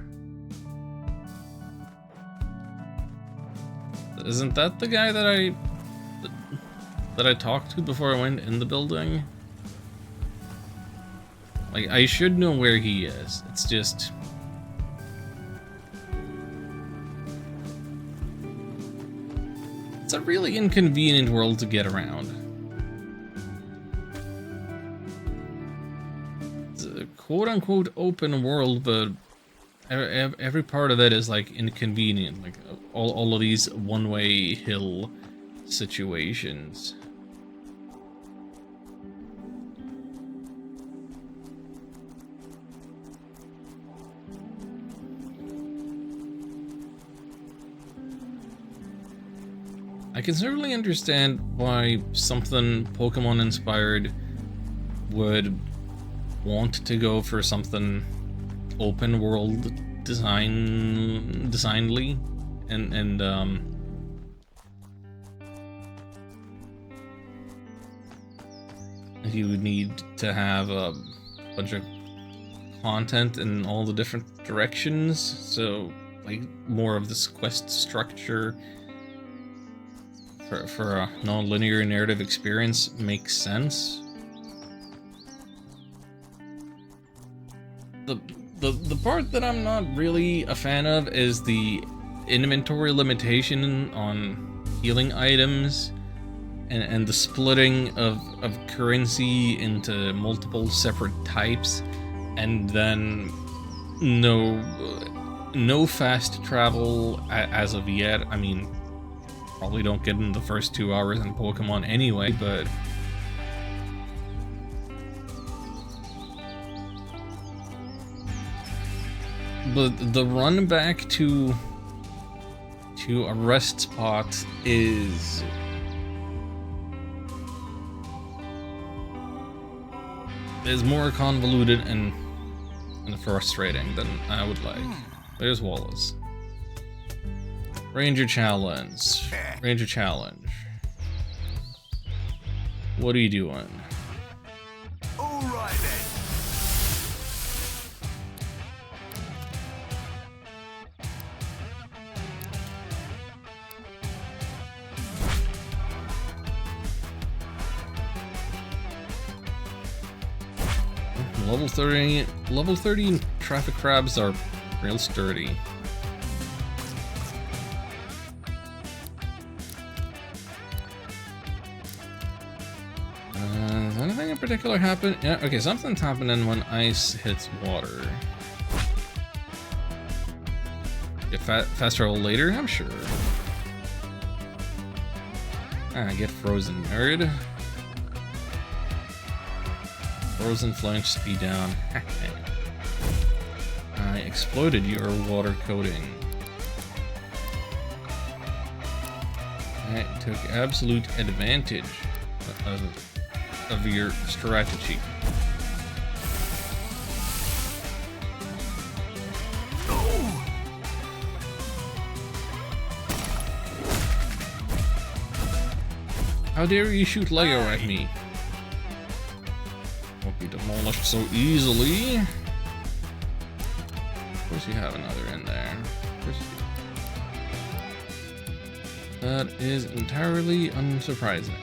Isn't that the guy that I talked to before I went in the building? Like, I should know where he is. It's just... it's a really inconvenient world to get around. It's a quote-unquote open world, but every part of it is, like, inconvenient. Like, all of these one-way hill situations. I can certainly understand why something Pokemon inspired would want to go for something open world designedly and you would need to have a bunch of content in all the different directions, so like more of this quest structure for a non-linear narrative experience makes sense. The part that I'm not really a fan of is the inventory limitation on healing items and the splitting of currency into multiple separate types, and then no fast travel as of yet. I mean, probably don't get in the first 2 hours in Pokemon anyway, but the run back to a rest spot is more convoluted and frustrating than I would like. There's Wallace. Ranger challenge. Ranger challenge. What are you doing? Alright then. Level 30 traffic crabs are real sturdy. Does anything in particular happen? Yeah, okay, something's happening when ice hits water. Get fast travel later? I'm sure. Get frozen, nerd. Frozen flinch, speed down. I exploded your water coating. I took absolute advantage of your strategy. How dare you shoot Lego at me? Won't be demolished so easily. Of course you have another in there. Of course you do. That is entirely unsurprising.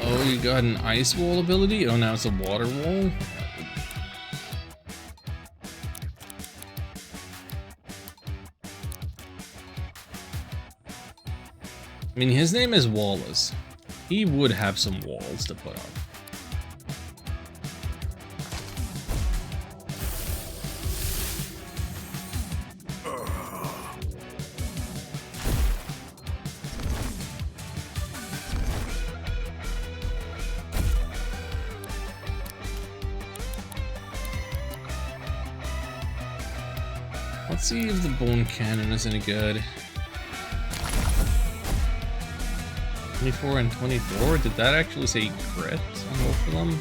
Oh, you got an ice wall ability? Oh, now it's a water wall? I mean, his name is Wallace. He would have some walls to put up. Let's see if the bone cannon is any good. 24 and 24? Did that actually say crit on both of them?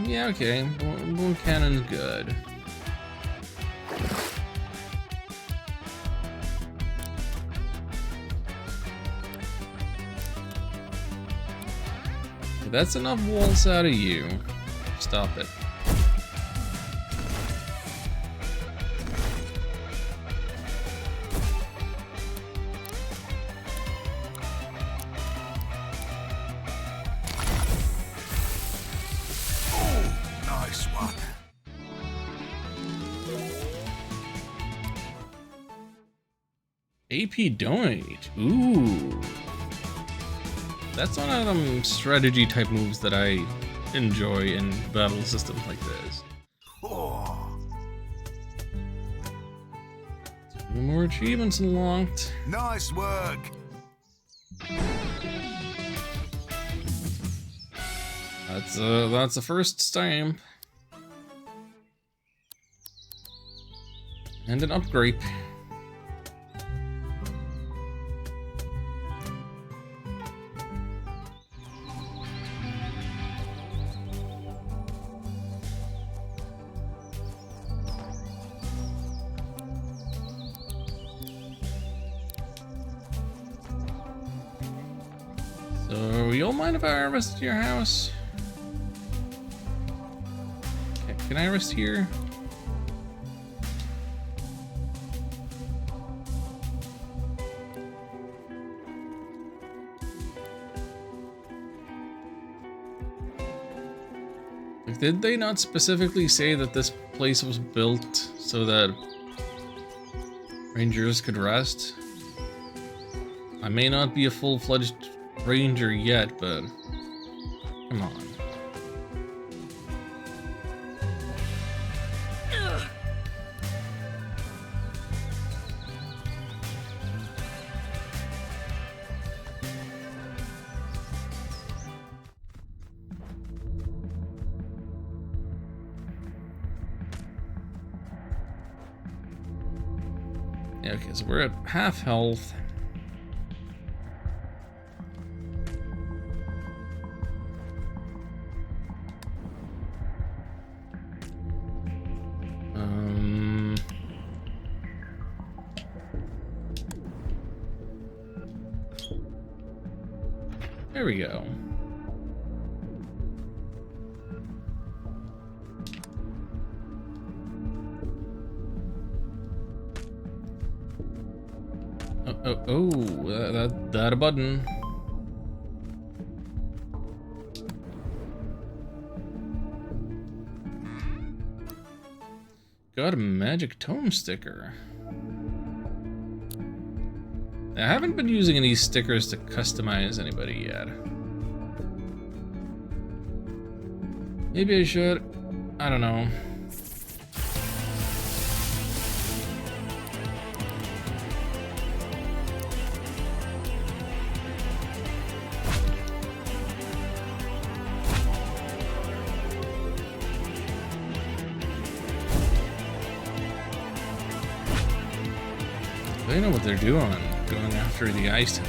Yeah, okay. Bone cannon's good. Okay, that's enough walls out of you. Stop it. AP donate. Ooh. That's one of them strategy type moves that I enjoy in battle systems like this. Two more achievements unlocked. Nice work. That's the first stamp. And an upgrade. So, you don't mind if I rest at your house? Okay, can I rest here? Like, did they not specifically say that this place was built so that rangers could rest? I may not be a full-fledged ranger yet, but come on. Yeah, okay, so we're at half health. There we go. That a button. Got a magic tome sticker. I haven't been using any stickers to customize anybody yet. Maybe I should. I don't know. They know what they're doing, going after the ice type.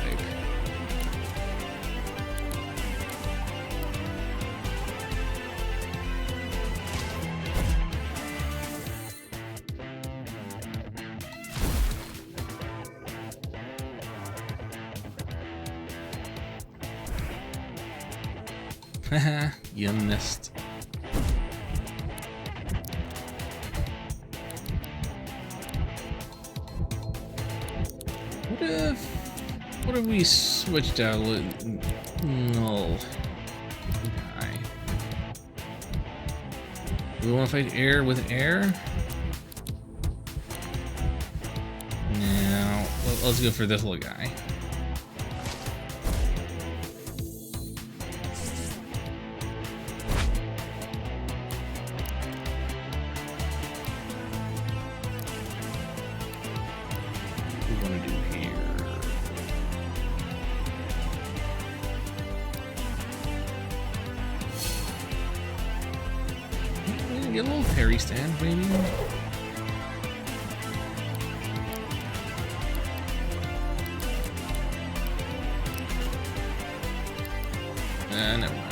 Haha, you missed. What if we switched out? No. Okay. Do we want to fight air with air? No. Let's go for this little guy. What do we want to do here? Get a little parry stand, maybe. Never mind.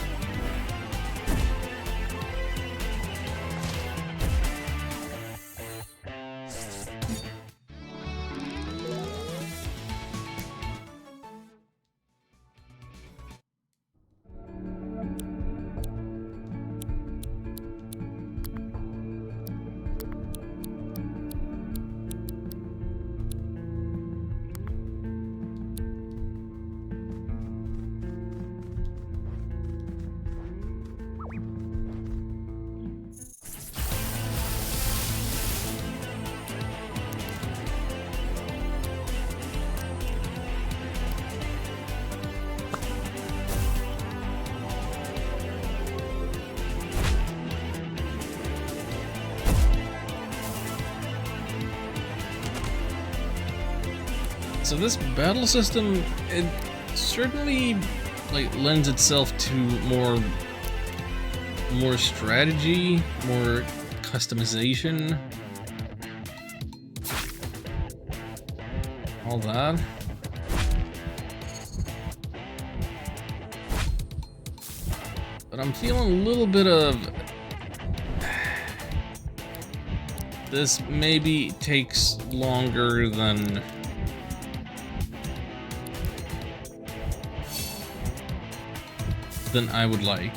So this battle system, it certainly lends itself to more strategy, more customization, all that. But I'm feeling a little bit of this maybe takes longer than I would like.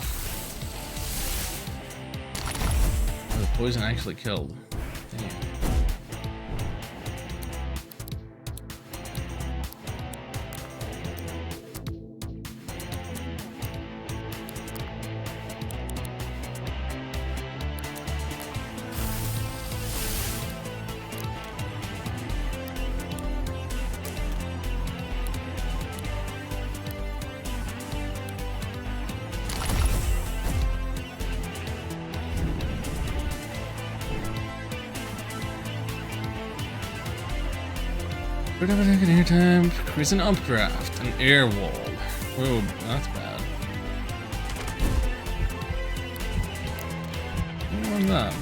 Oh, the poison actually killed. Damn. Anytime, creates an updraft, an air wall. Whoa, that's bad. I don't want that.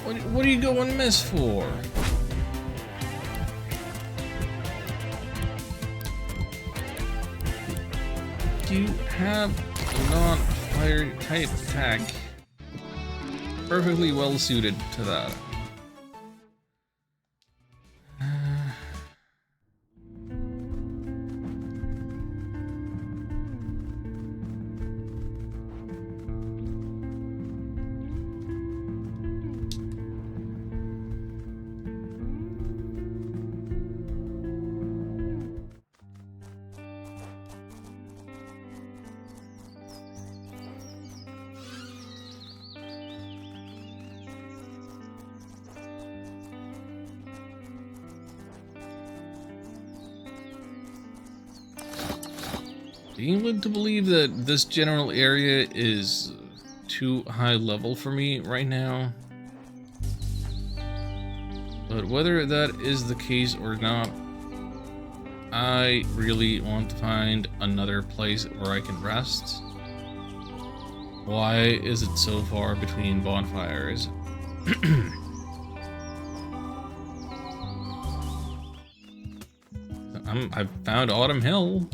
What are you going miss for? You have a non-fire type attack. Perfectly well suited to that. Being led to believe that this general area is too high level for me right now. But whether that is the case or not, I really want to find another place where I can rest. Why is it so far between bonfires? I've found Autumn Hill.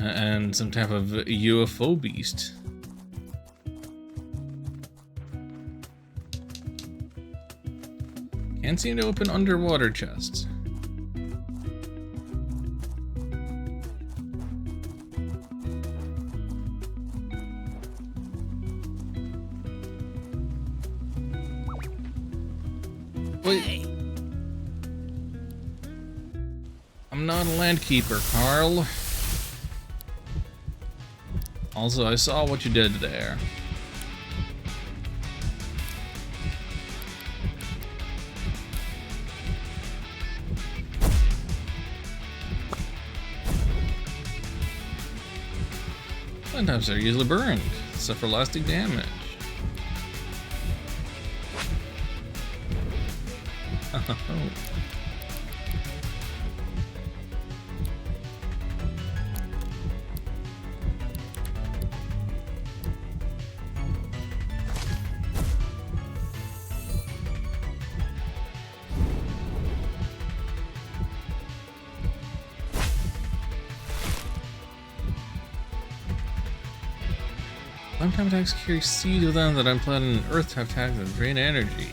And some type of UFO beast. Can't seem to open underwater chests. Wait. I'm not a landkeeper, Carl. Also, I saw what you did there. Sometimes they're easily burned, suffer lasting damage. Lifetime attacks carry seed with them that I'm planning an earth type attack that drain energy.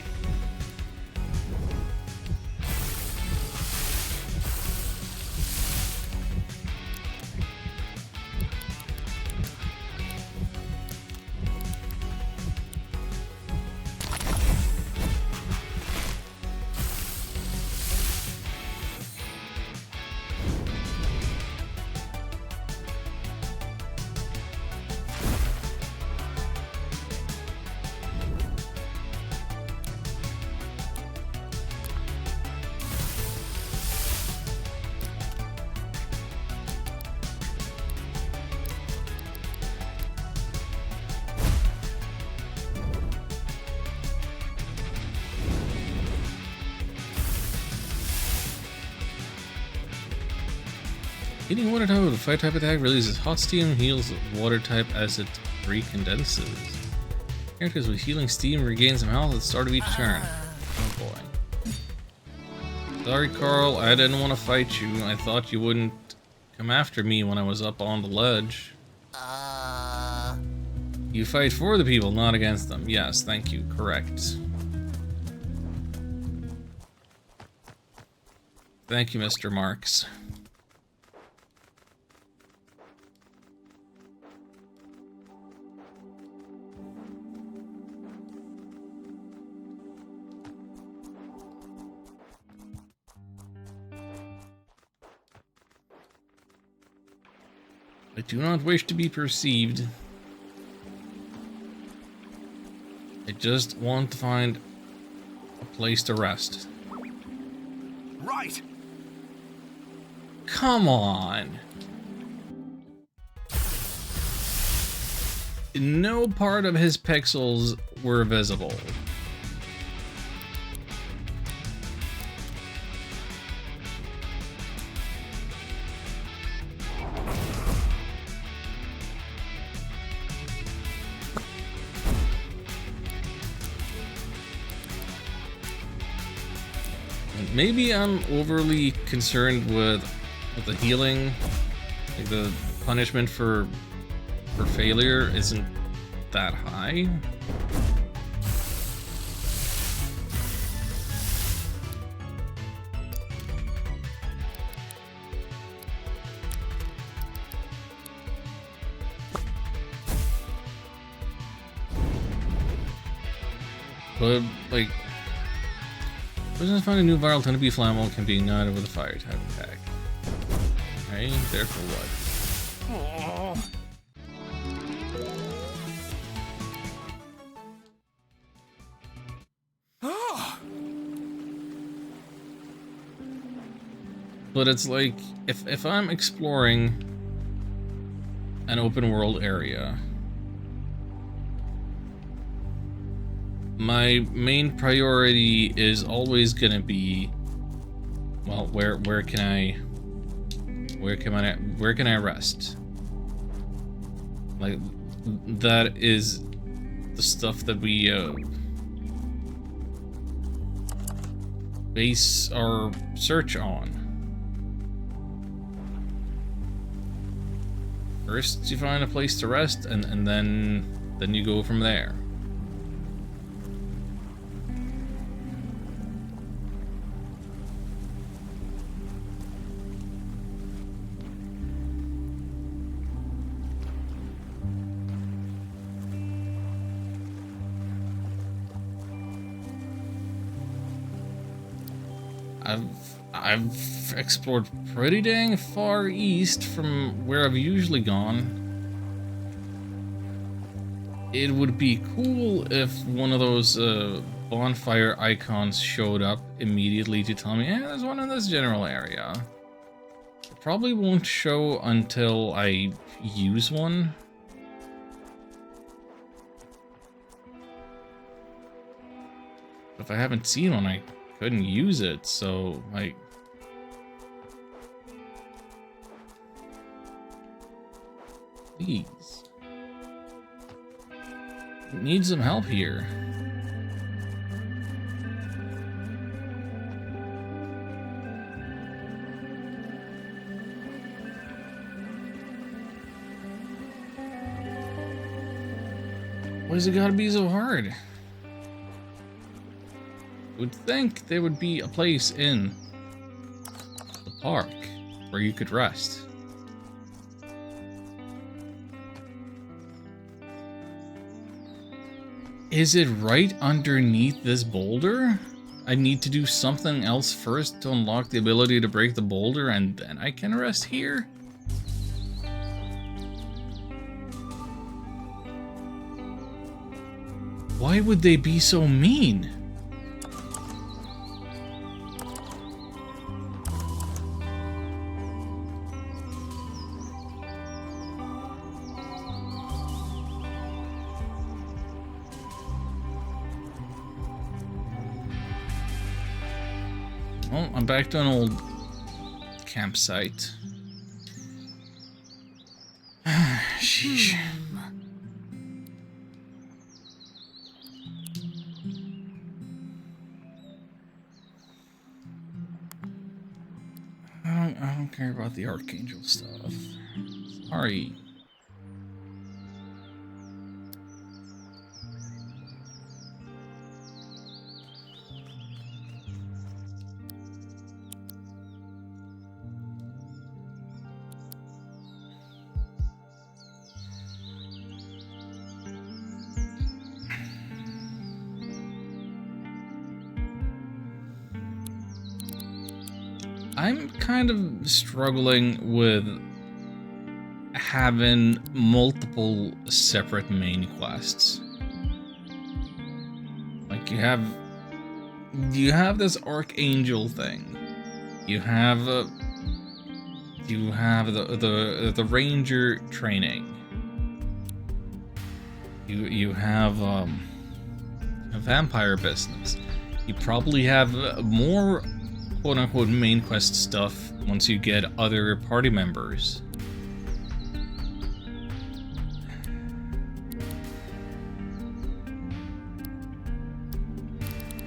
Hitting water type with a fire type attack releases hot steam, heals water type as it recondenses. Characters with healing steam regain some health at the start of each turn. Oh boy. Sorry, Carl, I didn't want to fight you. I thought you wouldn't come after me when I was up on the ledge. You fight for the people, not against them. Yes, thank you. Correct. Thank you, Mr. Marks. I do not wish to be perceived. I just want to find a place to rest. Right. Come on. No part of his pixels were visible. Maybe I'm overly concerned with the healing. Like the punishment for failure isn't that high. But, like, prisoners find a new viral tend to be flammable, can be ignited with a fire type attack. Okay, therefore what? But it's like, if I'm exploring an open world area, my main priority is always gonna be, well, where can I rest? Like, that is the stuff that we base our search on. First you find a place to rest, and then you go from there. I've explored pretty dang far east from where I've usually gone. It would be cool if one of those bonfire icons showed up immediately to tell me, there's one in this general area. It probably won't show until I use one. If I haven't seen one, I couldn't use it, so, like... Please. Need some help here. Why has it gotta be so hard? I would think there would be a place in the park where you could rest. Is it right underneath this boulder? I need to do something else first to unlock the ability to break the boulder, and then I can rest here? Why would they be so mean? Well, I'm back to an old campsite. Sheesh. I don't care about the Archangel stuff. Sorry. I'm kind of struggling with having multiple separate main quests. Like you have this Archangel thing. You have the Ranger training. You have a vampire business. You probably have more quote-unquote main quest stuff once you get other party members.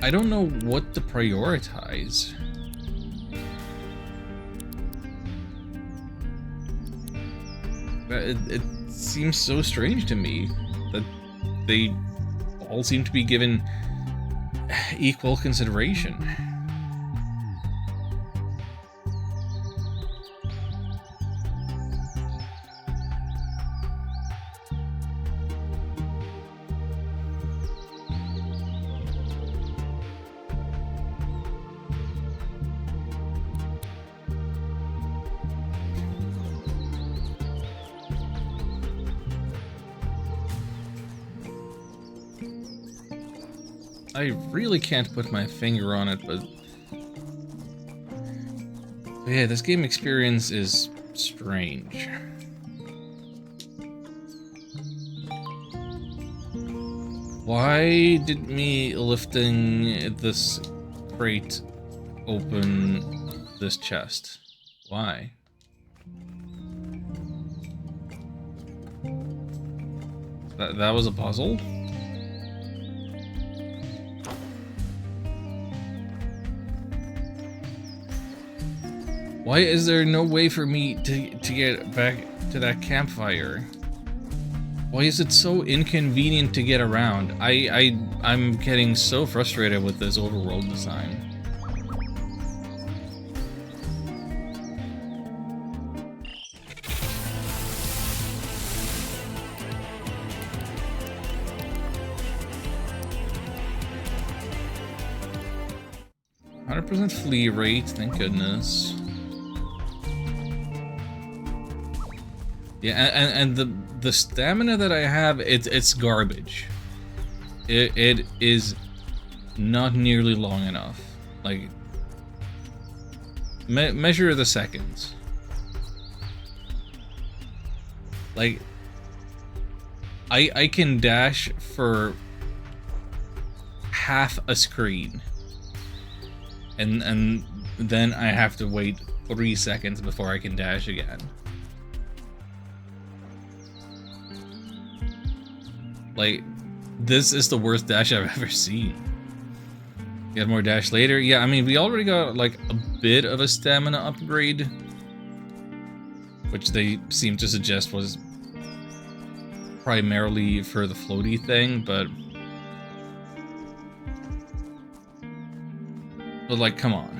I don't know what to prioritize. It seems so strange to me that they all seem to be given equal consideration. I really can't put my finger on it, but yeah, this game experience is strange. Why did me lifting this crate open this chest? Why? That was a puzzle? Why is there no way for me to get back to that campfire? Why is it so inconvenient to get around? I'm getting so frustrated with this overworld design. %, flee rate, thank goodness. Yeah, and the stamina that I have, it's garbage. It is not nearly long enough. Like, measure the seconds. Like, I can dash for half a screen, and then I have to wait 3 seconds before I can dash again. Like, this is the worst dash I've ever seen. Get more dash later. Yeah, I mean, we already got like a bit of a stamina upgrade, which they seem to suggest was primarily for the floaty thing, but like, come on.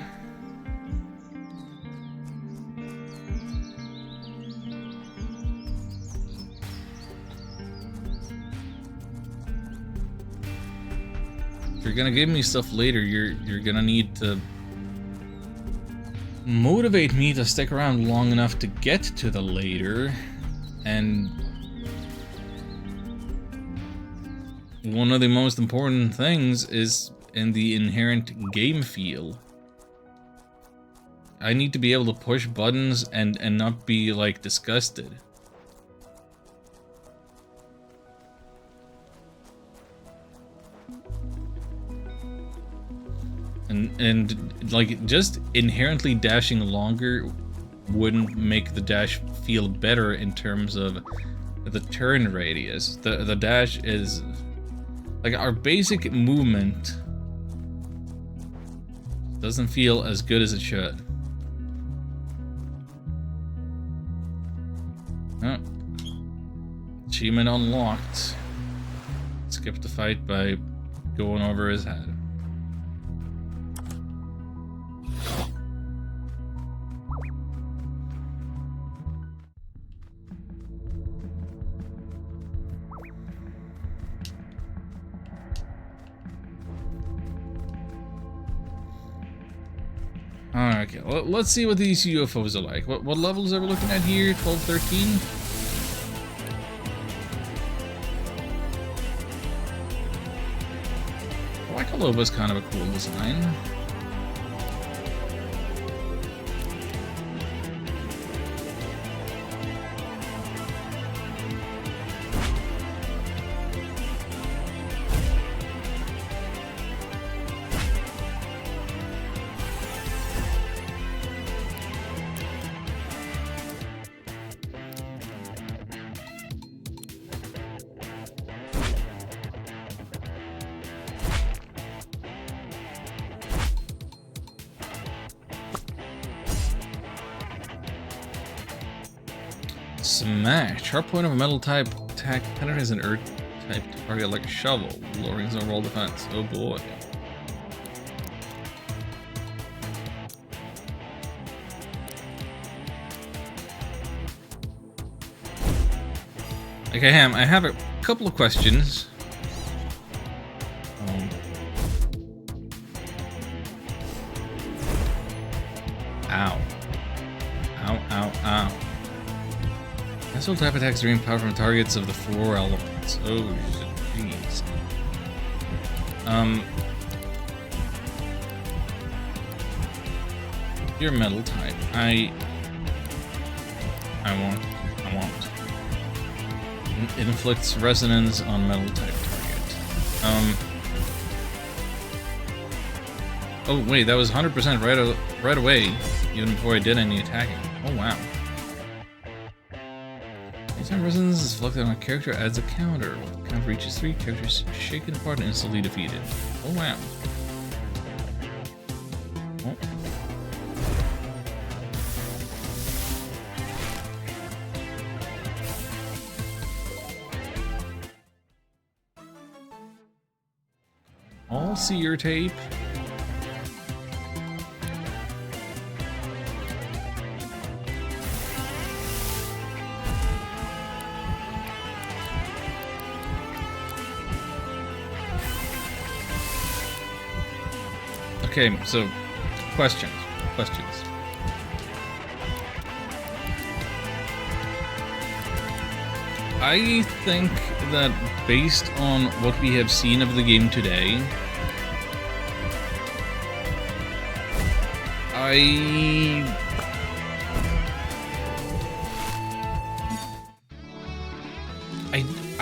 If you're gonna give me stuff later, you're gonna need to motivate me to stick around long enough to get to the later. And one of the most important things is in the inherent game feel. I need to be able to push buttons and not be like disgusted. And like, just inherently dashing longer wouldn't make the dash feel better in terms of the turn radius. The dash is like, our basic movement doesn't feel as good as it should. Oh. Achievement unlocked. Skip the fight by going over his head. Okay, well, let's see what these UFOs are like. What levels are we looking at here? 12, 13? Wakaloba's kind of a cool design. Smash. Sharp point of a metal type attack penetrates an earth type target like a shovel, lowering his overall defense. Oh boy. Okay, Ham, I have a couple of questions. Ow. Ow, ow, ow. Missile type attacks drain power from targets of the 4 elements. Oh, jeez. You're metal type. I won't. It inflicts resonance on metal type target. Oh wait, that was 100% right away, even before I did any attacking. Oh wow. Anytime resonance is inflicted on a character, adds a counter. When the count reaches 3, characters shaken apart and instantly defeated. Oh wow. Oh. I'll see your tape. Okay, so questions. I think that based on what we have seen of the game today,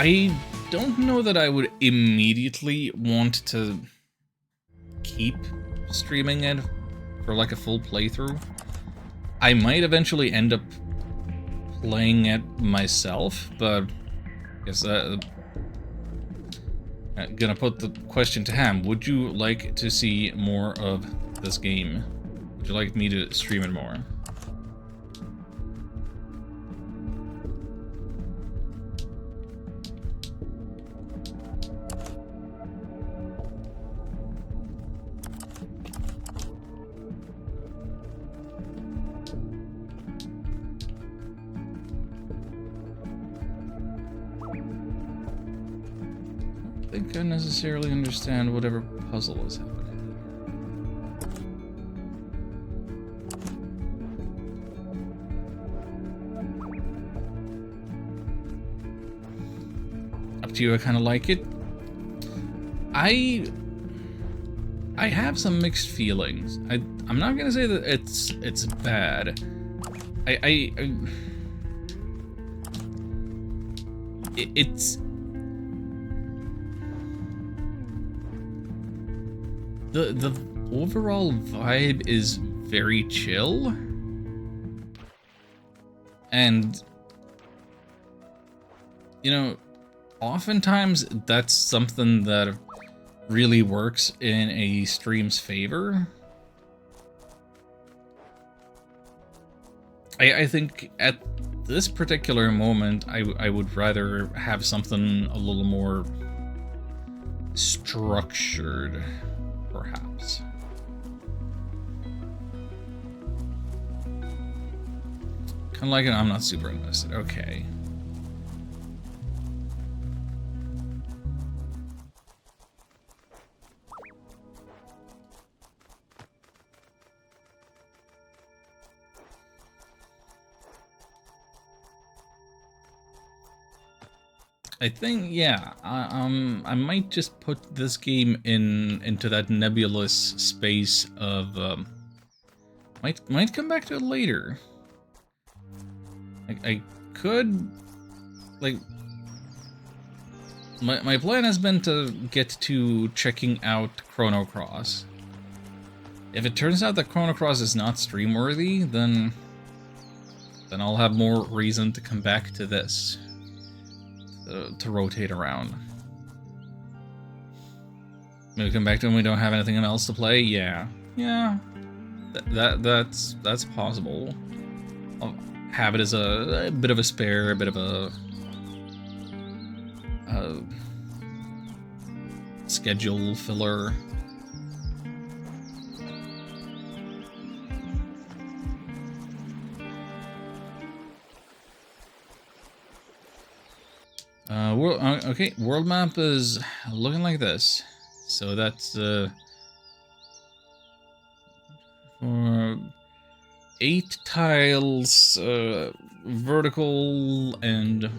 I don't know that I would immediately want to keep streaming it for like a full playthrough. I might eventually end up playing it myself, but I guess I'm gonna put the question to Ham. Would you like to see more of this game? Would you like me to stream it more? I don't think I necessarily understand whatever puzzle is happening. Up to you, I kind of like it. I have some mixed feelings. I'm not gonna say that it's bad. It's the overall vibe is very chill, and you know, oftentimes that's something that really works in a stream's favor. I think at this particular moment, I would rather have something a little more structured, perhaps. Kind of like it, I'm not super invested. Okay. I think, yeah, I might just put this game into that nebulous space of, might come back to it later. I could, like, my plan has been to get to checking out Chrono Cross. If it turns out that Chrono Cross is not stream worthy, then I'll have more reason to come back to this. To rotate around. Maybe come back to when we don't have anything else to play. Yeah. That's possible. have it as a bit of a spare, a bit of a schedule filler. Okay, world map is looking like this. So that's for 8 tiles vertical and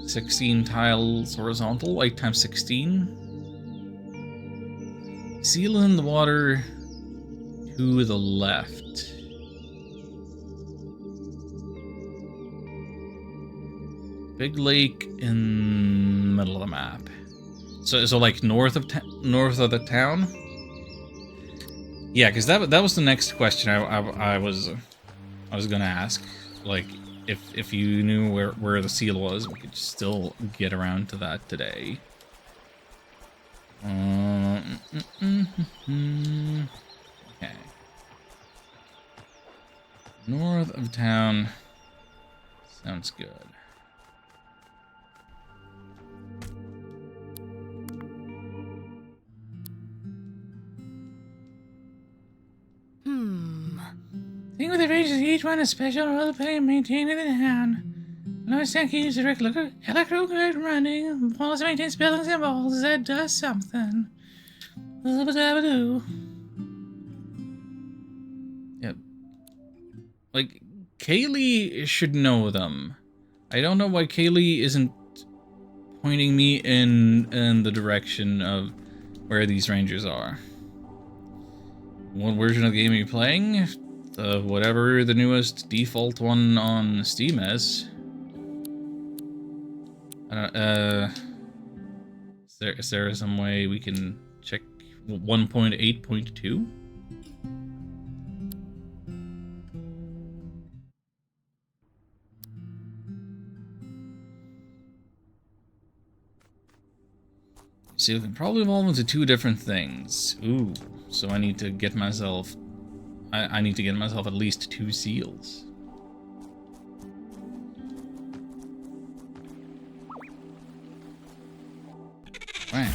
16 tiles horizontal, 8 times 16. Seal in the water to the left. Big lake in the middle of the map. So like north of the town. Yeah, because that was the next question I was gonna ask. Like, if you knew where the seal was, we could still get around to that today. Okay. North of town. Sounds good. Thing with the races, each one is special role to play and maintain in the town. Lewis Sankey used the electrical grid running, walls maintain buildings and walls that does something. Do. Yep. Like, Kaylee should know them. I don't know why Kaylee isn't pointing me in the direction of where these rangers are. What version of the game are you playing? Whatever the newest default one on Steam is. Is there some way we can check 1.8.2? See, we can probably evolve into 2 different things. Ooh, so I need to get myself... I need to get myself at least 2 seals. Right.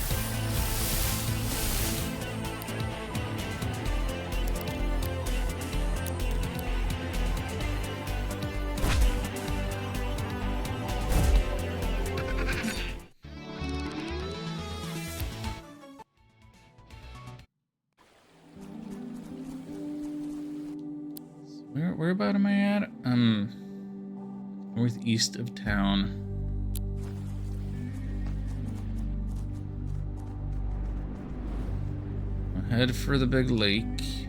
Where about am I at? Northeast of town. Head for the big lake.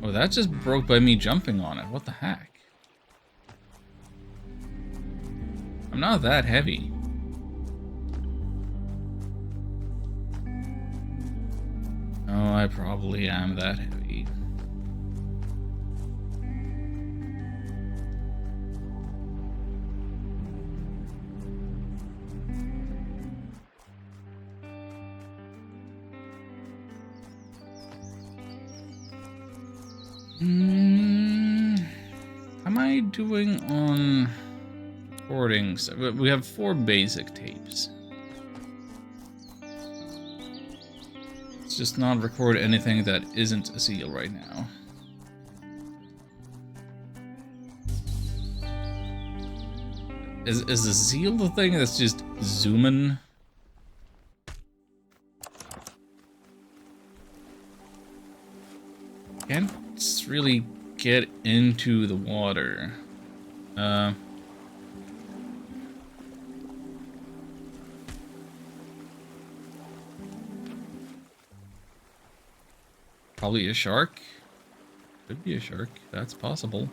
Oh, that just broke by me jumping on it. What the heck? I'm not that heavy. Oh, I probably am that heavy. How am I doing on recordings? We have 4 basic tapes. Let's just not record anything that isn't a seal right now. Is the seal the thing that's just zooming? Can't really get into the water. Probably a shark. Could be a shark. That's possible.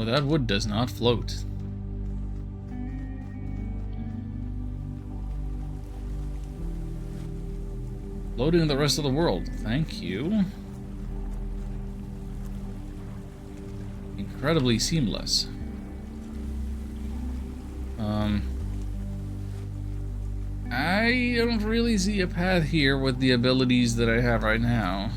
Oh, that wood does not float. Floating the rest of the world. Thank you. Incredibly seamless. I don't really see a path here with the abilities that I have right now.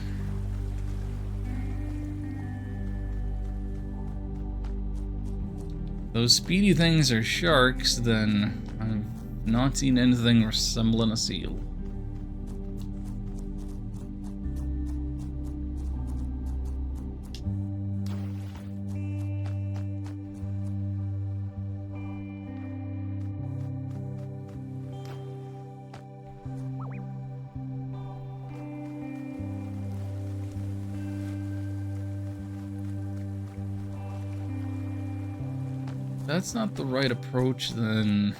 Those speedy things are sharks, then I've not seen anything resembling a seal. That's not the right approach, then.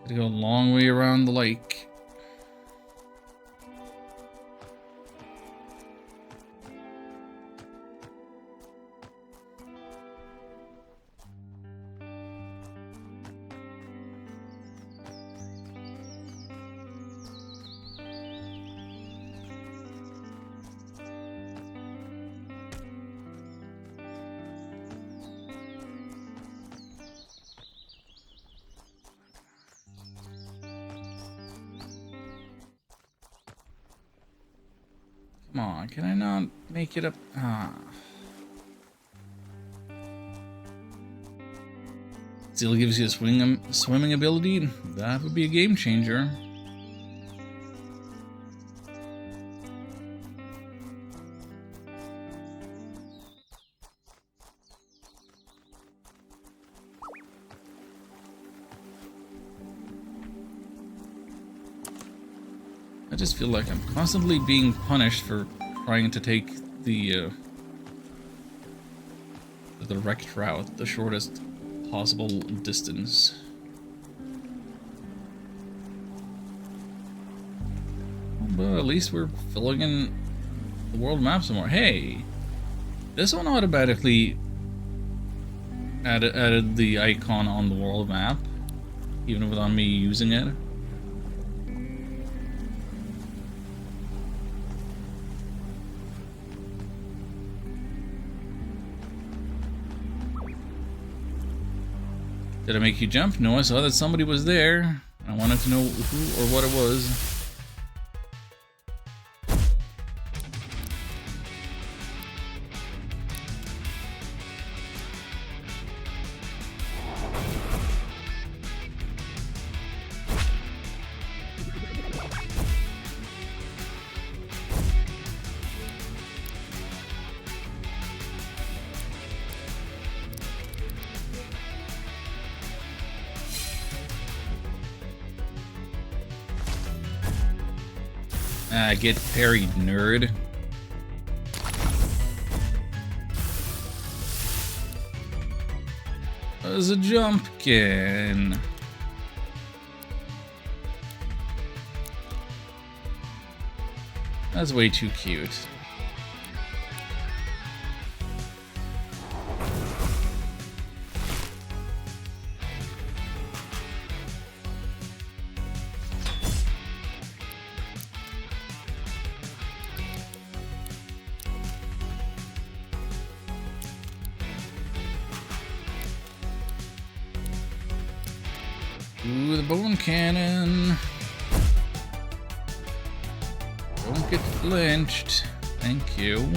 Gotta go a long way around the lake. Come on, can I not make it up? Ah. Still gives you a swimming ability? That would be a game changer. I just feel like I'm constantly being punished for trying to take the direct route, the shortest possible distance. But at least we're filling in the world map some more. Hey, this one automatically added the icon on the world map, even without me using it. Did I make you jump? No, I saw that somebody was there. I wanted to know who or what it was. Get parried, nerd. There's a jumpkin. That's way too cute. Ooh, the bone cannon. Don't get flinched. Thank you.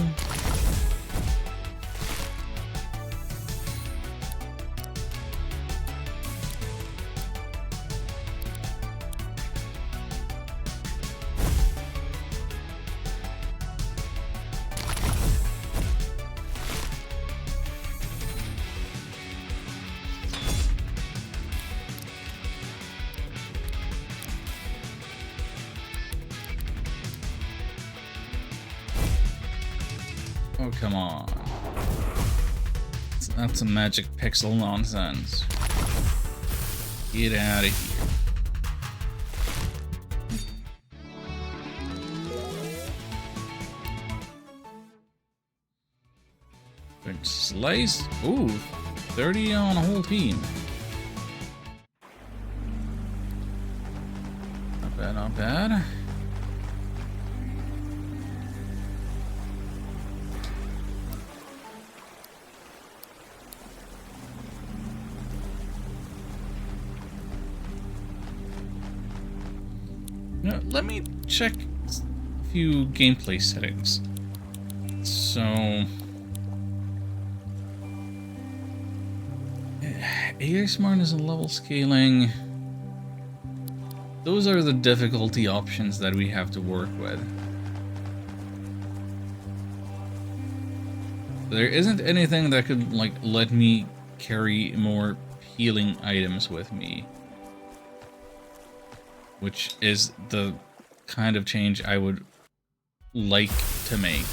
Oh, come on. That's some magic pixel nonsense. Get out of here. We're just Slice. Ooh, 30 on a whole team. Not bad, not bad. Now, let me check a few gameplay settings. So, AI smartness and level scaling. Those are the difficulty options that we have to work with. There isn't anything that could like let me carry more healing items with me, which is the kind of change I would like to make.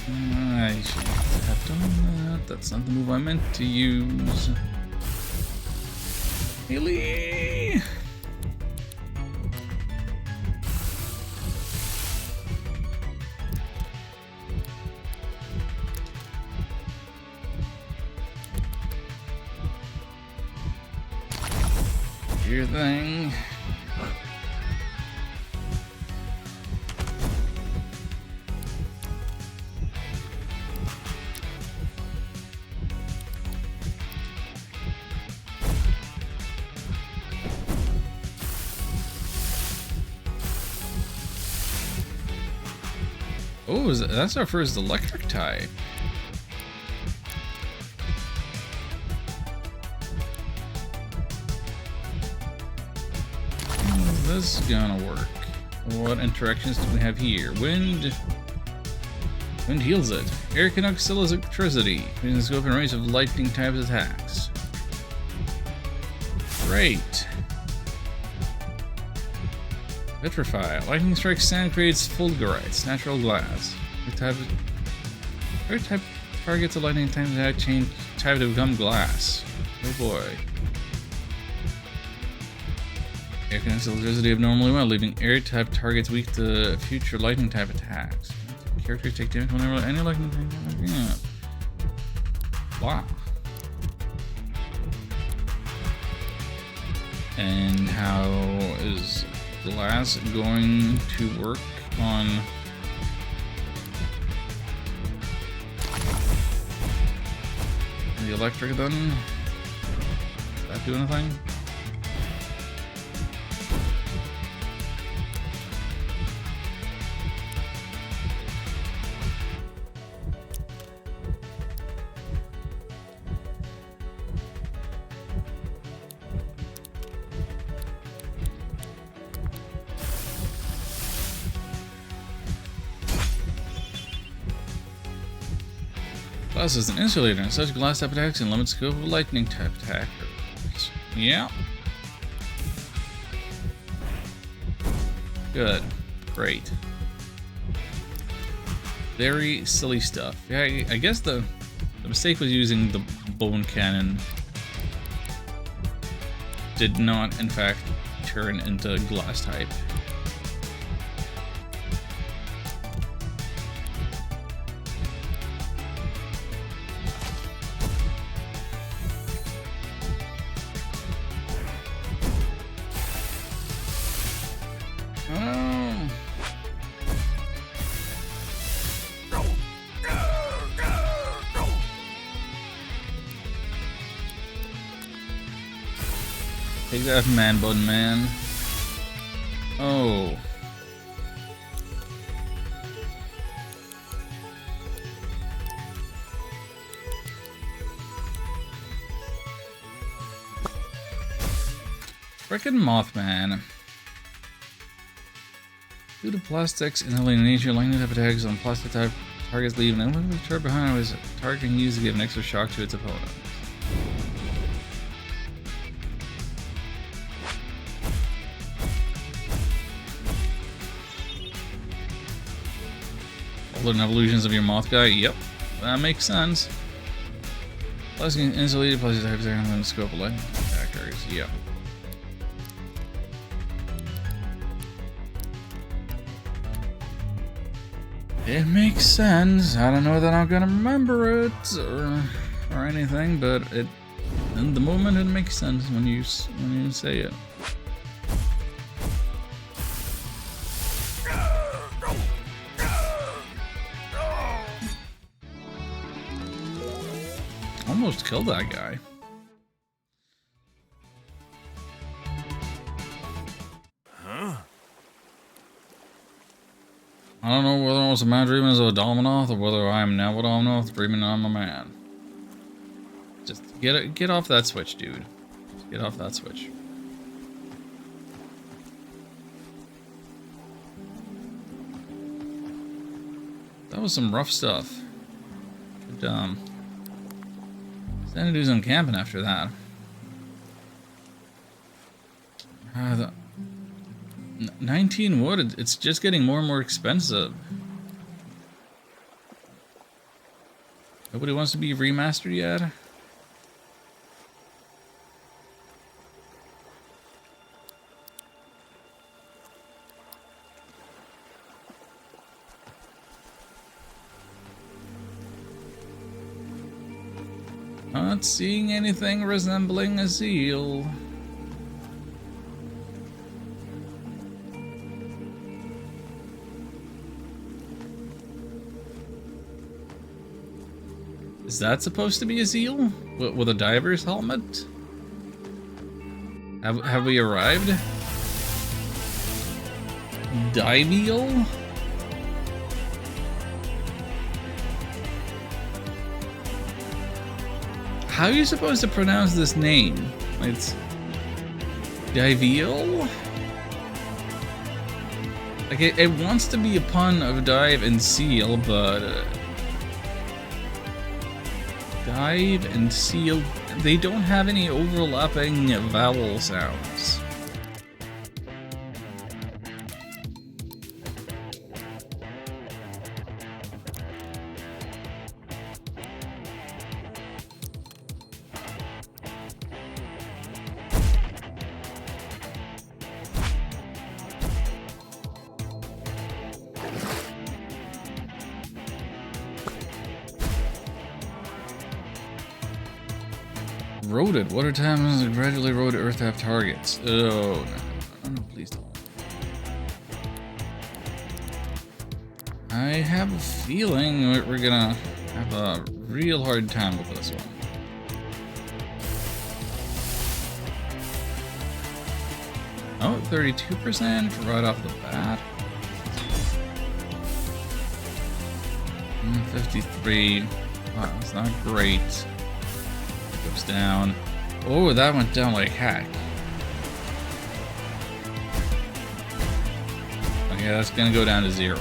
I should have done that. That's not the move I meant to use. Haley! Do your thing. Oh, that's our first electric type. How is this gonna work? What interactions do we have here? Wind. Wind heals it. Air conducts electricity. Using the scope and range of lightning type attacks. Great. Petrify. Lightning strike sand creates fulgurites, natural glass. Every type targets a lightning type attack change type to become glass. Oh boy. Air connects electricity abnormally well, leaving air type targets weak to future lightning type attacks. Characters take damage whenever any lightning type. Yeah. Wow. And how is glass going to work on the electric then? Does that do anything? Glass is an insulator, and such glass type attacks and limit scope of lightning type attackers. Yeah. Good. Great. Very silly stuff. Yeah, I guess the mistake was using the bone cannon. Did not, in fact, turn into glass type. Take that man bun, man. Oh. Frickin' Mothman. Due to plastics inhaling nature, lightning type attacks on plastic type targets leave an infinite chart behind his target can use to give an extra shock to its opponent. Learn evolutions of your moth guy. Yep, that makes sense. Plus, you can instantly plus your types on the scope of lightning attackers. Yep. It makes sense. I don't know that I'm gonna remember it or anything, but it in the moment it makes sense when you say it. Almost killed that guy. I don't know whether I was a man dreaming as a Dominoth or whether I am now a Dominoth dreaming I'm a man. Just get off that switch, dude. Just get off that switch. That was some rough stuff. Good, Then to do some camping after that. 19 wood, it's just getting more and more expensive. Nobody wants to be remastered yet? Not seeing anything resembling a seal. Is that supposed to be a seal? With a diver's helmet? Have we arrived? Dive-eel? How are you supposed to pronounce this name? It's Dive-eel? Like it wants to be a pun of dive and seal, but dive and seal, they don't have any overlapping vowel sounds. Roaded. What are times gradually road Earth have targets? Oh no, please don't. I have a feeling we're gonna have a real hard time with this one. Oh, 32% right off the bat. 53. Wow, that's not great. Goes down. Oh, that went down like heck. Okay, that's gonna go down to 0.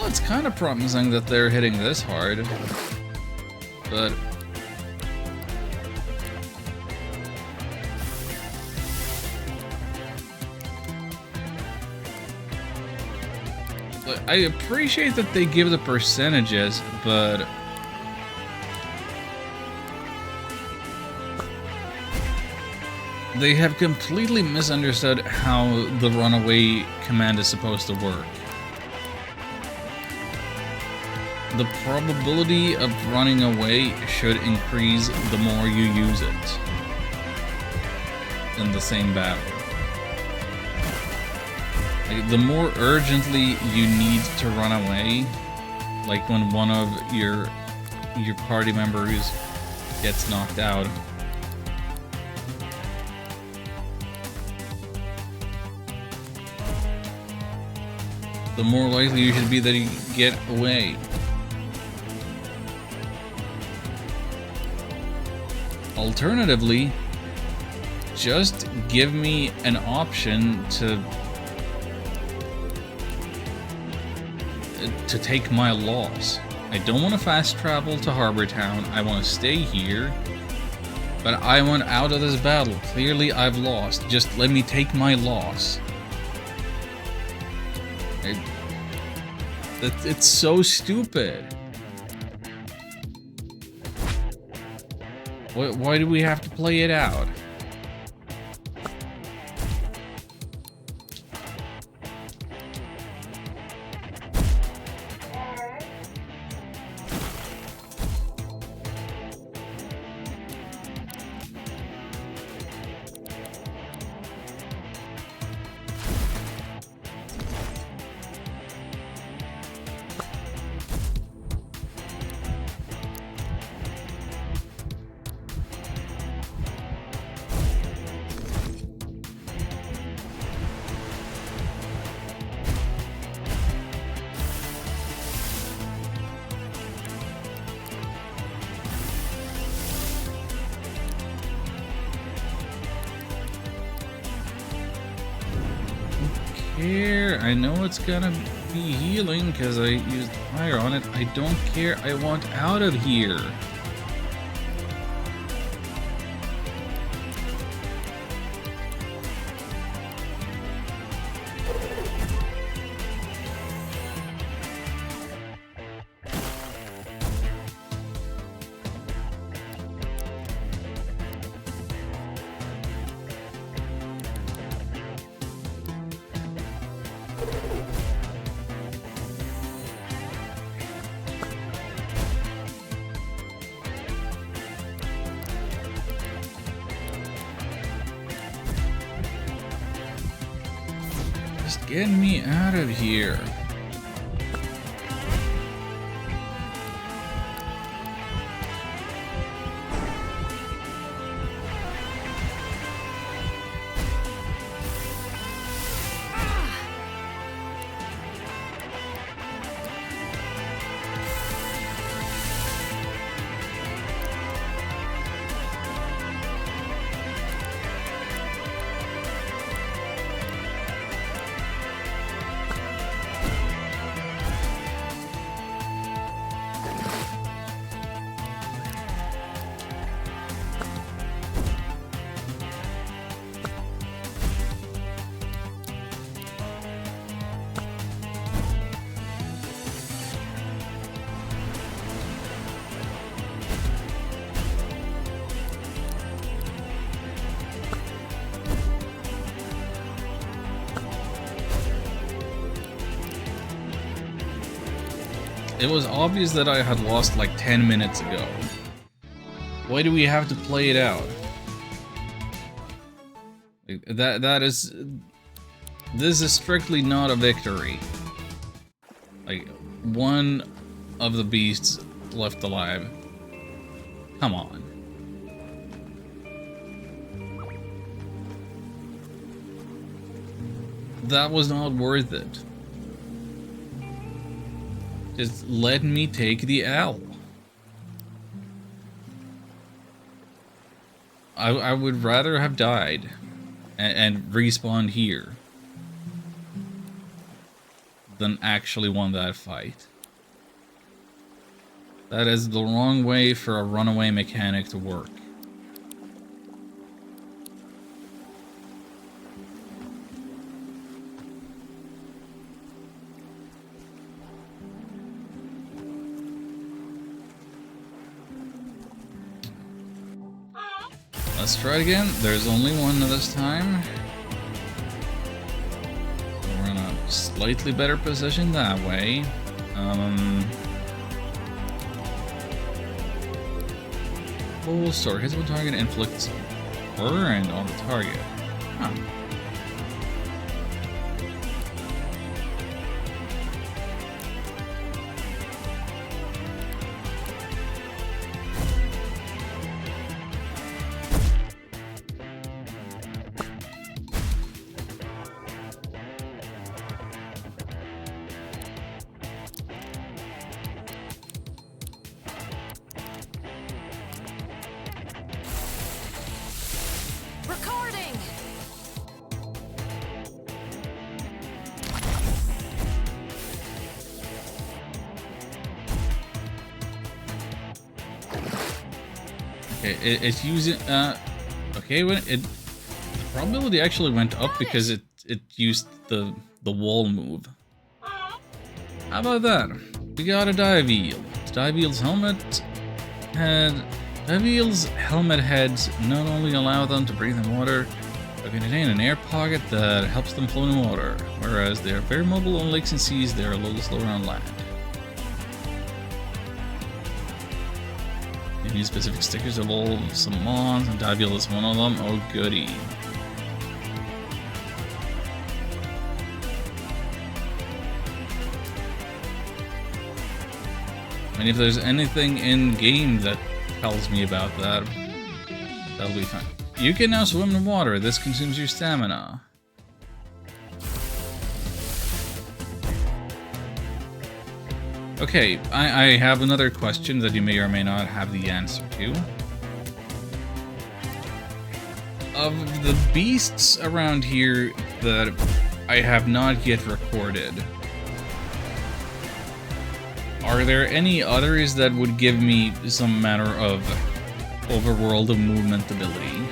It's kind of promising that they're hitting this hard, but I appreciate that they give the percentages, but they have completely misunderstood how the runaway command is supposed to work. The probability of running away should increase the more you use it in the same battle. Like, the more urgently you need to run away, like when one of your party members gets knocked out, the more likely you should be that you get away. Alternatively, just give me an option to take my loss. I don't want to fast travel to Harbor Town. I want to stay here. But I want out of this battle. Clearly, I've lost. Just let me take my loss. It's so stupid. Why do we have to play it out? I know it's gonna be healing because I used fire on it. I don't care. I want out of here. Get me out of here. It was obvious that I had lost like 10 minutes ago. Why do we have to play it out? This is strictly not a victory. Like, one of the beasts left alive. Come on. That was not worth it. Just let me take the L. I would rather have died and respawned here than actually won that fight. That is the wrong way for a runaway mechanic to work. Let's try it again. There's only one this time. So we're in a slightly better position that way. Full sword. Hits one target, inflicts burn on the target. Huh. Okay, it's using, okay, when the probability actually went up because it used the wall move. How about that? We got a dive eel. Dive eel's helmet heads not only allow them to breathe in water, but contain an air pocket that helps them float in water. Whereas they are very mobile on lakes and seas, they are a little slower on land. Any specific stickers evolve some mons, and dive eel is one of them. Oh goody. I mean, if there's anything in game that tells me about that, that'll be fine. You can now swim in water. This consumes your stamina. Okay, I have another question that you may or may not have the answer to. Of the beasts around here that I have not yet recorded, are there any others that would give me some manner of overworld of movement ability?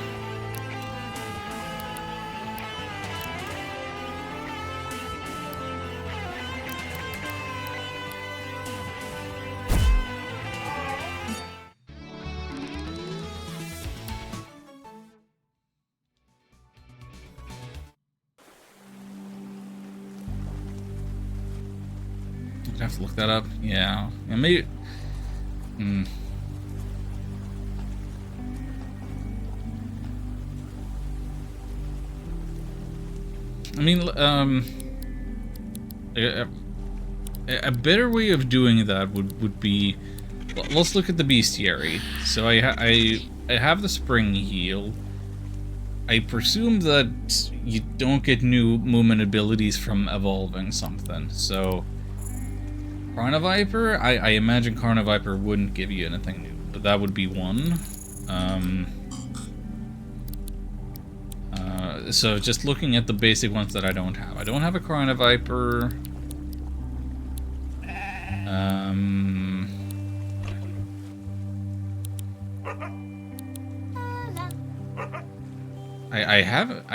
I have to look that up. Yeah, maybe. I mean, a better way of doing that would be. Let's look at the bestiary. So I have the spring heal. I presume that you don't get new movement abilities from evolving something. So. Carniviper? I imagine Carniviper wouldn't give you anything new, but that would be one. So just looking at the basic ones that I don't have. I don't have a Carniviper. I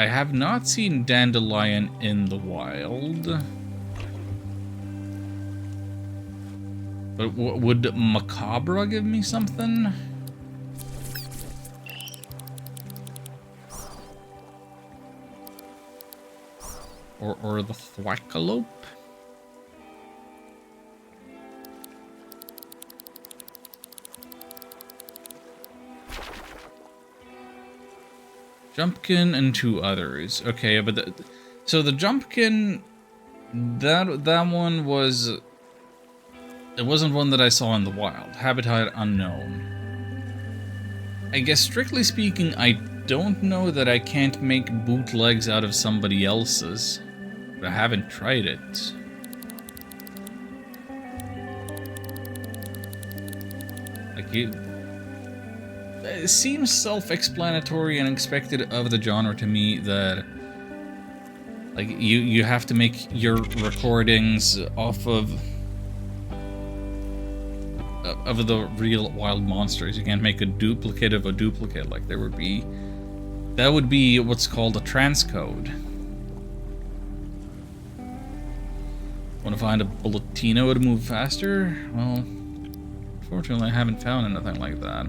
have not seen Dandelion in the wild. But would Macabra give me something? Or the Thwackalope? Jumpkin and two others. Okay, but so the Jumpkin, that one was. It wasn't one that I saw in the wild. Habitat unknown. I guess strictly speaking, I don't know that I can't make bootlegs out of somebody else's. But I haven't tried it. Like it seems self-explanatory and expected of the genre to me that like you have to make your recordings off of the real wild monsters. You can't make a duplicate of a duplicate. Like that would be what's called a transcode. Want to find a Bulletino to move faster? Well, unfortunately I haven't found anything like that.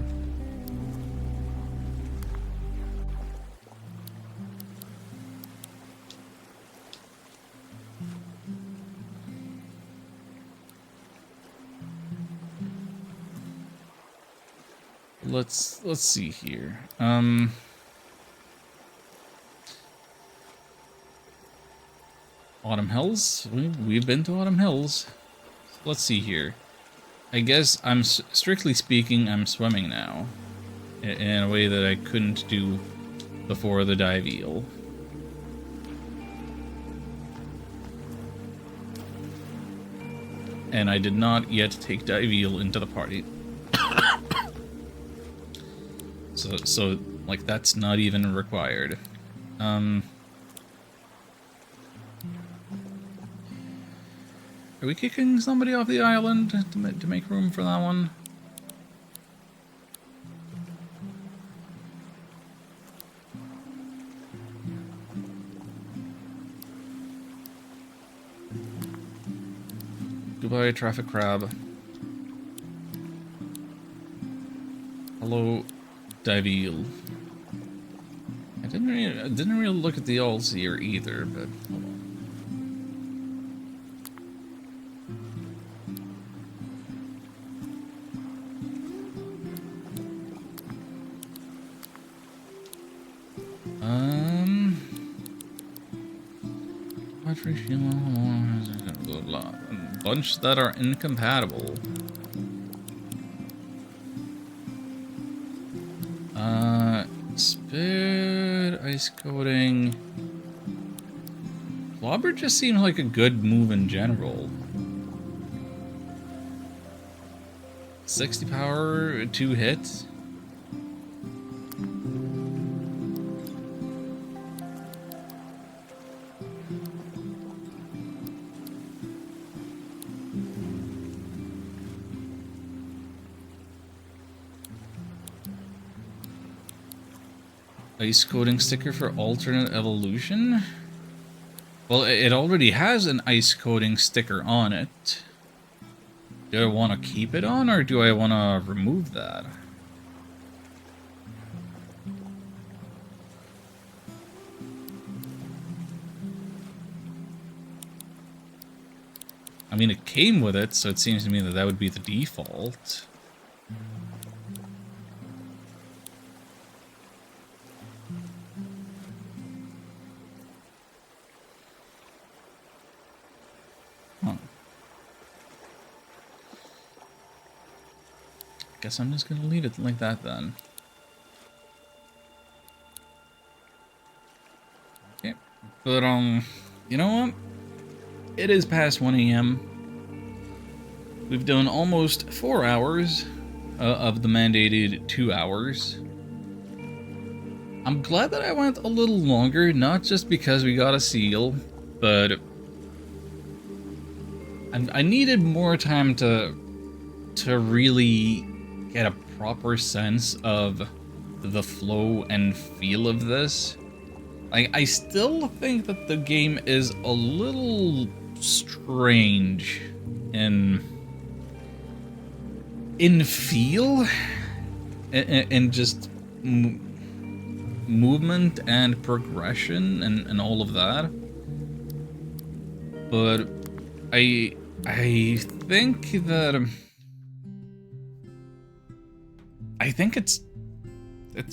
Let's see here. Autumn Hills? We've been to Autumn Hills. Let's see here. I guess strictly speaking, I'm swimming now. In a way that I couldn't do before the dive eel. And I did not yet take dive eel into the party. So like that's not even required. Are we kicking somebody off the island to make room for that one? Goodbye, traffic crab. Hello, dive eel. I didn't really look at the alls here either, but hold on. A bunch that are incompatible. Spit, ice coating. Blobber just seems like a good move in general. 60 power, 2 hits. Ice coating sticker for alternate evolution? Well, it already has an ice coating sticker on it. Do I want to keep it on, or do I want to remove that? I mean, it came with it, so it seems to me that that would be the default. Guess I'm just gonna leave it like that then. Okay, but you know what? It is past 1 AM. We've done almost 4 hours of the mandated 2 hours. I'm glad that I went a little longer, not just because we got a seal, but I needed more time to really get a proper sense of the flow and feel of this. I still think that the game is a little strange in feel and just movement and progression and all of that. But I think that I think it's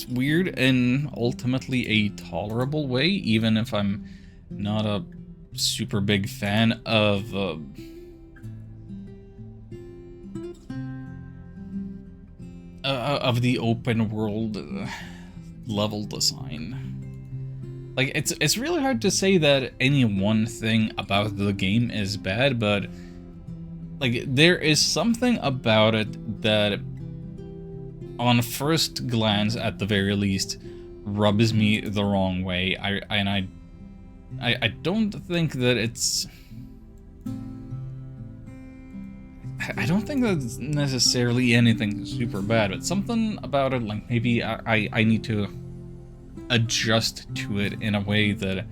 weird in ultimately a tolerable way, even if I'm not a super big fan of the open world level design. Like, it's really hard to say that any one thing about the game is bad, but like there is something about it that on first glance, at the very least, rubs me the wrong way. I don't think that it's... I don't think that's necessarily anything super bad, but something about it, like maybe I need to adjust to it in a way that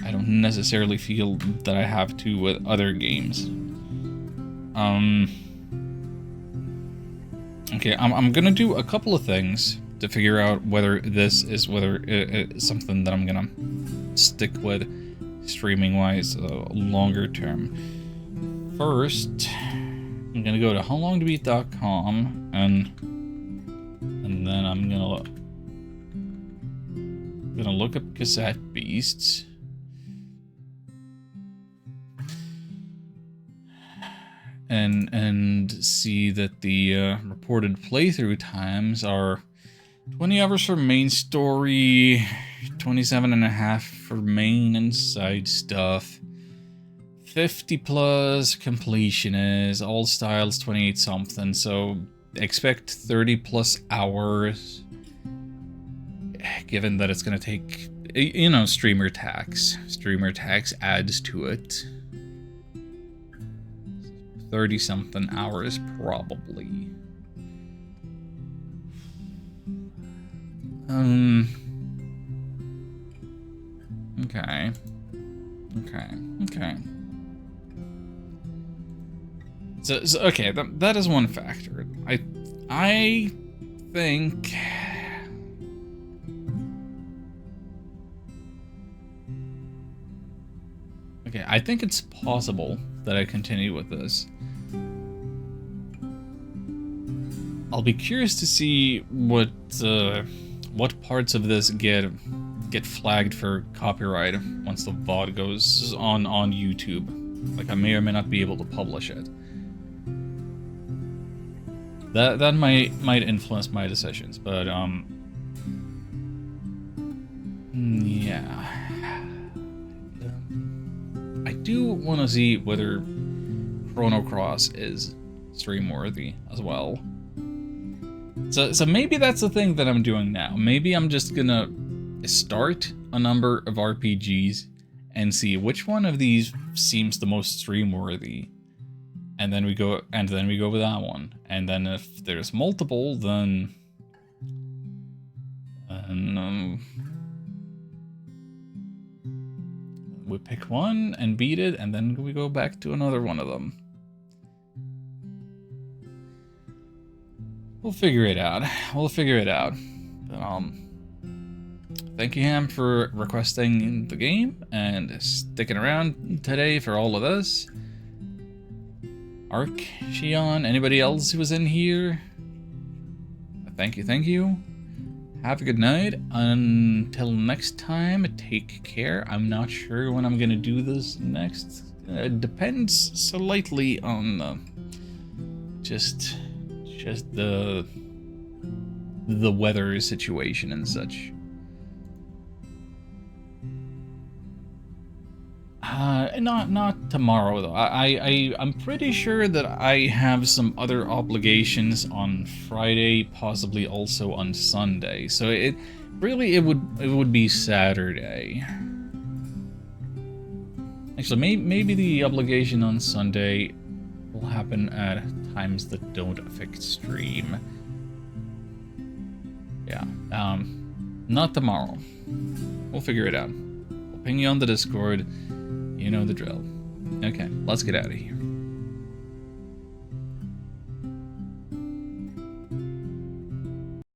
I don't necessarily feel that I have to with other games. Okay, I'm gonna do a couple of things to figure out whether this is something that I'm gonna stick with streaming-wise longer term. First, I'm gonna go to howlongtobeat.com and then I'm gonna look up Cassette Beasts. And see that the reported playthrough times are 20 hours for main story, 27.5 for main and side stuff, 50 plus completion is all styles 28 something, so expect 30 plus hours, given that it's gonna take, you know, streamer tax adds to it. 30-something hours, probably. Okay. So okay, that is one factor. I think. Okay, I think it's possible that I continue with this. I'll be curious to see what parts of this get flagged for copyright once the VOD goes on YouTube. Like, I may or may not be able to publish it. That might influence my decisions, but yeah. I do want to see whether Chrono Cross is stream worthy as well. So maybe that's the thing that I'm doing now. Maybe I'm just gonna start a number of RPGs and see which one of these seems the most stream worthy, and then we go with that one. And then if there's multiple, then we pick one and beat it, and then we go back to another one of them. We'll figure it out. But, thank you, Ham, for requesting the game and sticking around today for all of this. Ark, Shion, anybody else who was in here? Thank you. Have a good night. Until next time, take care. I'm not sure when I'm gonna do this next. It depends slightly on just the weather situation and such. Not tomorrow though. I'm pretty sure that I have some other obligations on Friday, possibly also on Sunday. So it would be Saturday. Actually, maybe the obligation on Sunday will happen at times that don't affect stream. Yeah. Not tomorrow. We'll figure it out. We'll ping you on the Discord. You know the drill. Okay, let's get out of here.